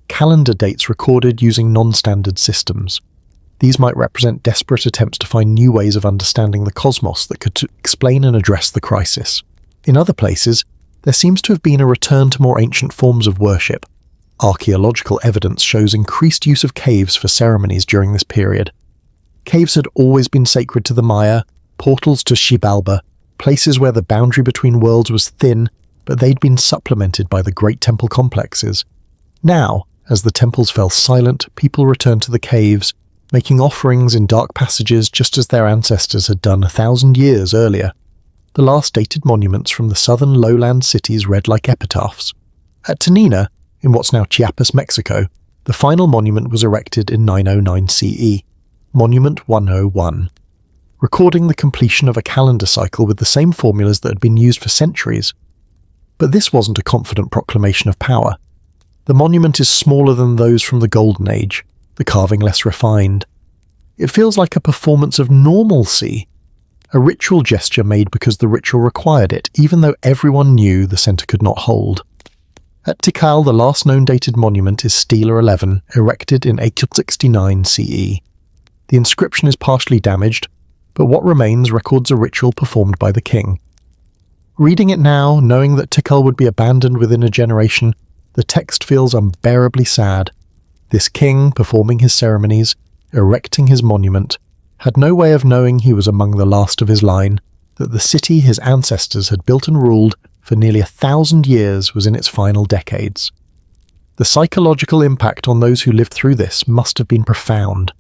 calendar dates recorded using non-standard systems. These might represent desperate attempts to find new ways of understanding the cosmos that could explain and address the crisis. In other places, there seems to have been a return to more ancient forms of worship. Archaeological evidence shows increased use of caves for ceremonies during this period. Caves had always been sacred to the Maya, portals to Xibalba, places where the boundary between worlds was thin, but they'd been supplemented by the great temple complexes. Now, as the temples fell silent, people returned to the caves, making offerings in dark passages just as their ancestors had done 1,000 years earlier. The last dated monuments from the southern lowland cities read like epitaphs. At Tanina, in what's now Chiapas, Mexico, the final monument was erected in 909 CE, Monument 101, recording the completion of a calendar cycle with the same formulas that had been used for centuries. But this wasn't a confident proclamation of power. The monument is smaller than those from the Golden Age, the carving less refined. It feels like a performance of normalcy, a ritual gesture made because the ritual required it, even though everyone knew the centre could not hold. At Tikal, the last known dated monument is Stela 11, erected in 869 CE. The inscription is partially damaged, but what remains records a ritual performed by the king. Reading it now, knowing that Tikal would be abandoned within a generation, the text feels unbearably sad. This king, performing his ceremonies, erecting his monument, had no way of knowing he was among the last of his line, that the city his ancestors had built and ruled for nearly 1,000 years was in its final decades. The psychological impact on those who lived through this must have been profound.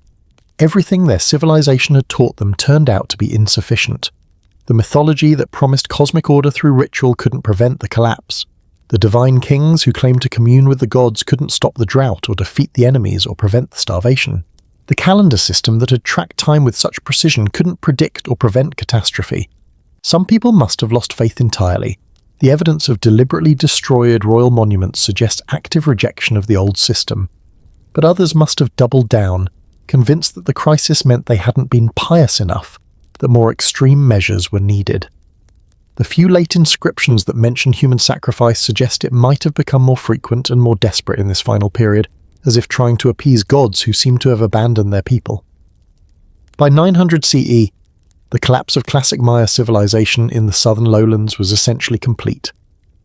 Everything their civilization had taught them turned out to be insufficient. The mythology that promised cosmic order through ritual couldn't prevent the collapse. The divine kings who claimed to commune with the gods couldn't stop the drought or defeat the enemies or prevent the starvation. The calendar system that had tracked time with such precision couldn't predict or prevent catastrophe. Some people must have lost faith entirely. The evidence of deliberately destroyed royal monuments suggests active rejection of the old system. But others must have doubled down, convinced that the crisis meant they hadn't been pious enough, that more extreme measures were needed. The few late inscriptions that mention human sacrifice suggest it might have become more frequent and more desperate in this final period, as if trying to appease gods who seem to have abandoned their people. By 900 CE, the collapse of classic Maya civilization in the southern lowlands was essentially complete.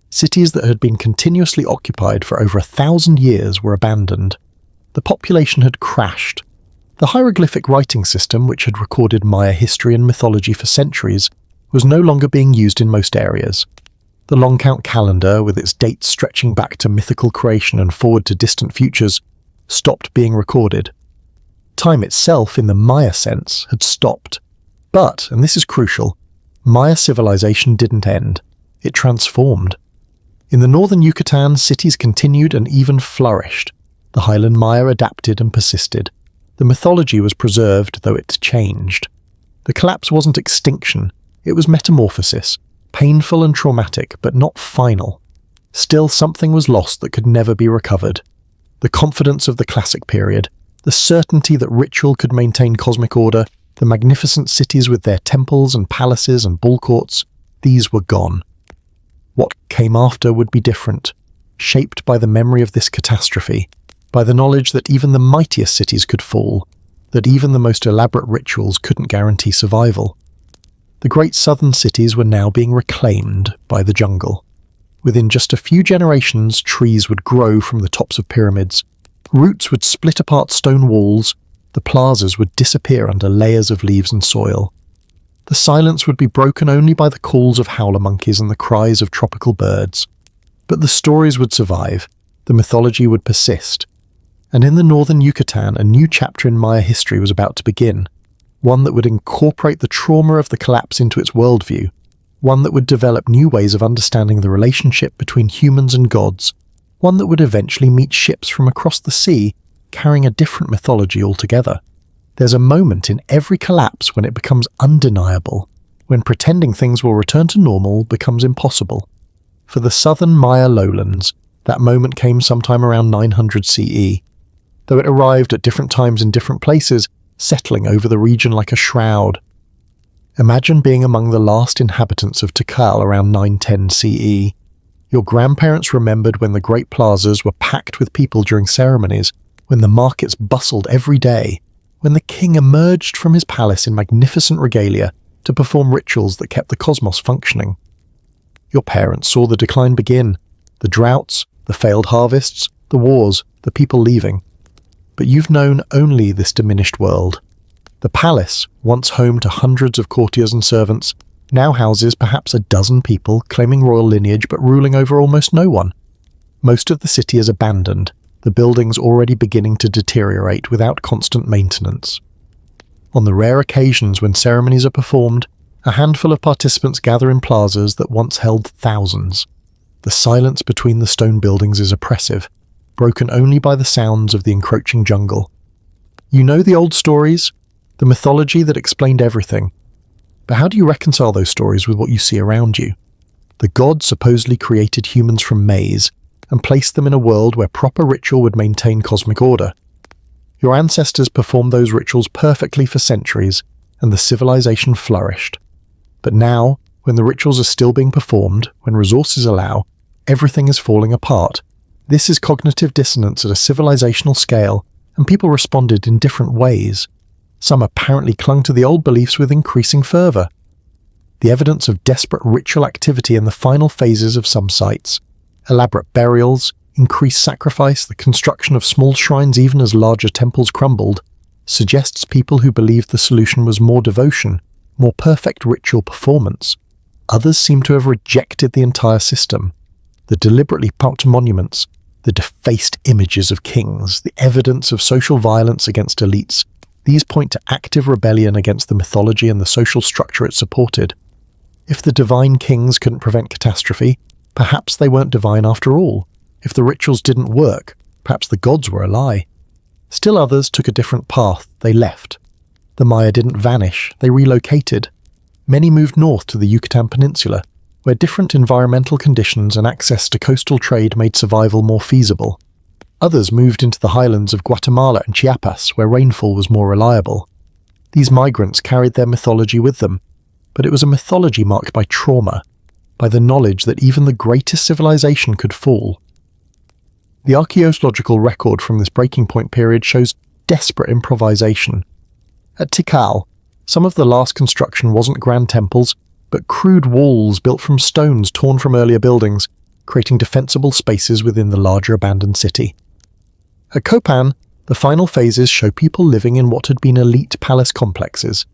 Cities that had been continuously occupied for over 1,000 years were abandoned. The population had crashed. The hieroglyphic writing system, which had recorded Maya history and mythology for centuries, was no longer being used in most areas. The long count calendar, with its dates stretching back to mythical creation and forward to distant futures, stopped being recorded. Time itself, in the Maya sense, had stopped. But, and this is crucial, Maya civilization didn't end. It transformed. In the northern Yucatan, cities continued and even flourished. The highland Maya adapted and persisted. The mythology was preserved, though it changed. The collapse wasn't extinction, it was metamorphosis, painful and traumatic, but not final. Still, something was lost that could never be recovered. The confidence of the classic period, the certainty that ritual could maintain cosmic order, the magnificent cities with their temples and palaces and ball courts, these were gone. What came after would be different, shaped by the memory of this catastrophe, by the knowledge that even the mightiest cities could fall, that even the most elaborate rituals couldn't guarantee survival. The great southern cities were now being reclaimed by the jungle. Within just a few generations, trees would grow from the tops of pyramids, roots would split apart stone walls, the plazas would disappear under layers of leaves and soil. The silence would be broken only by the calls of howler monkeys and the cries of tropical birds. But the stories would survive, the mythology would persist. And in the northern Yucatan, a new chapter in Maya history was about to begin, one that would incorporate the trauma of the collapse into its worldview, one that would develop new ways of understanding the relationship between humans and gods, one that would eventually meet ships from across the sea carrying a different mythology altogether. There's a moment in every collapse when it becomes undeniable, when pretending things will return to normal becomes impossible. For the southern Maya lowlands, that moment came sometime around 900 CE. Though it arrived at different times in different places, settling over the region like a shroud. Imagine being among the last inhabitants of Tikal around 910 CE. Your grandparents remembered when the great plazas were packed with people during ceremonies, when the markets bustled every day, when the king emerged from his palace in magnificent regalia to perform rituals that kept the cosmos functioning. Your parents saw the decline begin, the droughts, the failed harvests, the wars, the people leaving. But you've known only this diminished world. The palace, once home to hundreds of courtiers and servants, now houses perhaps a dozen people claiming royal lineage but ruling over almost no one. Most of the city is abandoned, the buildings already beginning to deteriorate without constant maintenance. On the rare occasions when ceremonies are performed, a handful of participants gather in plazas that once held thousands. The silence between the stone buildings is oppressive, broken only by the sounds of the encroaching jungle. You know the old stories, the mythology that explained everything. But how do you reconcile those stories with what you see around you? The gods supposedly created humans from maize and placed them in a world where proper ritual would maintain cosmic order. Your ancestors performed those rituals perfectly for centuries, and the civilization flourished. But now, when the rituals are still being performed, when resources allow, everything is falling apart. This is cognitive dissonance at a civilizational scale, and people responded in different ways. Some apparently clung to the old beliefs with increasing fervor. The evidence of desperate ritual activity in the final phases of some sites, elaborate burials, increased sacrifice, the construction of small shrines even as larger temples crumbled, suggests people who believed the solution was more devotion, more perfect ritual performance. Others seem to have rejected the entire system. The deliberately popped monuments, the defaced images of kings, the evidence of social violence against elites, these point to active rebellion against the mythology and the social structure it supported. If the divine kings couldn't prevent catastrophe, perhaps they weren't divine after all. If the rituals didn't work, perhaps the gods were a lie. Still others took a different path. They left. The Maya didn't vanish. They relocated. Many moved north to the Yucatan Peninsula, where different environmental conditions and access to coastal trade made survival more feasible. Others moved into the highlands of Guatemala and Chiapas, where rainfall was more reliable. These migrants carried their mythology with them, but it was a mythology marked by trauma, by the knowledge that even the greatest civilization could fall. The archaeological record from this breaking point period shows desperate improvisation. At Tikal, some of the last construction wasn't grand temples, but crude walls built from stones torn from earlier buildings, creating defensible spaces within the larger abandoned city. At Copan, the final phases show people living in what had been elite palace complexes,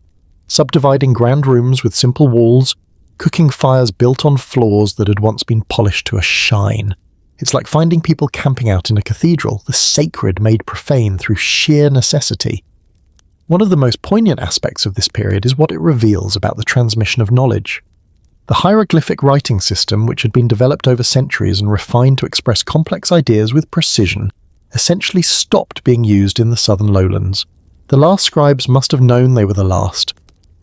subdividing grand rooms with simple walls, cooking fires built on floors that had once been polished to a shine. It's like finding people camping out in a cathedral, the sacred made profane through sheer necessity. One of the most poignant aspects of this period is what it reveals about the transmission of knowledge. The hieroglyphic writing system, which had been developed over centuries and refined to express complex ideas with precision, essentially stopped being used in the southern lowlands. The last scribes must have known they were the last,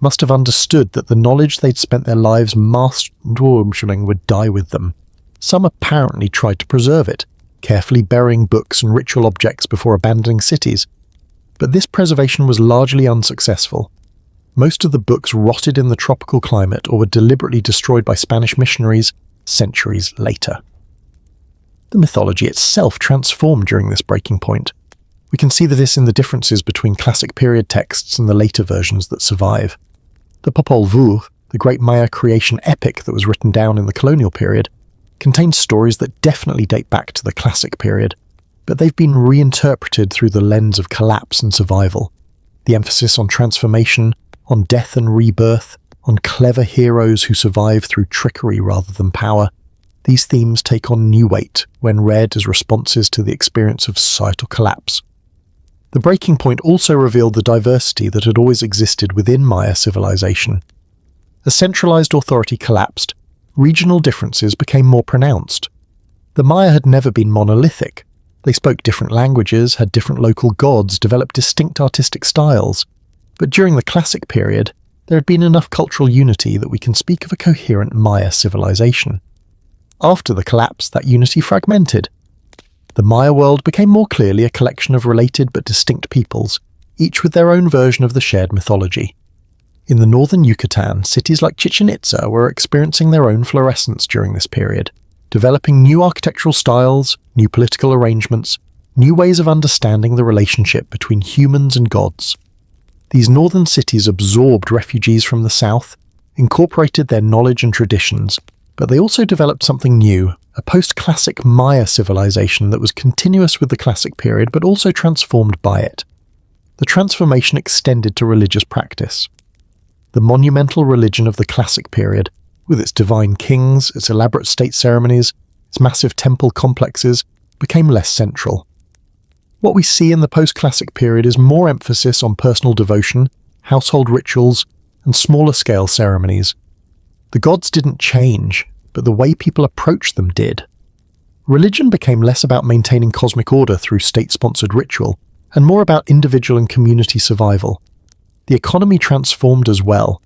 must have understood that the knowledge they'd spent their lives mastering would die with them. Some apparently tried to preserve it, carefully burying books and ritual objects before abandoning cities. But this preservation was largely unsuccessful. Most of the books rotted in the tropical climate or were deliberately destroyed by Spanish missionaries centuries later. The mythology itself transformed during this breaking point. We can see this in the differences between classic period texts and the later versions that survive. The Popol Vuh, the great Maya creation epic that was written down in the colonial period, contains stories that definitely date back to the classic period, but they've been reinterpreted through the lens of collapse and survival. The emphasis on transformation, on death and rebirth, on clever heroes who survive through trickery rather than power. These themes take on new weight when read as responses to the experience of societal collapse. The breaking point also revealed the diversity that had always existed within Maya civilization. As centralized authority collapsed, regional differences became more pronounced. The Maya had never been monolithic. They spoke different languages, had different local gods, developed distinct artistic styles. But during the classic period, there had been enough cultural unity that we can speak of a coherent Maya civilization. After the collapse, that unity fragmented. The Maya world became more clearly a collection of related but distinct peoples, each with their own version of the shared mythology. In the northern Yucatan, cities like Chichen Itza were experiencing their own florescence during this period, developing new architectural styles, new political arrangements, new ways of understanding the relationship between humans and gods. These northern cities absorbed refugees from the south, incorporated their knowledge and traditions, but they also developed something new, a post-classic Maya civilization that was continuous with the classic period but also transformed by it. The transformation extended to religious practice. The monumental religion of the classic period, with its divine kings, its elaborate state ceremonies, its massive temple complexes, became less central. What we see in the post-classic period is more emphasis on personal devotion, household rituals, and smaller-scale ceremonies. The gods didn't change, but the way people approached them did. Religion became less about maintaining cosmic order through state-sponsored ritual, and more about individual and community survival. The economy transformed as well.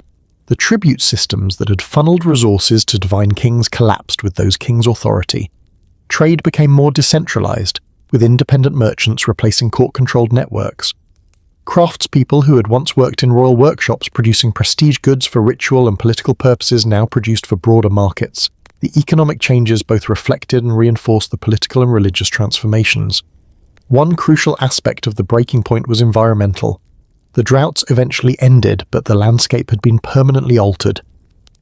The tribute systems that had funneled resources to divine kings collapsed with those kings' authority. Trade became more decentralized, with independent merchants replacing court-controlled networks. Craftspeople who had once worked in royal workshops producing prestige goods for ritual and political purposes now produced for broader markets. The economic changes both reflected and reinforced the political and religious transformations. One crucial aspect of the breaking point was environmental. The droughts eventually ended, but the landscape had been permanently altered.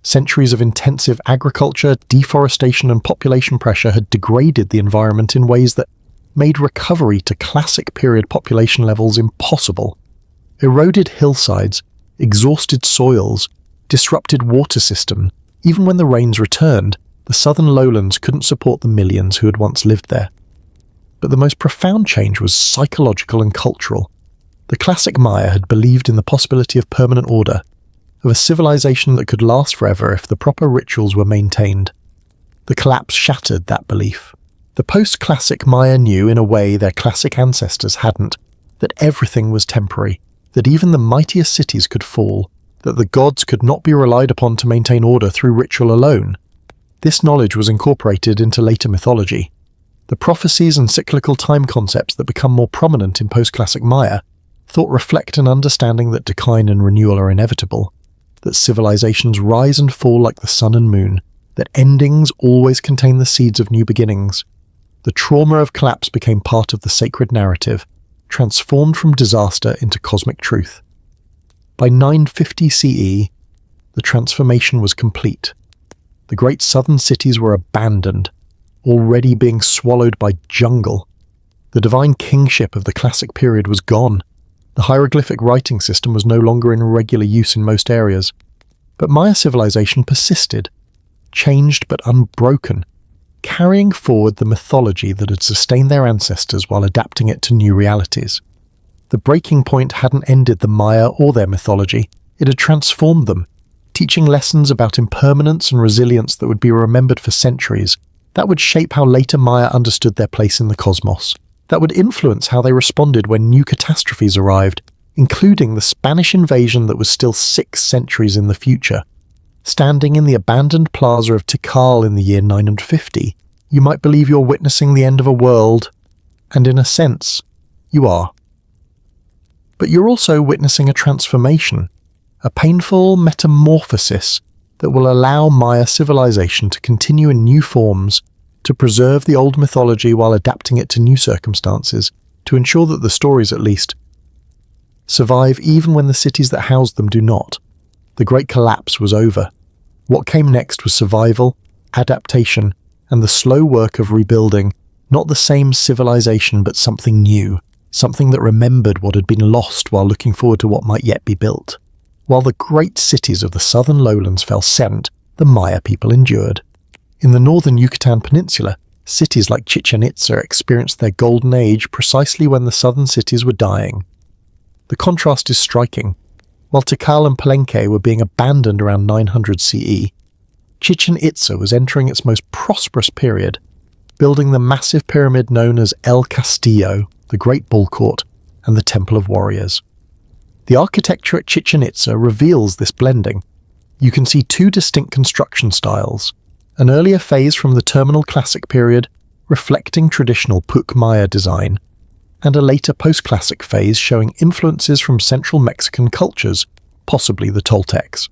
Centuries of intensive agriculture, deforestation and population pressure had degraded the environment in ways that made recovery to classic period population levels impossible. Eroded hillsides, exhausted soils, disrupted water systems, Even when the rains returned, the southern lowlands couldn't support the millions who had once lived there. But the most profound change was psychological and cultural. The classic Maya had believed in the possibility of permanent order, of a civilization that could last forever if the proper rituals were maintained. The collapse shattered that belief. The post-classic Maya knew, in a way their classic ancestors hadn't, that everything was temporary, that even the mightiest cities could fall, that the gods could not be relied upon to maintain order through ritual alone. This knowledge was incorporated into later mythology. The prophecies and cyclical time concepts that become more prominent in post-classic Maya thought reflect an understanding that decline and renewal are inevitable, that civilizations rise and fall like the sun and moon, that endings always contain the seeds of new beginnings. The trauma of collapse became part of the sacred narrative, transformed from disaster into cosmic truth. By 950 CE, the transformation was complete. The great southern cities were abandoned, already being swallowed by jungle. The divine kingship of the classic period was gone. The hieroglyphic writing system was no longer in regular use in most areas. But Maya civilization persisted, changed but unbroken, carrying forward the mythology that had sustained their ancestors while adapting it to new realities. The breaking point hadn't ended the Maya or their mythology, it had transformed them, teaching lessons about impermanence and resilience that would be remembered for centuries, that would shape how later Maya understood their place in the cosmos, that would influence how they responded when new catastrophes arrived, including the Spanish invasion that was still 6 centuries in the future. Standing in the abandoned plaza of Tikal in the year 950, you might believe you're witnessing the end of a world, and in a sense, you are. But you're also witnessing a transformation, a painful metamorphosis that will allow Maya civilization to continue in new forms, to preserve the old mythology while adapting it to new circumstances, to ensure that the stories, at least, survive even when the cities that housed them do not. The Great Collapse was over. What came next was survival, adaptation, and the slow work of rebuilding, not the same civilization but something new, something that remembered what had been lost while looking forward to what might yet be built. While the great cities of the southern lowlands fell silent, the Maya people endured. In the northern Yucatan Peninsula, cities like Chichen Itza experienced their golden age precisely when the southern cities were dying. The contrast is striking. While Tikal and Palenque were being abandoned around 900 CE, Chichen Itza was entering its most prosperous period, building the massive pyramid known as El Castillo, the Great Bull Court, and the Temple of Warriors. The architecture at Chichen Itza reveals this blending. You can see 2 distinct construction styles, an earlier phase from the terminal classic period, reflecting traditional Puc Maya design, and a later post-classic phase showing influences from central Mexican cultures, possibly the Toltecs.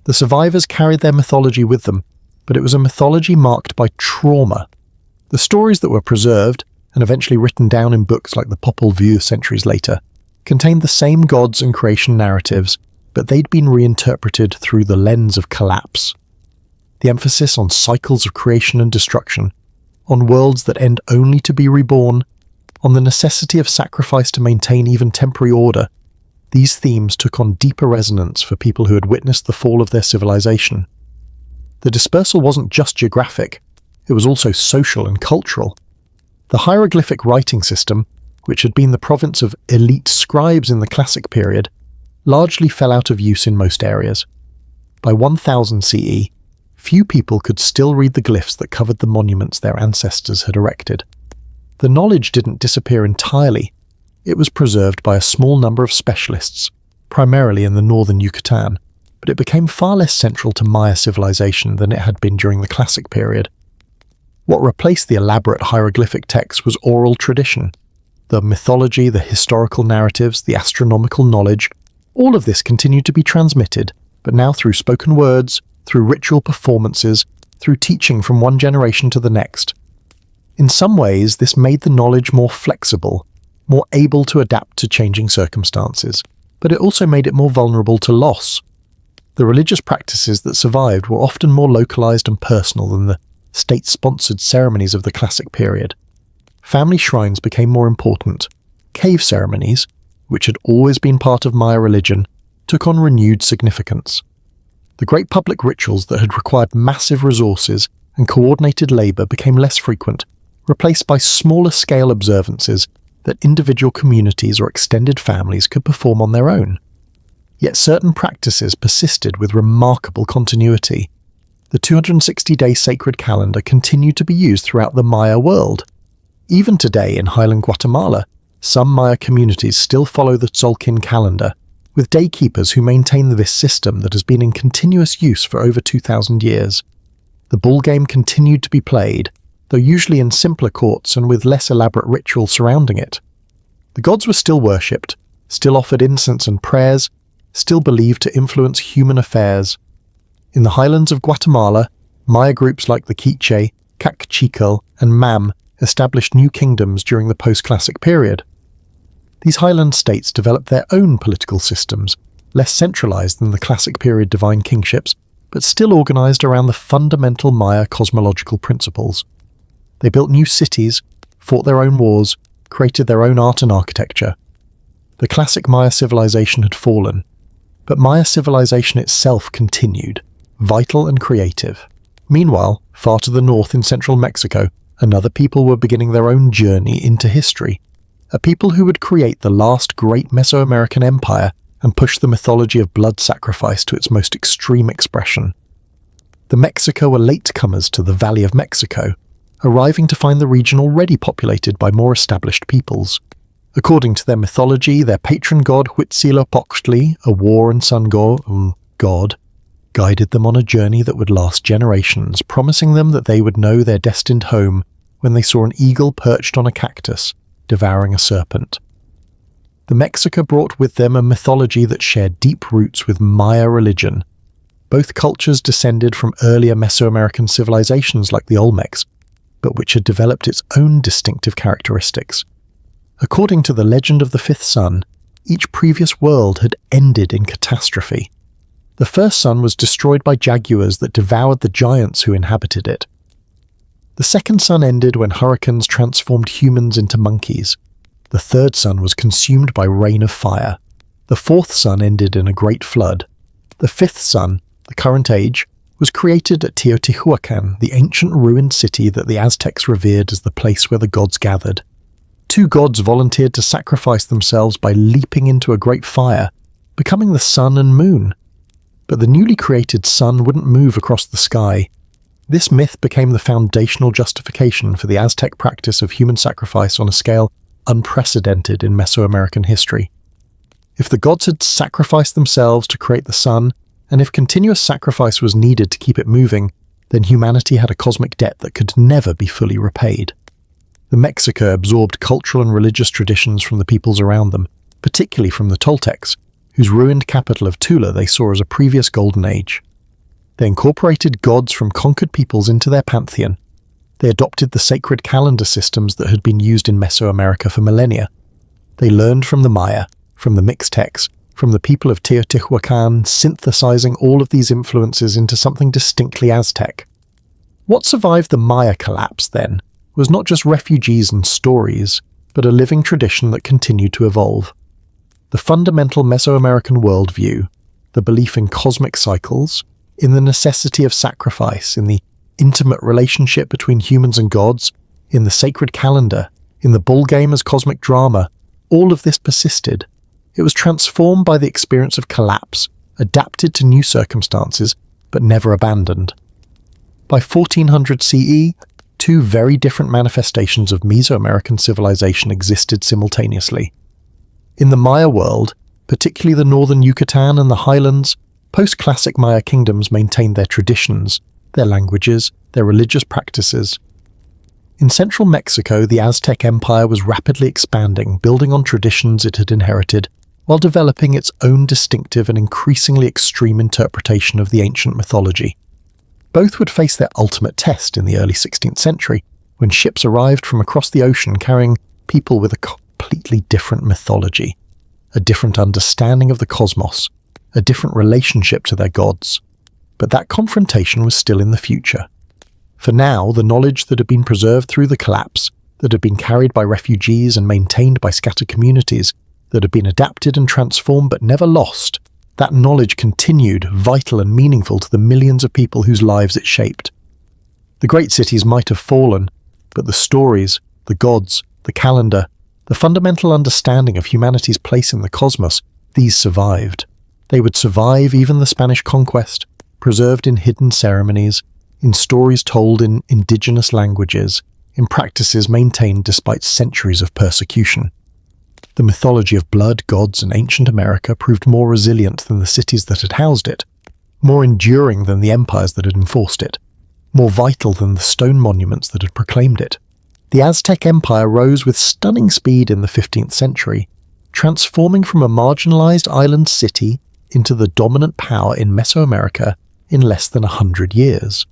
The survivors carried their mythology with them, but it was a mythology marked by trauma. The stories that were preserved, and eventually written down in books like the Popol Vuh centuries later, contained the same gods and creation narratives, but they'd been reinterpreted through the lens of collapse. The emphasis on cycles of creation and destruction, on worlds that end only to be reborn, on the necessity of sacrifice to maintain even temporary order, these themes took on deeper resonance for people who had witnessed the fall of their civilization. The dispersal wasn't just geographic, it was also social and cultural. The hieroglyphic writing system, which had been the province of elite scribes in the classic period, largely fell out of use in most areas. By 1000 CE, few people could still read the glyphs that covered the monuments their ancestors had erected. The knowledge didn't disappear entirely. It was preserved by a small number of specialists, primarily in the northern Yucatan, but it became far less central to Maya civilization than it had been during the classic period. What replaced the elaborate hieroglyphic text was oral tradition. The mythology, the historical narratives, the astronomical knowledge, all of this continued to be transmitted, but now through spoken words, through ritual performances, through teaching from one generation to the next. In some ways, this made the knowledge more flexible, more able to adapt to changing circumstances, but it also made it more vulnerable to loss. The religious practices that survived were often more localized and personal than the state-sponsored ceremonies of the classic period. Family shrines became more important. Cave ceremonies, which had always been part of Maya religion, took on renewed significance. The great public rituals that had required massive resources and coordinated labour became less frequent, replaced by smaller-scale observances that individual communities or extended families could perform on their own. Yet certain practices persisted with remarkable continuity. The 260-day sacred calendar continued to be used throughout the Maya world. Even today in highland Guatemala, some Maya communities still follow the Tzolkin calendar, with daykeepers who maintain this system that has been in continuous use for over 2,000 years. The bull game continued to be played, though usually in simpler courts and with less elaborate rituals surrounding it. The gods were still worshipped, still offered incense and prayers, still believed to influence human affairs. In the highlands of Guatemala, Maya groups like the Quiche, Chaac, and Mam established new kingdoms during the post-classic period. These highland states developed their own political systems, less centralized than the classic period divine kingships, but still organized around the fundamental Maya cosmological principles. They built new cities, fought their own wars, created their own art and architecture. The classic Maya civilization had fallen, but Maya civilization itself continued, vital and creative. Meanwhile, far to the north in central Mexico, another people were beginning their own journey into history, a people who would create the last great Mesoamerican empire and push the mythology of blood sacrifice to its most extreme expression. The Mexica were latecomers to the Valley of Mexico, arriving to find the region already populated by more established peoples. According to their mythology, their patron god Huitzilopochtli, a war and sun god, guided them on a journey that would last generations, promising them that they would know their destined home when they saw an eagle perched on a cactus, devouring a serpent. The Mexica brought with them a mythology that shared deep roots with Maya religion. Both cultures descended from earlier Mesoamerican civilizations like the Olmecs, but which had developed its own distinctive characteristics. According to the legend of the fifth sun, each previous world had ended in catastrophe. The first sun was destroyed by jaguars that devoured the giants who inhabited it. The second sun ended when hurricanes transformed humans into monkeys. The third sun was consumed by rain of fire. The fourth sun ended in a great flood. The fifth sun, the current age, was created at Teotihuacan, the ancient ruined city that the Aztecs revered as the place where the gods gathered. Two gods volunteered to sacrifice themselves by leaping into a great fire, becoming the sun and moon. But the newly created sun wouldn't move across the sky. This myth became the foundational justification for the Aztec practice of human sacrifice on a scale unprecedented in Mesoamerican history. If the gods had sacrificed themselves to create the sun, and if continuous sacrifice was needed to keep it moving, then humanity had a cosmic debt that could never be fully repaid. The Mexica absorbed cultural and religious traditions from the peoples around them, particularly from the Toltecs, whose ruined capital of Tula they saw as a previous golden age. They incorporated gods from conquered peoples into their pantheon. They adopted the sacred calendar systems that had been used in Mesoamerica for millennia. They learned from the Maya, from the Mixtecs, from the people of Teotihuacan, synthesizing all of these influences into something distinctly Aztec. What survived the Maya collapse, then, was not just refugees and stories, but a living tradition that continued to evolve. The fundamental Mesoamerican worldview, the belief in cosmic cycles, in the necessity of sacrifice, in the intimate relationship between humans and gods, in the sacred calendar, in the bull game as cosmic drama, all of this persisted. It was transformed by the experience of collapse, adapted to new circumstances, but never abandoned. By 1400 CE, two very different manifestations of Mesoamerican civilization existed simultaneously. In the Maya world, particularly the northern Yucatan and the highlands, post-classic Maya kingdoms maintained their traditions, their languages, their religious practices. In central Mexico, the Aztec Empire was rapidly expanding, building on traditions it had inherited, while developing its own distinctive and increasingly extreme interpretation of the ancient mythology. Both would face their ultimate test in the early 16th century, when ships arrived from across the ocean carrying people with a completely different mythology, a different understanding of the cosmos, a different relationship to their gods. But that confrontation was still in the future. For now, the knowledge that had been preserved through the collapse, that had been carried by refugees and maintained by scattered communities, that had been adapted and transformed but never lost, That knowledge continued, vital and meaningful to the millions of people whose lives it shaped. The great cities might have fallen, but the stories, the gods, the calendar, the fundamental understanding of humanity's place in the cosmos, these survived. They would survive even the Spanish conquest, preserved in hidden ceremonies, in stories told in indigenous languages, in practices maintained despite centuries of persecution. The mythology of blood, gods, and ancient America proved more resilient than the cities that had housed it, more enduring than the empires that had enforced it, more vital than the stone monuments that had proclaimed it. The Aztec Empire rose with stunning speed in the 15th century, transforming from a marginalized island city into the dominant power in Mesoamerica in less than 100 years.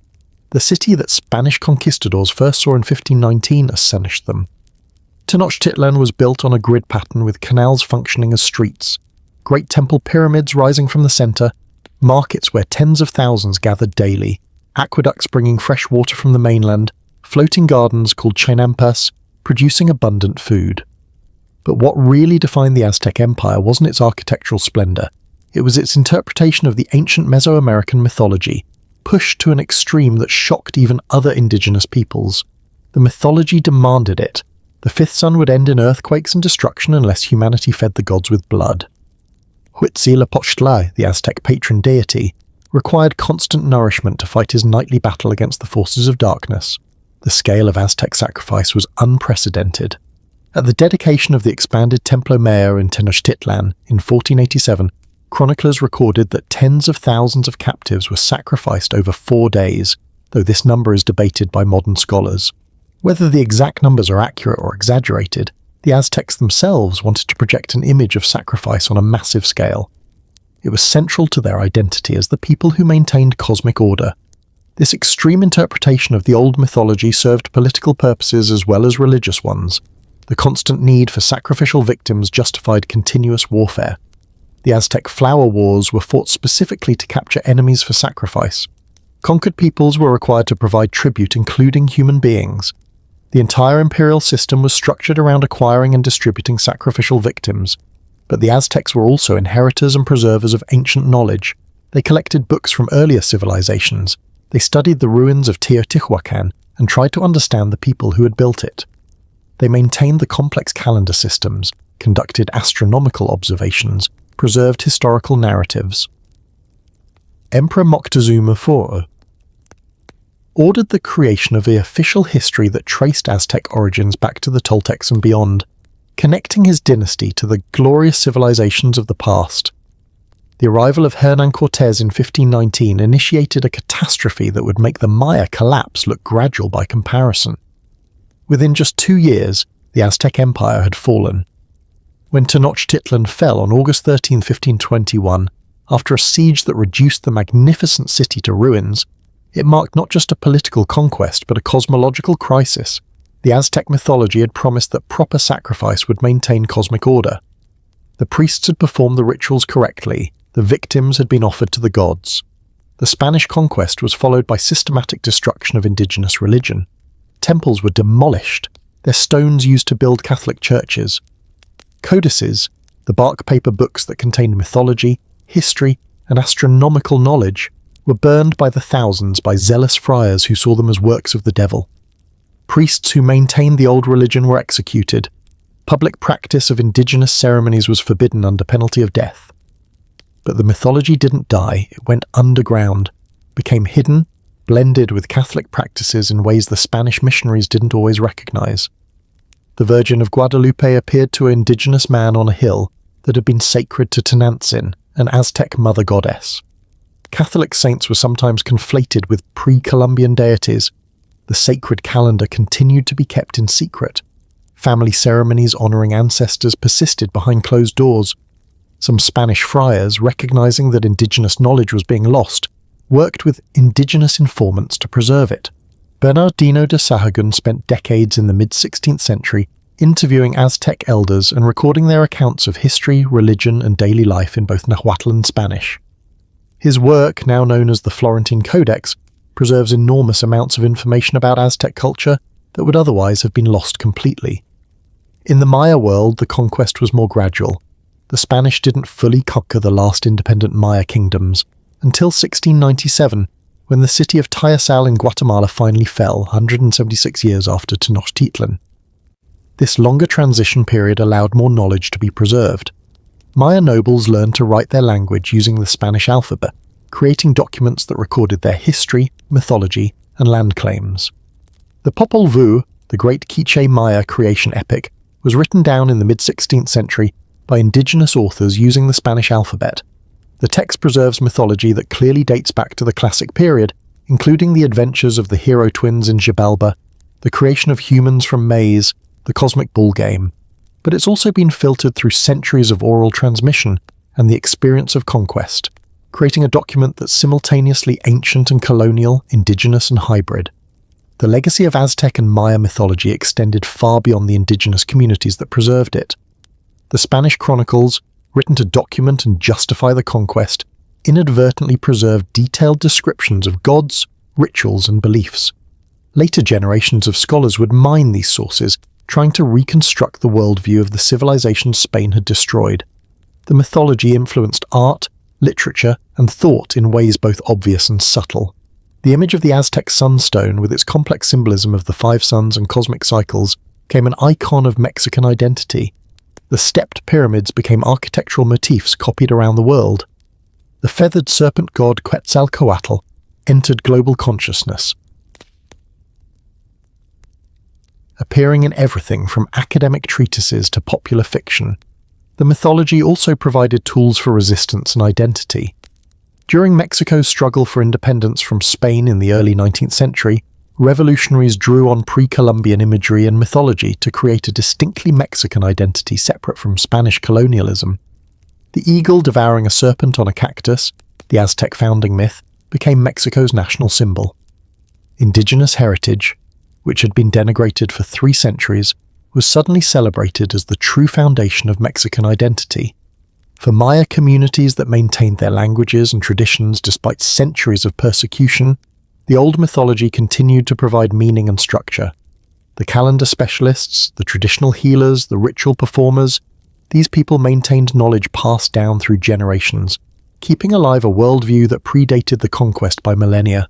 The city that Spanish conquistadors first saw in 1519 astonished them. Tenochtitlan was built on a grid pattern with canals functioning as streets, great temple pyramids rising from the center, markets where tens of thousands gathered daily, aqueducts bringing fresh water from the mainland, floating gardens called chinampas, producing abundant food. But what really defined the Aztec Empire wasn't its architectural splendor. It was its interpretation of the ancient Mesoamerican mythology, pushed to an extreme that shocked even other indigenous peoples. The mythology demanded it. The fifth sun would end in earthquakes and destruction unless humanity fed the gods with blood. Huitzilopochtli, the Aztec patron deity, required constant nourishment to fight his nightly battle against the forces of darkness. The scale of Aztec sacrifice was unprecedented. At the dedication of the expanded Templo Mayor in Tenochtitlan in 1487, chroniclers recorded that tens of thousands of captives were sacrificed over 4 days, though this number is debated by modern scholars. Whether the exact numbers are accurate or exaggerated, the Aztecs themselves wanted to project an image of sacrifice on a massive scale. It was central to their identity as the people who maintained cosmic order. This extreme interpretation of the old mythology served political purposes as well as religious ones. The constant need for sacrificial victims justified continuous warfare. The Aztec flower wars were fought specifically to capture enemies for sacrifice. Conquered peoples were required to provide tribute, including human beings. The entire imperial system was structured around acquiring and distributing sacrificial victims. But the Aztecs were also inheritors and preservers of ancient knowledge. They collected books from earlier civilizations. They studied the ruins of Teotihuacan and tried to understand the people who had built it. They maintained the complex calendar systems, conducted astronomical observations, preserved historical narratives. Emperor Moctezuma IV ordered the creation of the official history that traced Aztec origins back to the Toltecs and beyond, connecting his dynasty to the glorious civilizations of the past. The arrival of Hernan Cortés in 1519 initiated a catastrophe that would make the Maya collapse look gradual by comparison. Within just 2 years, the Aztec Empire had fallen. When Tenochtitlan fell on August 13, 1521, after a siege that reduced the magnificent city to ruins, it marked not just a political conquest but a cosmological crisis. The Aztec mythology had promised that proper sacrifice would maintain cosmic order. The priests had performed the rituals correctly, the victims had been offered to the gods. The Spanish conquest was followed by systematic destruction of indigenous religion. Temples were demolished, their stones used to build Catholic churches. Codices, the bark paper books that contained mythology, history, and astronomical knowledge, were burned by the thousands by zealous friars who saw them as works of the devil. Priests who maintained the old religion were executed. Public practice of indigenous ceremonies was forbidden under penalty of death. But the mythology didn't die, it went underground, became hidden, blended with Catholic practices in ways the Spanish missionaries didn't always recognize. The Virgin of Guadalupe appeared to an indigenous man on a hill that had been sacred to Tenantzin, an Aztec mother goddess. Catholic saints were sometimes conflated with pre-Columbian deities. The sacred calendar continued to be kept in secret. Family ceremonies honoring ancestors persisted behind closed doors. Some Spanish friars, recognizing that indigenous knowledge was being lost, worked with indigenous informants to preserve it. Bernardino de Sahagún spent decades in the mid-16th century interviewing Aztec elders and recording their accounts of history, religion, and daily life in both Nahuatl and Spanish. His work, now known as the Florentine Codex, preserves enormous amounts of information about Aztec culture that would otherwise have been lost completely. In the Maya world, the conquest was more gradual. the Spanish didn't fully conquer the last independent Maya kingdoms until 1697, when the city of Tikal in Guatemala finally fell 176 years after Tenochtitlan. This longer transition period allowed more knowledge to be preserved. Maya nobles learned to write their language using the Spanish alphabet, creating documents that recorded their history, mythology, and land claims. The Popol Vuh, the great Quiche Maya creation epic, was written down in the mid-16th century by indigenous authors using the Spanish alphabet. The text preserves mythology that clearly dates back to the classic period, including the adventures of the hero twins in Xibalba, the creation of humans from maize, the cosmic bull game. But it's also been filtered through centuries of oral transmission and the experience of conquest, creating a document that's simultaneously ancient and colonial, indigenous and hybrid. The legacy of Aztec and Maya mythology extended far beyond the indigenous communities that preserved it. The Spanish chronicles, written to document and justify the conquest, inadvertently preserved detailed descriptions of gods, rituals and beliefs. Later generations of scholars would mine these sources, trying to reconstruct the worldview of the civilization Spain had destroyed. The mythology influenced art, literature, and thought in ways both obvious and subtle. The image of the Aztec sunstone, with its complex symbolism of the 5 suns and cosmic cycles, became an icon of Mexican identity. The stepped pyramids became architectural motifs copied around the world. The feathered serpent god Quetzalcoatl entered global consciousness, appearing in everything from academic treatises to popular fiction. The mythology also provided tools for resistance and identity. During Mexico's struggle for independence from Spain in the early 19th century, revolutionaries drew on pre-Columbian imagery and mythology to create a distinctly Mexican identity separate from Spanish colonialism. The eagle devouring a serpent on a cactus, the Aztec founding myth, became Mexico's national symbol. Indigenous heritage, which had been denigrated for 3 centuries, was suddenly celebrated as the true foundation of Mexican identity. For Maya communities that maintained their languages and traditions despite centuries of persecution, the old mythology continued to provide meaning and structure. The calendar specialists, the traditional healers, the ritual performers, these people maintained knowledge passed down through generations, keeping alive a worldview that predated the conquest by millennia.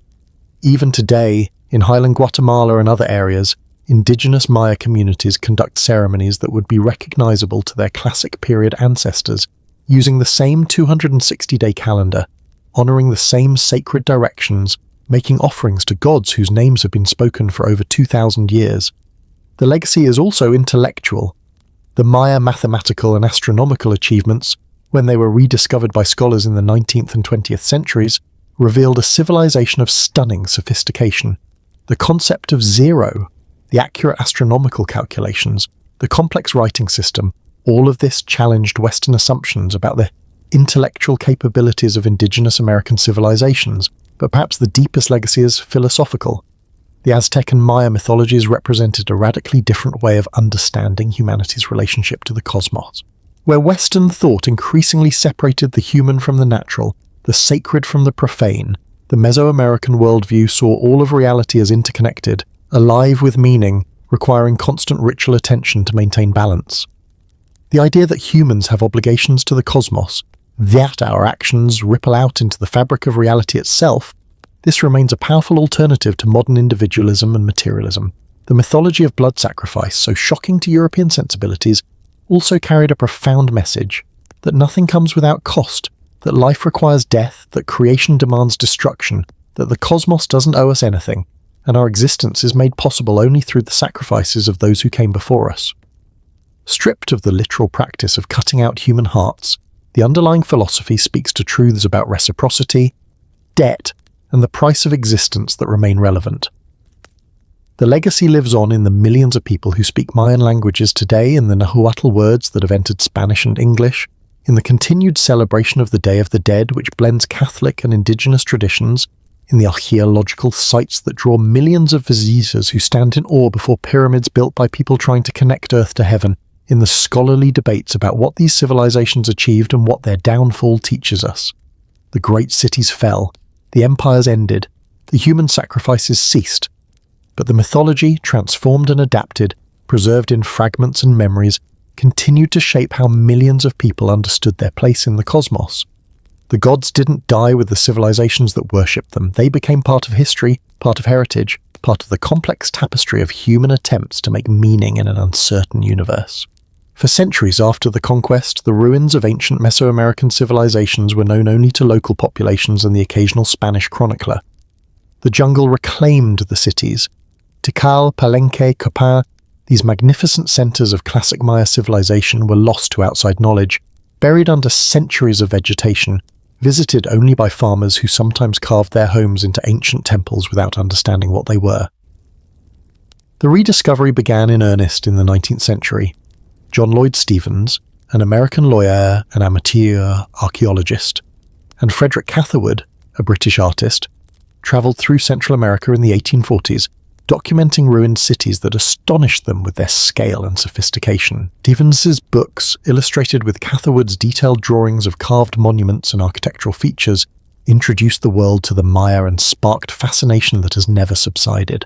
Even today, in highland Guatemala and other areas, indigenous Maya communities conduct ceremonies that would be recognizable to their classic period ancestors, using the same 260-day calendar, honoring the same sacred directions, making offerings to gods whose names have been spoken for over 2,000 years. The legacy is also intellectual. The Maya mathematical and astronomical achievements, when they were rediscovered by scholars in the 19th and 20th centuries, revealed a civilization of stunning sophistication. The concept of zero, the accurate astronomical calculations, the complex writing system, all of this challenged Western assumptions about the intellectual capabilities of indigenous American civilizations, but perhaps the deepest legacy is philosophical. The Aztec and Maya mythologies represented a radically different way of understanding humanity's relationship to the cosmos. Where Western thought increasingly separated the human from the natural, the sacred from the profane, the Mesoamerican worldview saw all of reality as interconnected, alive with meaning, requiring constant ritual attention to maintain balance. The idea that humans have obligations to the cosmos, that our actions ripple out into the fabric of reality itself, this remains a powerful alternative to modern individualism and materialism. The mythology of blood sacrifice, so shocking to European sensibilities, also carried a profound message that nothing comes without cost, that life requires death, that creation demands destruction, that the cosmos doesn't owe us anything, and our existence is made possible only through the sacrifices of those who came before us. Stripped of the literal practice of cutting out human hearts, the underlying philosophy speaks to truths about reciprocity, debt, and the price of existence that remain relevant. The legacy lives on in the millions of people who speak Mayan languages today, in the Nahuatl words that have entered Spanish and English, in the continued celebration of the Day of the Dead, which blends Catholic and indigenous traditions, in the archaeological sites that draw millions of visitors who stand in awe before pyramids built by people trying to connect Earth to heaven, in the scholarly debates about what these civilizations achieved and what their downfall teaches us. The great cities fell, the empires ended, the human sacrifices ceased, but the mythology, transformed and adapted, preserved in fragments and memories, continued to shape how millions of people understood their place in the cosmos. The gods didn't die with the civilizations that worshipped them. They became part of history, part of heritage, part of the complex tapestry of human attempts to make meaning in an uncertain universe. For centuries after the conquest, the ruins of ancient Mesoamerican civilizations were known only to local populations and the occasional Spanish chronicler. The jungle reclaimed the cities. Tikal, Palenque, Copan, these magnificent centers of classic Maya civilization were lost to outside knowledge, buried under centuries of vegetation, visited only by farmers who sometimes carved their homes into ancient temples without understanding what they were. The rediscovery began in earnest in the 19th century. John Lloyd Stephens, an American lawyer and amateur archaeologist, and Frederick Catherwood, a British artist, travelled through Central America in the 1840s, documenting ruined cities that astonished them with their scale and sophistication. Stephens's books, illustrated with Catherwood's detailed drawings of carved monuments and architectural features, introduced the world to the Maya and sparked fascination that has never subsided.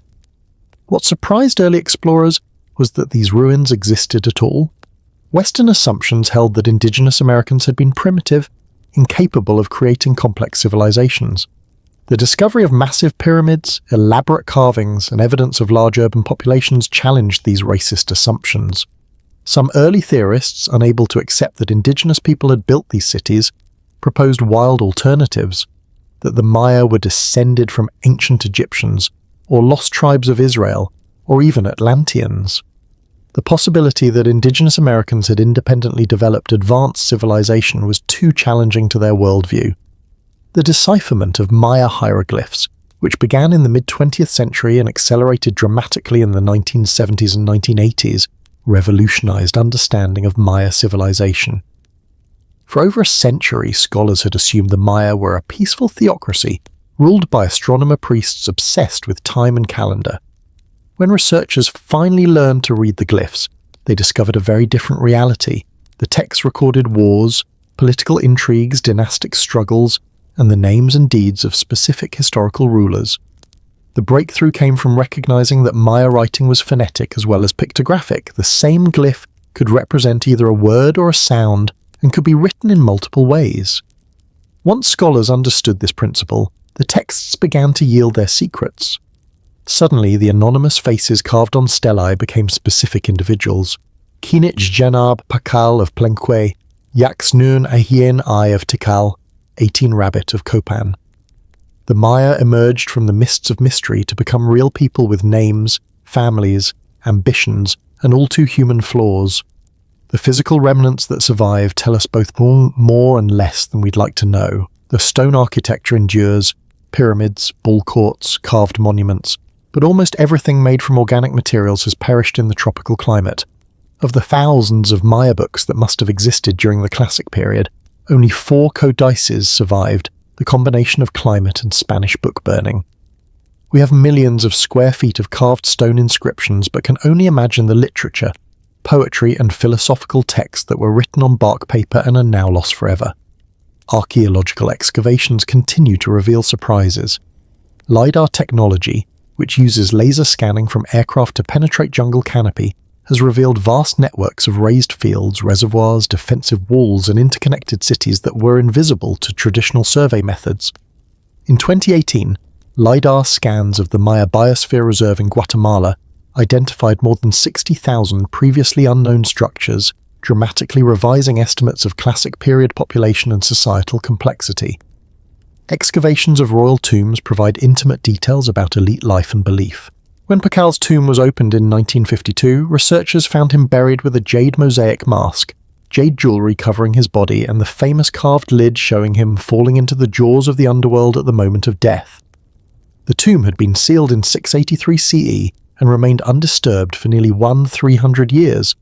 What surprised early explorers was that these ruins existed at all. Western assumptions held that indigenous Americans had been primitive, incapable of creating complex civilizations. The discovery of massive pyramids, elaborate carvings, and evidence of large urban populations challenged these racist assumptions. Some early theorists, unable to accept that indigenous people had built these cities, proposed wild alternatives, that the Maya were descended from ancient Egyptians, or lost tribes of Israel, or even Atlanteans. The possibility that indigenous Americans had independently developed advanced civilization was too challenging to their worldview. The decipherment of Maya hieroglyphs, which began in the mid-20th century and accelerated dramatically in the 1970s and 1980s, revolutionized understanding of Maya civilization. For over a century, scholars had assumed the Maya were a peaceful theocracy, ruled by astronomer priests obsessed with time and calendar. When researchers finally learned to read the glyphs, they discovered a very different reality. The texts recorded wars, political intrigues, dynastic struggles, and the names and deeds of specific historical rulers. The breakthrough came from recognizing that Maya writing was phonetic as well as pictographic. The same glyph could represent either a word or a sound and could be written in multiple ways. Once scholars understood this principle, the texts began to yield their secrets. Suddenly, the anonymous faces carved on stelae became specific individuals. Kinich Janab Pakal of Plenque, Yaxnun Ahien I of Tikal, 18 Rabbit of Copan. The Maya emerged from the mists of mystery to become real people with names, families, ambitions, and all too human flaws. The physical remnants that survive tell us both more and less than we'd like to know. The stone architecture endures, pyramids, ball courts, carved monuments, but almost everything made from organic materials has perished in the tropical climate. Of the thousands of Maya books that must have existed during the Classic period, only 4 codices survived, the combination of climate and Spanish book burning. We have millions of square feet of carved stone inscriptions, but can only imagine the literature, poetry and philosophical texts that were written on bark paper and are now lost forever. Archaeological excavations continue to reveal surprises. LiDAR technology, which uses laser scanning from aircraft to penetrate jungle canopy, has revealed vast networks of raised fields, reservoirs, defensive walls, and interconnected cities that were invisible to traditional survey methods. In 2018, LiDAR scans of the Maya Biosphere Reserve in Guatemala identified more than 60,000 previously unknown structures, dramatically revising estimates of Classic period population and societal complexity. Excavations of royal tombs provide intimate details about elite life and belief. When Pakal's tomb was opened in 1952, researchers found him buried with a jade mosaic mask, jade jewellery covering his body, and the famous carved lid showing him falling into the jaws of the underworld at the moment of death. The tomb had been sealed in 683 CE and remained undisturbed for nearly 300 years,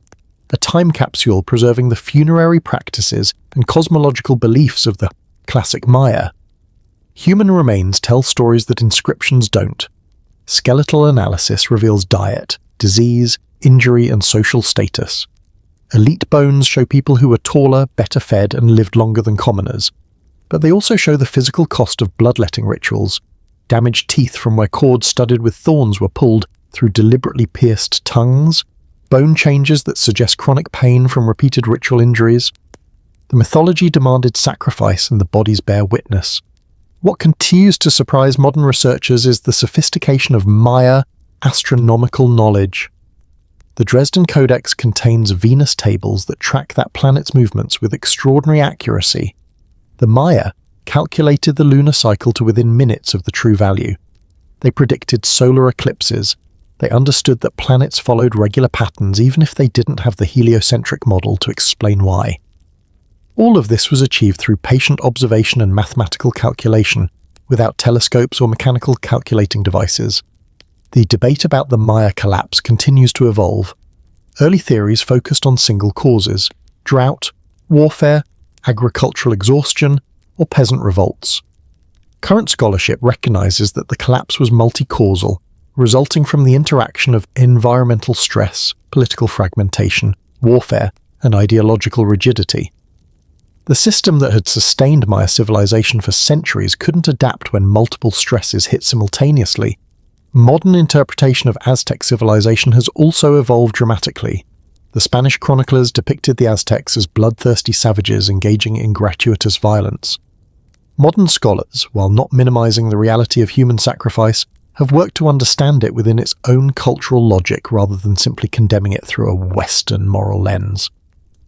a time capsule preserving the funerary practices and cosmological beliefs of the classic Maya. Human remains tell stories that inscriptions don't. Skeletal analysis reveals diet, disease, injury, and social status. Elite bones show people who were taller, better fed, and lived longer than commoners. But they also show the physical cost of bloodletting rituals, damaged teeth from where cords studded with thorns were pulled through deliberately pierced tongues, bone changes that suggest chronic pain from repeated ritual injuries. The mythology demanded sacrifice and the bodies bear witness. What continues to surprise modern researchers is the sophistication of Maya astronomical knowledge. The Dresden Codex contains Venus tables that track that planet's movements with extraordinary accuracy. The Maya calculated the lunar cycle to within minutes of the true value. They predicted solar eclipses. They understood that planets followed regular patterns even if they didn't have the heliocentric model to explain why. All of this was achieved through patient observation and mathematical calculation, without telescopes or mechanical calculating devices. The debate about the Maya collapse continues to evolve. Early theories focused on single causes: drought, warfare, agricultural exhaustion, or peasant revolts. Current scholarship recognizes that the collapse was multi-causal, resulting from the interaction of environmental stress, political fragmentation, warfare, and ideological rigidity. The system that had sustained Maya civilization for centuries couldn't adapt when multiple stresses hit simultaneously. Modern interpretation of Aztec civilization has also evolved dramatically. The Spanish chroniclers depicted the Aztecs as bloodthirsty savages engaging in gratuitous violence. Modern scholars, while not minimizing the reality of human sacrifice, have worked to understand it within its own cultural logic rather than simply condemning it through a Western moral lens.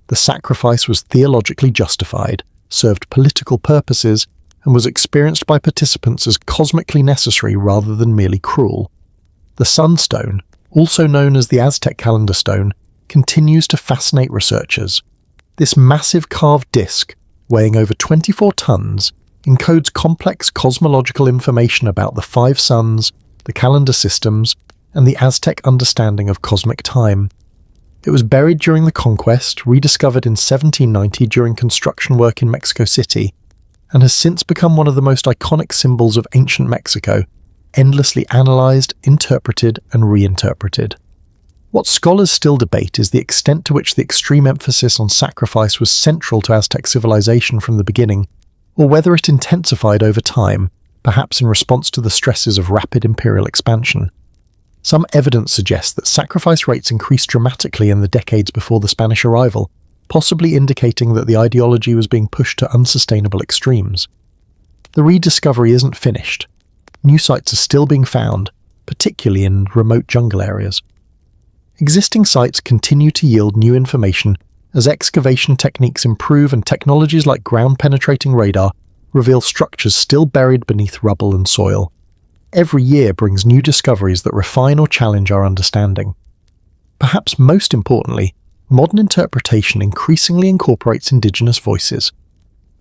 The sacrifice was theologically justified, served political purposes, and was experienced by participants as cosmically necessary rather than merely cruel. The Sunstone, also known as the Aztec calendar stone, continues to fascinate researchers. This massive carved disc, weighing over 24 tons, encodes complex cosmological information about the 5 suns, the calendar systems, and the Aztec understanding of cosmic time. It was buried during the conquest, rediscovered in 1790 during construction work in Mexico City, and has since become one of the most iconic symbols of ancient Mexico, endlessly analysed, interpreted, and reinterpreted. What scholars still debate is the extent to which the extreme emphasis on sacrifice was central to Aztec civilization from the beginning, or whether it intensified over time, perhaps in response to the stresses of rapid imperial expansion. Some evidence suggests that sacrifice rates increased dramatically in the decades before the Spanish arrival, possibly indicating that the ideology was being pushed to unsustainable extremes. The rediscovery isn't finished. New sites are still being found, particularly in remote jungle areas. Existing sites continue to yield new information as excavation techniques improve and technologies like ground-penetrating radar reveal structures still buried beneath rubble and soil. Every year brings new discoveries that refine or challenge our understanding. Perhaps most importantly, modern interpretation increasingly incorporates indigenous voices.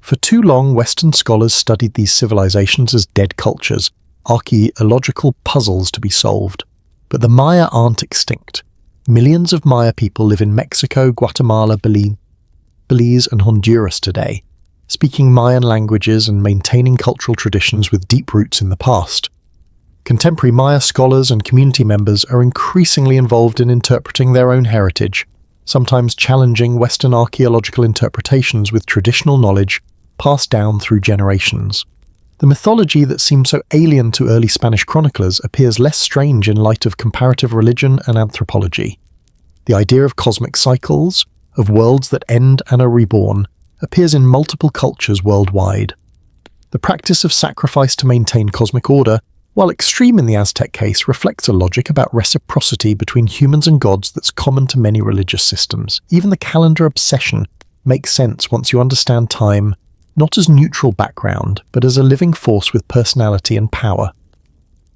For too long, Western scholars studied these civilizations as dead cultures, archaeological puzzles to be solved. But the Maya aren't extinct. Millions of Maya people live in Mexico, Guatemala, Belize, and Honduras today, speaking Mayan languages and maintaining cultural traditions with deep roots in the past. Contemporary Maya scholars and community members are increasingly involved in interpreting their own heritage, sometimes challenging Western archaeological interpretations with traditional knowledge passed down through generations. The mythology that seemed so alien to early Spanish chroniclers appears less strange in light of comparative religion and anthropology. The idea of cosmic cycles, of worlds that end and are reborn, appears in multiple cultures worldwide. The practice of sacrifice to maintain cosmic order, while extreme in the Aztec case, reflects a logic about reciprocity between humans and gods that's common to many religious systems. Even the calendar obsession makes sense once you understand time, not as neutral background, but as a living force with personality and power.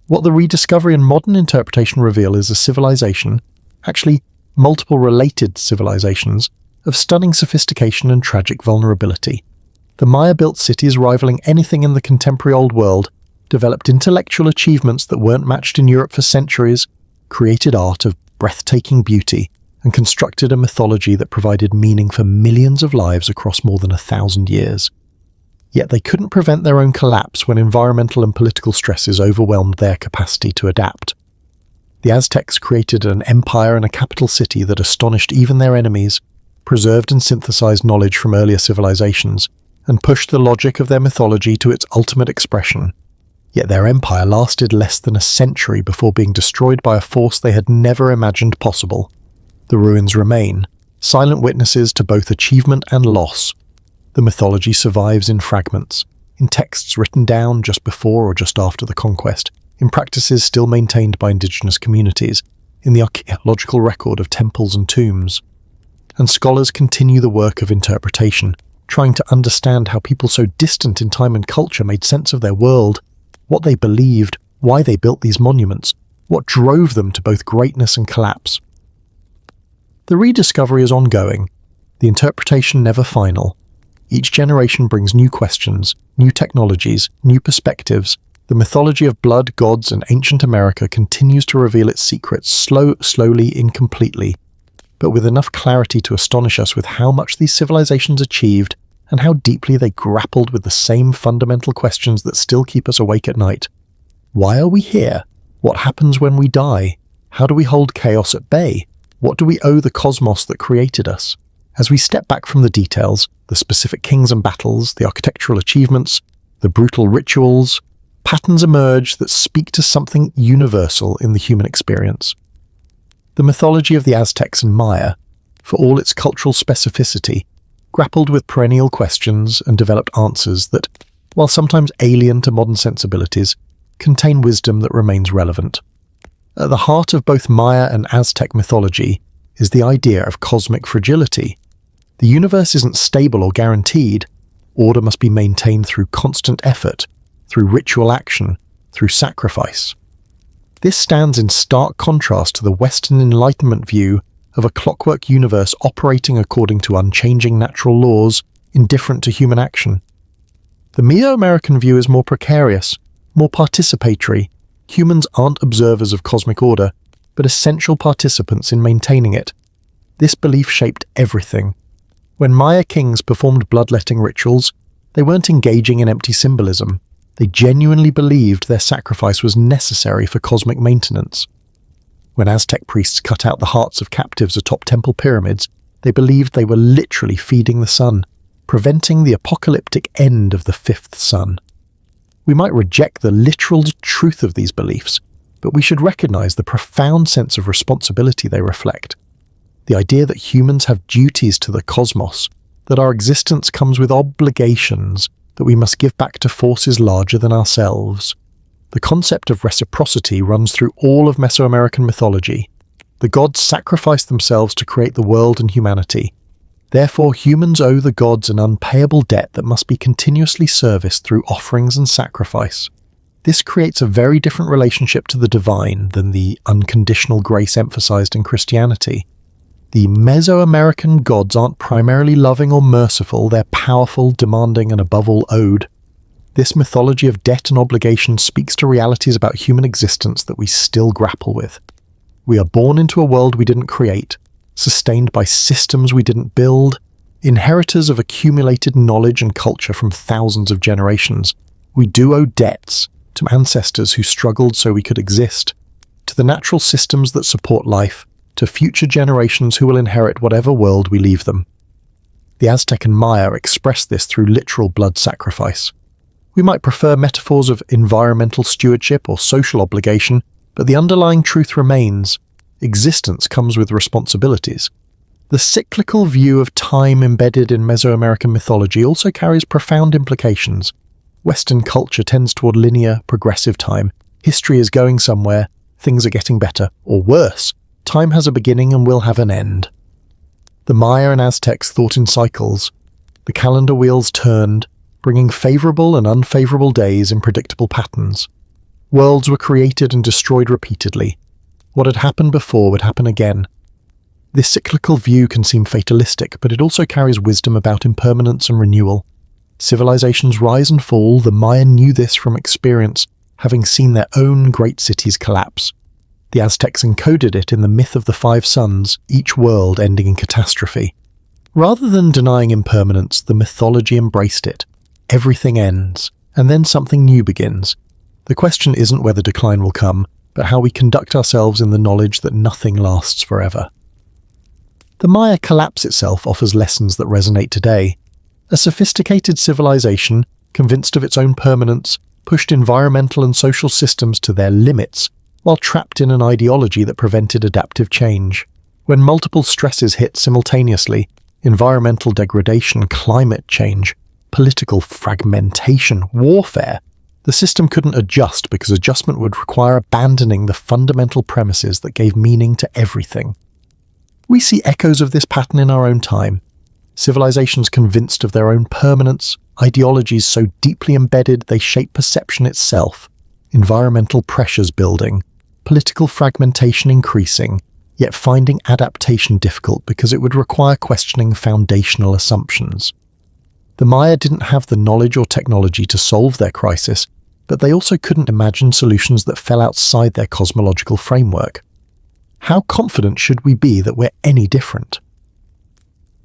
What the rediscovery and modern interpretation reveal is a civilization, actually multiple related civilizations, of stunning sophistication and tragic vulnerability. The Maya-built cities rivaling anything in the contemporary Old World developed intellectual achievements that weren't matched in Europe for centuries, created art of breathtaking beauty, and constructed a mythology that provided meaning for millions of lives across more than 1,000 years. Yet they couldn't prevent their own collapse when environmental and political stresses overwhelmed their capacity to adapt. The Aztecs created an empire and a capital city that astonished even their enemies, preserved and synthesized knowledge from earlier civilizations, and pushed the logic of their mythology to its ultimate expression. Yet their empire lasted less than a century before being destroyed by a force they had never imagined possible. The ruins remain, silent witnesses to both achievement and loss. The mythology survives in fragments, in texts written down just before or just after the conquest, in practices still maintained by indigenous communities, in the archaeological record of temples and tombs. And scholars continue the work of interpretation, trying to understand how people so distant in time and culture made sense of their world, what they believed, why they built these monuments, what drove them to both greatness and collapse. The rediscovery is ongoing, the interpretation never final. Each generation brings new questions, new technologies, new perspectives. The mythology of blood, gods, and ancient America continues to reveal its secrets slowly, incompletely, but with enough clarity to astonish us with how much these civilizations achieved and how deeply they grappled with the same fundamental questions that still keep us awake at night. Why are we here? What happens when we die? How do we hold chaos at bay? What do we owe the cosmos that created us? As we step back from the details, the specific kings and battles, the architectural achievements, the brutal rituals, patterns emerge that speak to something universal in the human experience. The mythology of the Aztecs and Maya, for all its cultural specificity, grappled with perennial questions and developed answers that, while sometimes alien to modern sensibilities, contain wisdom that remains relevant. At the heart of both Maya and Aztec mythology is the idea of cosmic fragility. The universe isn't stable or guaranteed. Order must be maintained through constant effort, through ritual action, through sacrifice. This stands in stark contrast to the Western Enlightenment view of a clockwork universe operating according to unchanging natural laws, indifferent to human action. The Mesoamerican view is more precarious, more participatory. Humans aren't observers of cosmic order, but essential participants in maintaining it. This belief shaped everything. When Maya kings performed bloodletting rituals, they weren't engaging in empty symbolism. They genuinely believed their sacrifice was necessary for cosmic maintenance. When Aztec priests cut out the hearts of captives atop temple pyramids, they believed they were literally feeding the sun, preventing the apocalyptic end of the fifth sun. We might reject the literal truth of these beliefs, but we should recognize the profound sense of responsibility they reflect. The idea that humans have duties to the cosmos, that our existence comes with obligations that we must give back to forces larger than ourselves. The concept of reciprocity runs through all of Mesoamerican mythology. The gods sacrificed themselves to create the world and humanity. Therefore, humans owe the gods an unpayable debt that must be continuously serviced through offerings and sacrifice. This creates a very different relationship to the divine than the unconditional grace emphasized in Christianity. The Mesoamerican gods aren't primarily loving or merciful, they're powerful, demanding, and above all owed. This mythology of debt and obligation speaks to realities about human existence that we still grapple with. We are born into a world we didn't create, sustained by systems we didn't build, inheritors of accumulated knowledge and culture from thousands of generations. We do owe debts to ancestors who struggled so we could exist, to the natural systems that support life, to future generations who will inherit whatever world we leave them. The Aztec and Maya express this through literal blood sacrifice. We might prefer metaphors of environmental stewardship or social obligation, but the underlying truth remains: existence comes with responsibilities. The cyclical view of time embedded in Mesoamerican mythology also carries profound implications. Western culture tends toward linear, progressive time. History is going somewhere, things are getting better, or worse. Time has a beginning and will have an end. The Maya and Aztecs thought in cycles. The calendar wheels turned, bringing favorable and unfavorable days in predictable patterns. Worlds were created and destroyed repeatedly. What had happened before would happen again. This cyclical view can seem fatalistic, but it also carries wisdom about impermanence and renewal. Civilizations rise and fall. The Maya knew this from experience, having seen their own great cities collapse. The Aztecs encoded it in the myth of the five suns, each world ending in catastrophe. Rather than denying impermanence, the mythology embraced it. Everything ends, and then something new begins. The question isn't whether decline will come, but how we conduct ourselves in the knowledge that nothing lasts forever. The Maya collapse itself offers lessons that resonate today. A sophisticated civilization, convinced of its own permanence, pushed environmental and social systems to their limits, while trapped in an ideology that prevented adaptive change. When multiple stresses hit simultaneously, environmental degradation, climate change, political fragmentation, warfare, the system couldn't adjust because adjustment would require abandoning the fundamental premises that gave meaning to everything. We see echoes of this pattern in our own time. Civilizations convinced of their own permanence, ideologies so deeply embedded they shape perception itself, environmental pressures building, political fragmentation increasing, yet finding adaptation difficult because it would require questioning foundational assumptions. The Maya didn't have the knowledge or technology to solve their crisis, but they also couldn't imagine solutions that fell outside their cosmological framework. How confident should we be that we're any different?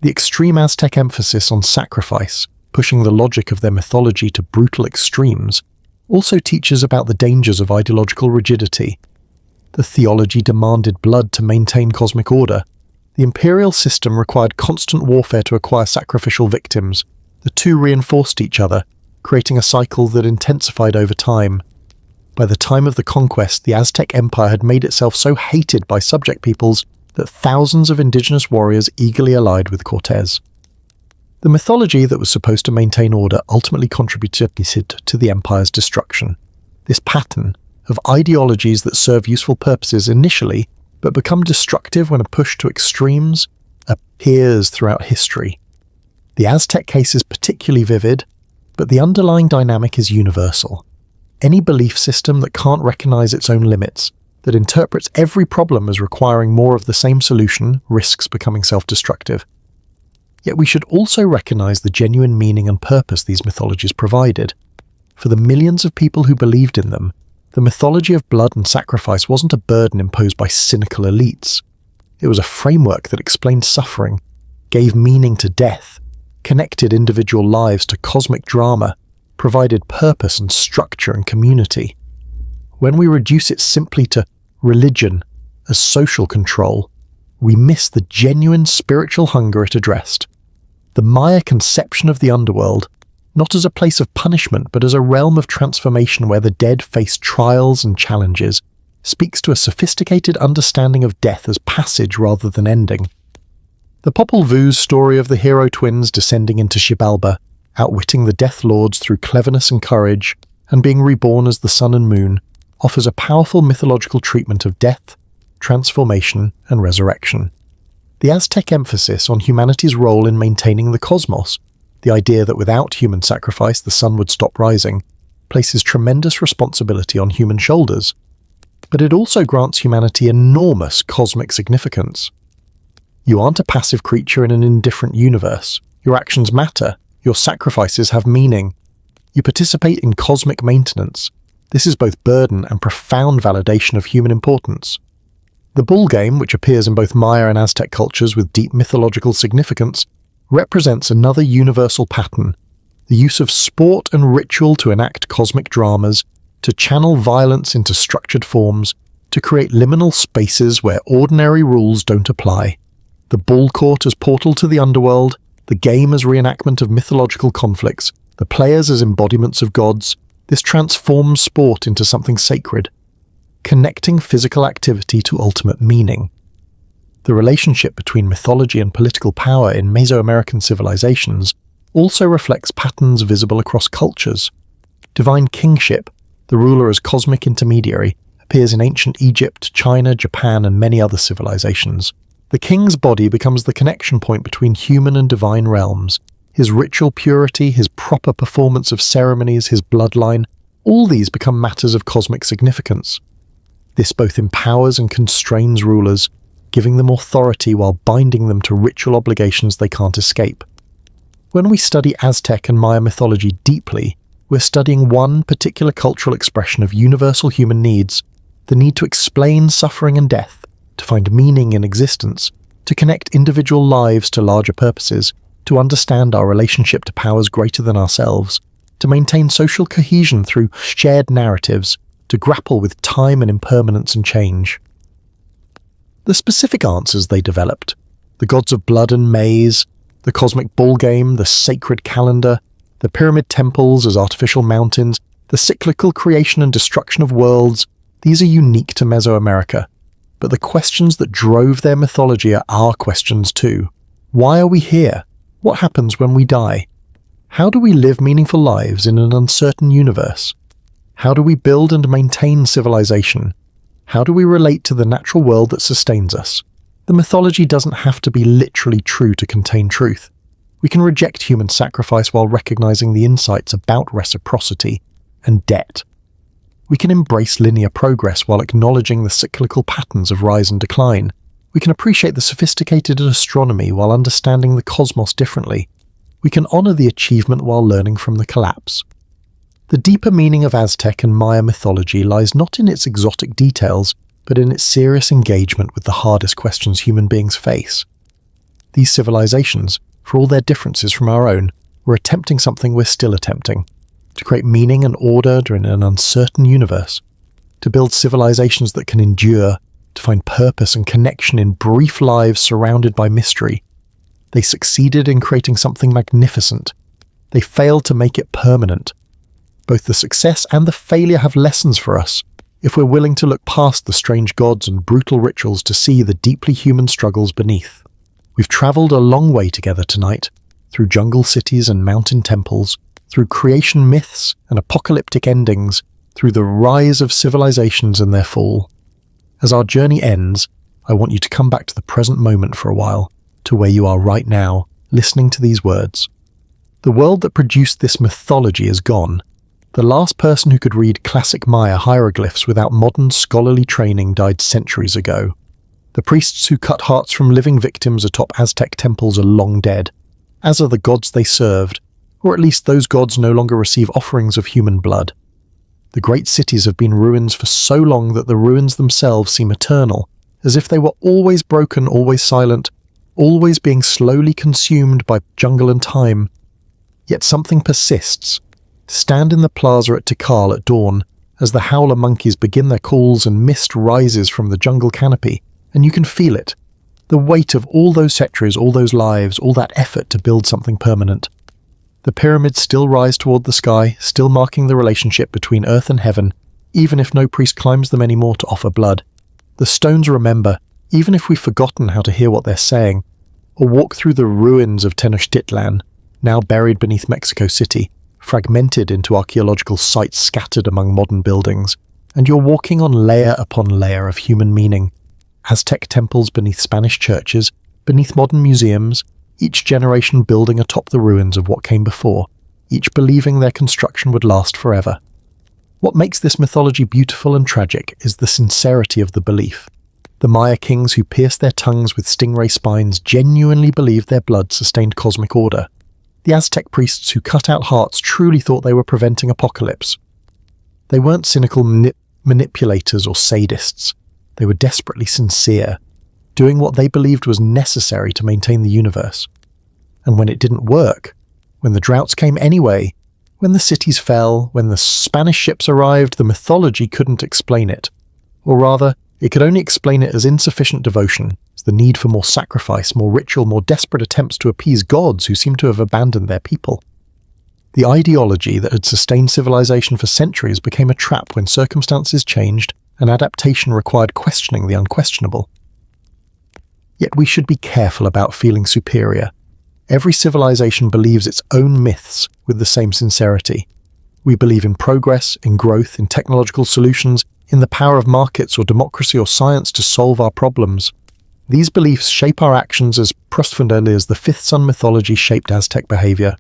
The extreme Aztec emphasis on sacrifice, pushing the logic of their mythology to brutal extremes, also teaches about the dangers of ideological rigidity. The theology demanded blood to maintain cosmic order. The imperial system required constant warfare to acquire sacrificial victims. The two reinforced each other, creating a cycle that intensified over time. By the time of the conquest, the Aztec Empire had made itself so hated by subject peoples that thousands of indigenous warriors eagerly allied with Cortés. The mythology that was supposed to maintain order ultimately contributed to the empire's destruction. This pattern of ideologies that serve useful purposes initially, but become destructive when pushed to extremes, appears throughout history. The Aztec case is particularly vivid, but the underlying dynamic is universal. Any belief system that can't recognize its own limits, that interprets every problem as requiring more of the same solution, risks becoming self-destructive. Yet we should also recognize the genuine meaning and purpose these mythologies provided. For the millions of people who believed in them, the mythology of blood and sacrifice wasn't a burden imposed by cynical elites. It was a framework that explained suffering, gave meaning to death, connected individual lives to cosmic drama, provided purpose and structure and community. When we reduce it simply to religion as social control, we miss the genuine spiritual hunger it addressed. The Maya conception of the underworld, not as a place of punishment but as a realm of transformation where the dead face trials and challenges, speaks to a sophisticated understanding of death as passage rather than ending. The Popol Vuh's story of the hero twins descending into Xibalba, outwitting the Death Lords through cleverness and courage, and being reborn as the sun and moon, offers a powerful mythological treatment of death, transformation, and resurrection. The Aztec emphasis on humanity's role in maintaining the cosmos, the idea that without human sacrifice the sun would stop rising, places tremendous responsibility on human shoulders. But it also grants humanity enormous cosmic significance. You aren't a passive creature in an indifferent universe. Your actions matter. Your sacrifices have meaning. You participate in cosmic maintenance. This is both burden and profound validation of human importance. The bull game, which appears in both Maya and Aztec cultures with deep mythological significance, represents another universal pattern, the use of sport and ritual to enact cosmic dramas, to channel violence into structured forms, to create liminal spaces where ordinary rules don't apply. The bull court as portal to the underworld, the game as reenactment of mythological conflicts, the players as embodiments of gods, this transforms sport into something sacred, connecting physical activity to ultimate meaning. The relationship between mythology and political power in Mesoamerican civilizations also reflects patterns visible across cultures. Divine kingship, the ruler as cosmic intermediary, appears in ancient Egypt, China, Japan, and many other civilizations. The king's body becomes the connection point between human and divine realms. His ritual purity, his proper performance of ceremonies, his bloodline, all these become matters of cosmic significance. This both empowers and constrains rulers, giving them authority while binding them to ritual obligations they can't escape. When we study Aztec and Maya mythology deeply, we're studying one particular cultural expression of universal human needs, the need to explain suffering and death, to find meaning in existence, to connect individual lives to larger purposes, to understand our relationship to powers greater than ourselves, to maintain social cohesion through shared narratives, to grapple with time and impermanence and change. The specific answers they developed, the gods of blood and maize, the cosmic bull game, the sacred calendar, the pyramid temples as artificial mountains, the cyclical creation and destruction of worlds, these are unique to Mesoamerica. but the questions that drove their mythology are our questions too. Why are we here? What happens when we die? How do we live meaningful lives in an uncertain universe? How do we build and maintain civilization? How do we relate to the natural world that sustains us? The mythology doesn't have to be literally true to contain truth. We can reject human sacrifice while recognizing the insights about reciprocity and debt. We can embrace linear progress while acknowledging the cyclical patterns of rise and decline. We can appreciate the sophisticated astronomy while understanding the cosmos differently. We can honor the achievement while learning from the collapse. The deeper meaning of Aztec and Maya mythology lies not in its exotic details, but in its serious engagement with the hardest questions human beings face. These civilizations, for all their differences from our own, were attempting something we're still attempting: to create meaning and order in an uncertain universe, to build civilizations that can endure, to find purpose and connection in brief lives surrounded by mystery. They succeeded in creating something magnificent. They failed to make it permanent. Both the success and the failure have lessons for us, if we're willing to look past the strange gods and brutal rituals to see the deeply human struggles beneath. We've travelled a long way together tonight, through jungle cities and mountain temples, through creation myths and apocalyptic endings, through the rise of civilizations and their fall. As our journey ends, I want you to come back to the present moment for a while, to where you are right now, listening to these words. The world that produced this mythology is gone. The last person who could read classic Maya hieroglyphs without modern scholarly training died centuries ago. The priests who cut hearts from living victims atop Aztec temples are long dead, as are the gods they served, or at least those gods no longer receive offerings of human blood. The great cities have been ruins for so long that the ruins themselves seem eternal, as if they were always broken, always silent, always being slowly consumed by jungle and time. Yet something persists. Stand in the plaza at Tikal at dawn, as the howler monkeys begin their calls and mist rises from the jungle canopy, and you can feel it. The weight of all those centuries, all those lives, all that effort to build something permanent. The pyramids still rise toward the sky, still marking the relationship between earth and heaven, even if no priest climbs them anymore to offer blood. The stones remember, even if we've forgotten how to hear what they're saying, or walk through the ruins of Tenochtitlan, now buried beneath Mexico City, fragmented into archaeological sites scattered among modern buildings, and you're walking on layer upon layer of human meaning. Aztec temples beneath Spanish churches, beneath modern museums, each generation building atop the ruins of what came before, each believing their construction would last forever. What makes this mythology beautiful and tragic is the sincerity of the belief. The Maya kings who pierced their tongues with stingray spines genuinely believed their blood sustained cosmic order. The Aztec priests who cut out hearts truly thought they were preventing apocalypse. They weren't cynical manipulators or sadists. They were desperately sincere, doing what they believed was necessary to maintain the universe. And when it didn't work, when the droughts came anyway, when the cities fell, when the Spanish ships arrived, the mythology couldn't explain it. Or rather, it could only explain it as insufficient devotion, as the need for more sacrifice, more ritual, more desperate attempts to appease gods who seemed to have abandoned their people. The ideology that had sustained civilization for centuries became a trap when circumstances changed and adaptation required questioning the unquestionable. Yet we should be careful about feeling superior. Every civilization believes its own myths with the same sincerity. We believe in progress, in growth, in technological solutions, in the power of markets or democracy or science to solve our problems. These beliefs shape our actions as profoundly as the Fifth Sun mythology shaped Aztec behavior.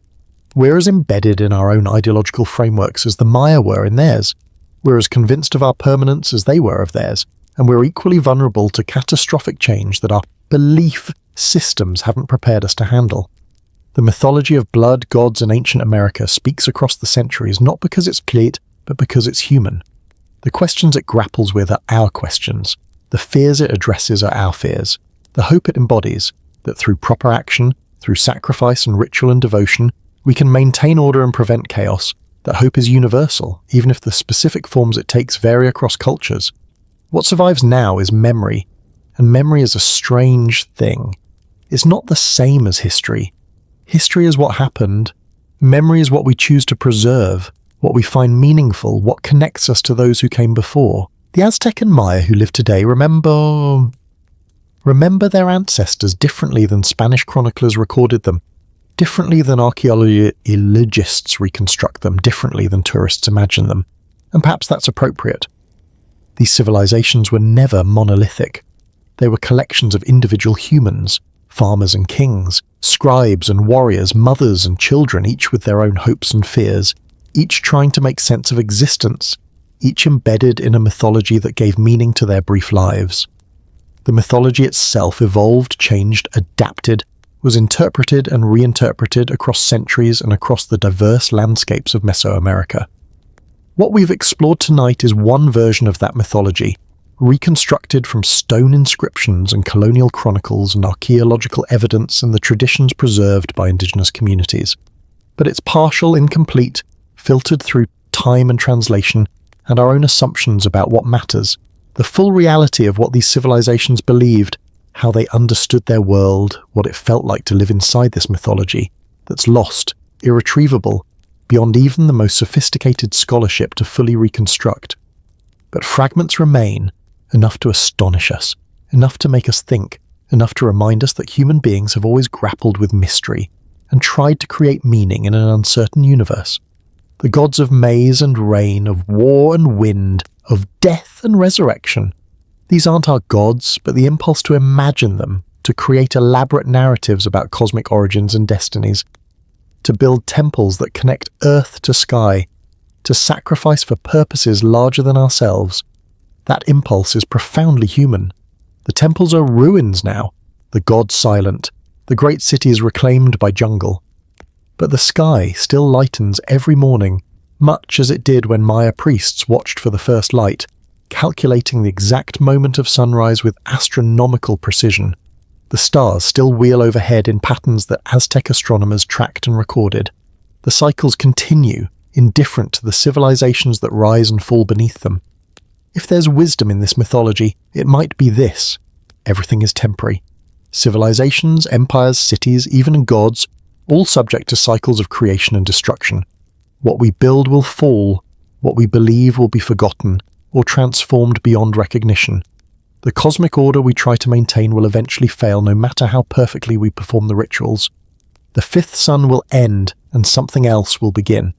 We're as embedded in our own ideological frameworks as the Maya were in theirs. We're as convinced of our permanence as they were of theirs, and we're equally vulnerable to catastrophic change that our belief systems haven't prepared us to handle. The mythology of blood, gods, and ancient America speaks across the centuries not because it's complete, but because it's human. The questions it grapples with are our questions. The fears it addresses are our fears. The hope it embodies, that through proper action, through sacrifice and ritual and devotion, we can maintain order and prevent chaos. That hope is universal, even if the specific forms it takes vary across cultures. What survives now is memory, and memory is a strange thing. It's not the same as history. History is what happened. Memory is what we choose to preserve, what we find meaningful, what connects us to those who came before. The Aztec and Maya who live today remember their ancestors differently than Spanish chroniclers recorded them, differently than archaeologists reconstruct them, differently than tourists imagine them. And perhaps that's appropriate. These civilizations were never monolithic. They were collections of individual humans, farmers and kings, scribes and warriors, mothers and children, each with their own hopes and fears, each trying to make sense of existence, each embedded in a mythology that gave meaning to their brief lives. The mythology itself evolved, changed, adapted, was interpreted and reinterpreted across centuries and across the diverse landscapes of Mesoamerica. What we've explored tonight is one version of that mythology, reconstructed from stone inscriptions and colonial chronicles and archaeological evidence and the traditions preserved by indigenous communities. But it's partial, incomplete, filtered through time and translation, and our own assumptions about what matters, the full reality of what these civilizations believed, how they understood their world, what it felt like to live inside this mythology, that's lost, irretrievable, beyond even the most sophisticated scholarship to fully reconstruct. But fragments remain, enough to astonish us, enough to make us think, enough to remind us that human beings have always grappled with mystery and tried to create meaning in an uncertain universe. The gods of maize and rain, of war and wind, of death and resurrection. These aren't our gods, but the impulse to imagine them, to create elaborate narratives about cosmic origins and destinies, to build temples that connect earth to sky, to sacrifice for purposes larger than ourselves. That impulse is profoundly human. The temples are ruins now, the gods silent, the great cities reclaimed by jungle. But the sky still lightens every morning, much as it did when Maya priests watched for the first light, calculating the exact moment of sunrise with astronomical precision. The stars still wheel overhead in patterns that Aztec astronomers tracked and recorded. The cycles continue, indifferent to the civilizations that rise and fall beneath them. If there's wisdom in this mythology, it might be this: everything is temporary. Civilizations, empires, cities, even gods, all subject to cycles of creation and destruction. What we build will fall, what we believe will be forgotten, or transformed beyond recognition. The cosmic order we try to maintain will eventually fail no matter how perfectly we perform the rituals. The fifth sun will end and something else will begin.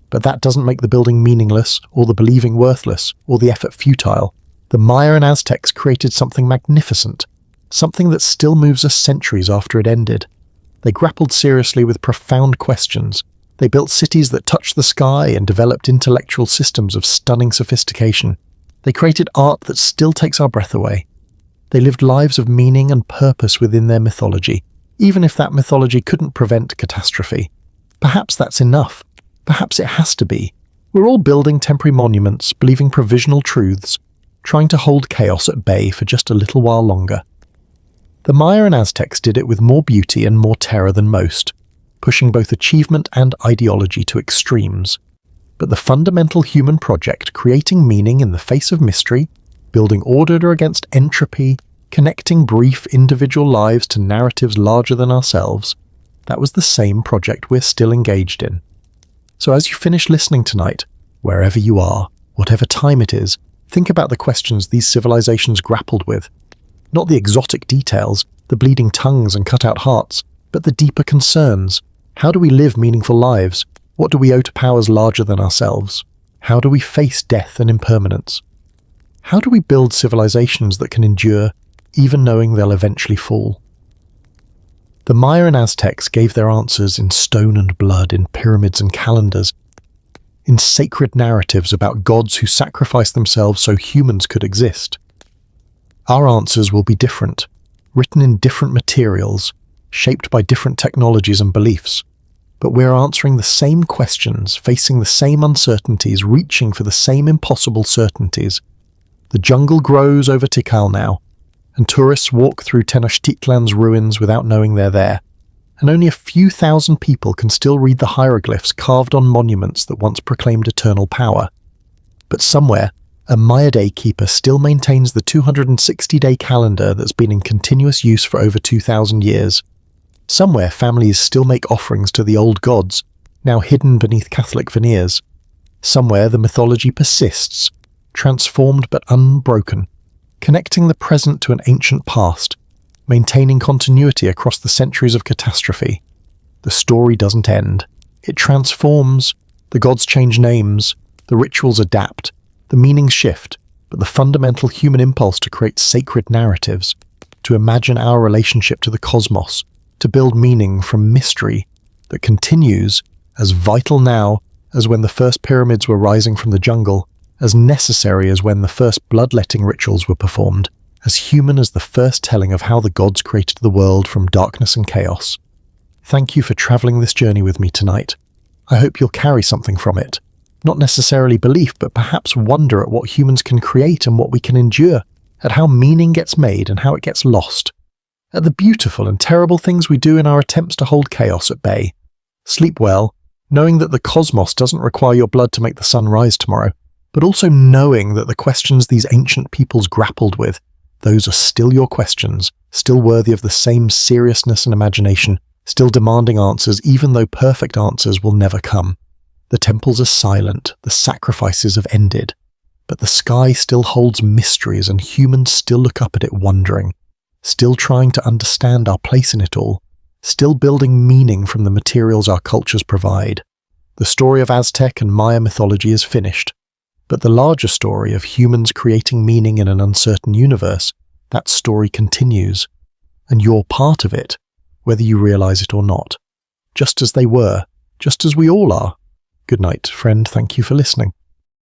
But that doesn't make the building meaningless, or the believing worthless, or the effort futile. The Maya and Aztecs created something magnificent, something that still moves us centuries after it ended. They grappled seriously with profound questions. They built cities that touched the sky and developed intellectual systems of stunning sophistication. They created art that still takes our breath away. They lived lives of meaning and purpose within their mythology, even if that mythology couldn't prevent catastrophe. Perhaps that's enough. Perhaps it has to be. We're all building temporary monuments, believing provisional truths, trying to hold chaos at bay for just a little while longer. The Maya and Aztecs did it with more beauty and more terror than most, pushing both achievement and ideology to extremes. But the fundamental human project, creating meaning in the face of mystery, building order against entropy, connecting brief individual lives to narratives larger than ourselves, that was the same project we're still engaged in. So as you finish listening tonight, wherever you are, whatever time it is, think about the questions these civilizations grappled with. Not the exotic details, the bleeding tongues and cut-out hearts, but the deeper concerns. How do we live meaningful lives? What do we owe to powers larger than ourselves? How do we face death and impermanence? How do we build civilizations that can endure, even knowing they'll eventually fall? The Maya and Aztecs gave their answers in stone and blood, in pyramids and calendars, in sacred narratives about gods who sacrificed themselves so humans could exist. Our answers will be different, written in different materials, shaped by different technologies and beliefs. But we're answering the same questions, facing the same uncertainties, reaching for the same impossible certainties. The jungle grows over Tikal now, and tourists walk through Tenochtitlan's ruins without knowing they're there. And only a few thousand people can still read the hieroglyphs carved on monuments that once proclaimed eternal power. But somewhere, a Maya day keeper still maintains the 260-day calendar that's been in continuous use for over 2,000 years. Somewhere, families still make offerings to the old gods, now hidden beneath Catholic veneers. Somewhere, the mythology persists, transformed but unbroken, connecting the present to an ancient past, maintaining continuity across the centuries of catastrophe. The story doesn't end. It transforms. The gods change names, the rituals adapt, the meanings shift, but the fundamental human impulse to create sacred narratives, to imagine our relationship to the cosmos, to build meaning from mystery that continues, as vital now as when the first pyramids were rising from the jungle, as necessary as when the first bloodletting rituals were performed, as human as the first telling of how the gods created the world from darkness and chaos. Thank you for traveling this journey with me tonight. I hope you'll carry something from it. Not necessarily belief, but perhaps wonder at what humans can create and what we can endure, at how meaning gets made and how it gets lost, at the beautiful and terrible things we do in our attempts to hold chaos at bay. Sleep well, knowing that the cosmos doesn't require your blood to make the sun rise tomorrow, but also knowing that the questions these ancient peoples grappled with, those are still your questions, still worthy of the same seriousness and imagination, still demanding answers even though perfect answers will never come. The temples are silent, the sacrifices have ended, but the sky still holds mysteries and humans still look up at it wondering, still trying to understand our place in it all, still building meaning from the materials our cultures provide. The story of Aztec and Maya mythology is finished, but the larger story of humans creating meaning in an uncertain universe, that story continues, and you're part of it, whether you realize it or not, just as they were, just as we all are. Good night, friend. Thank you for listening.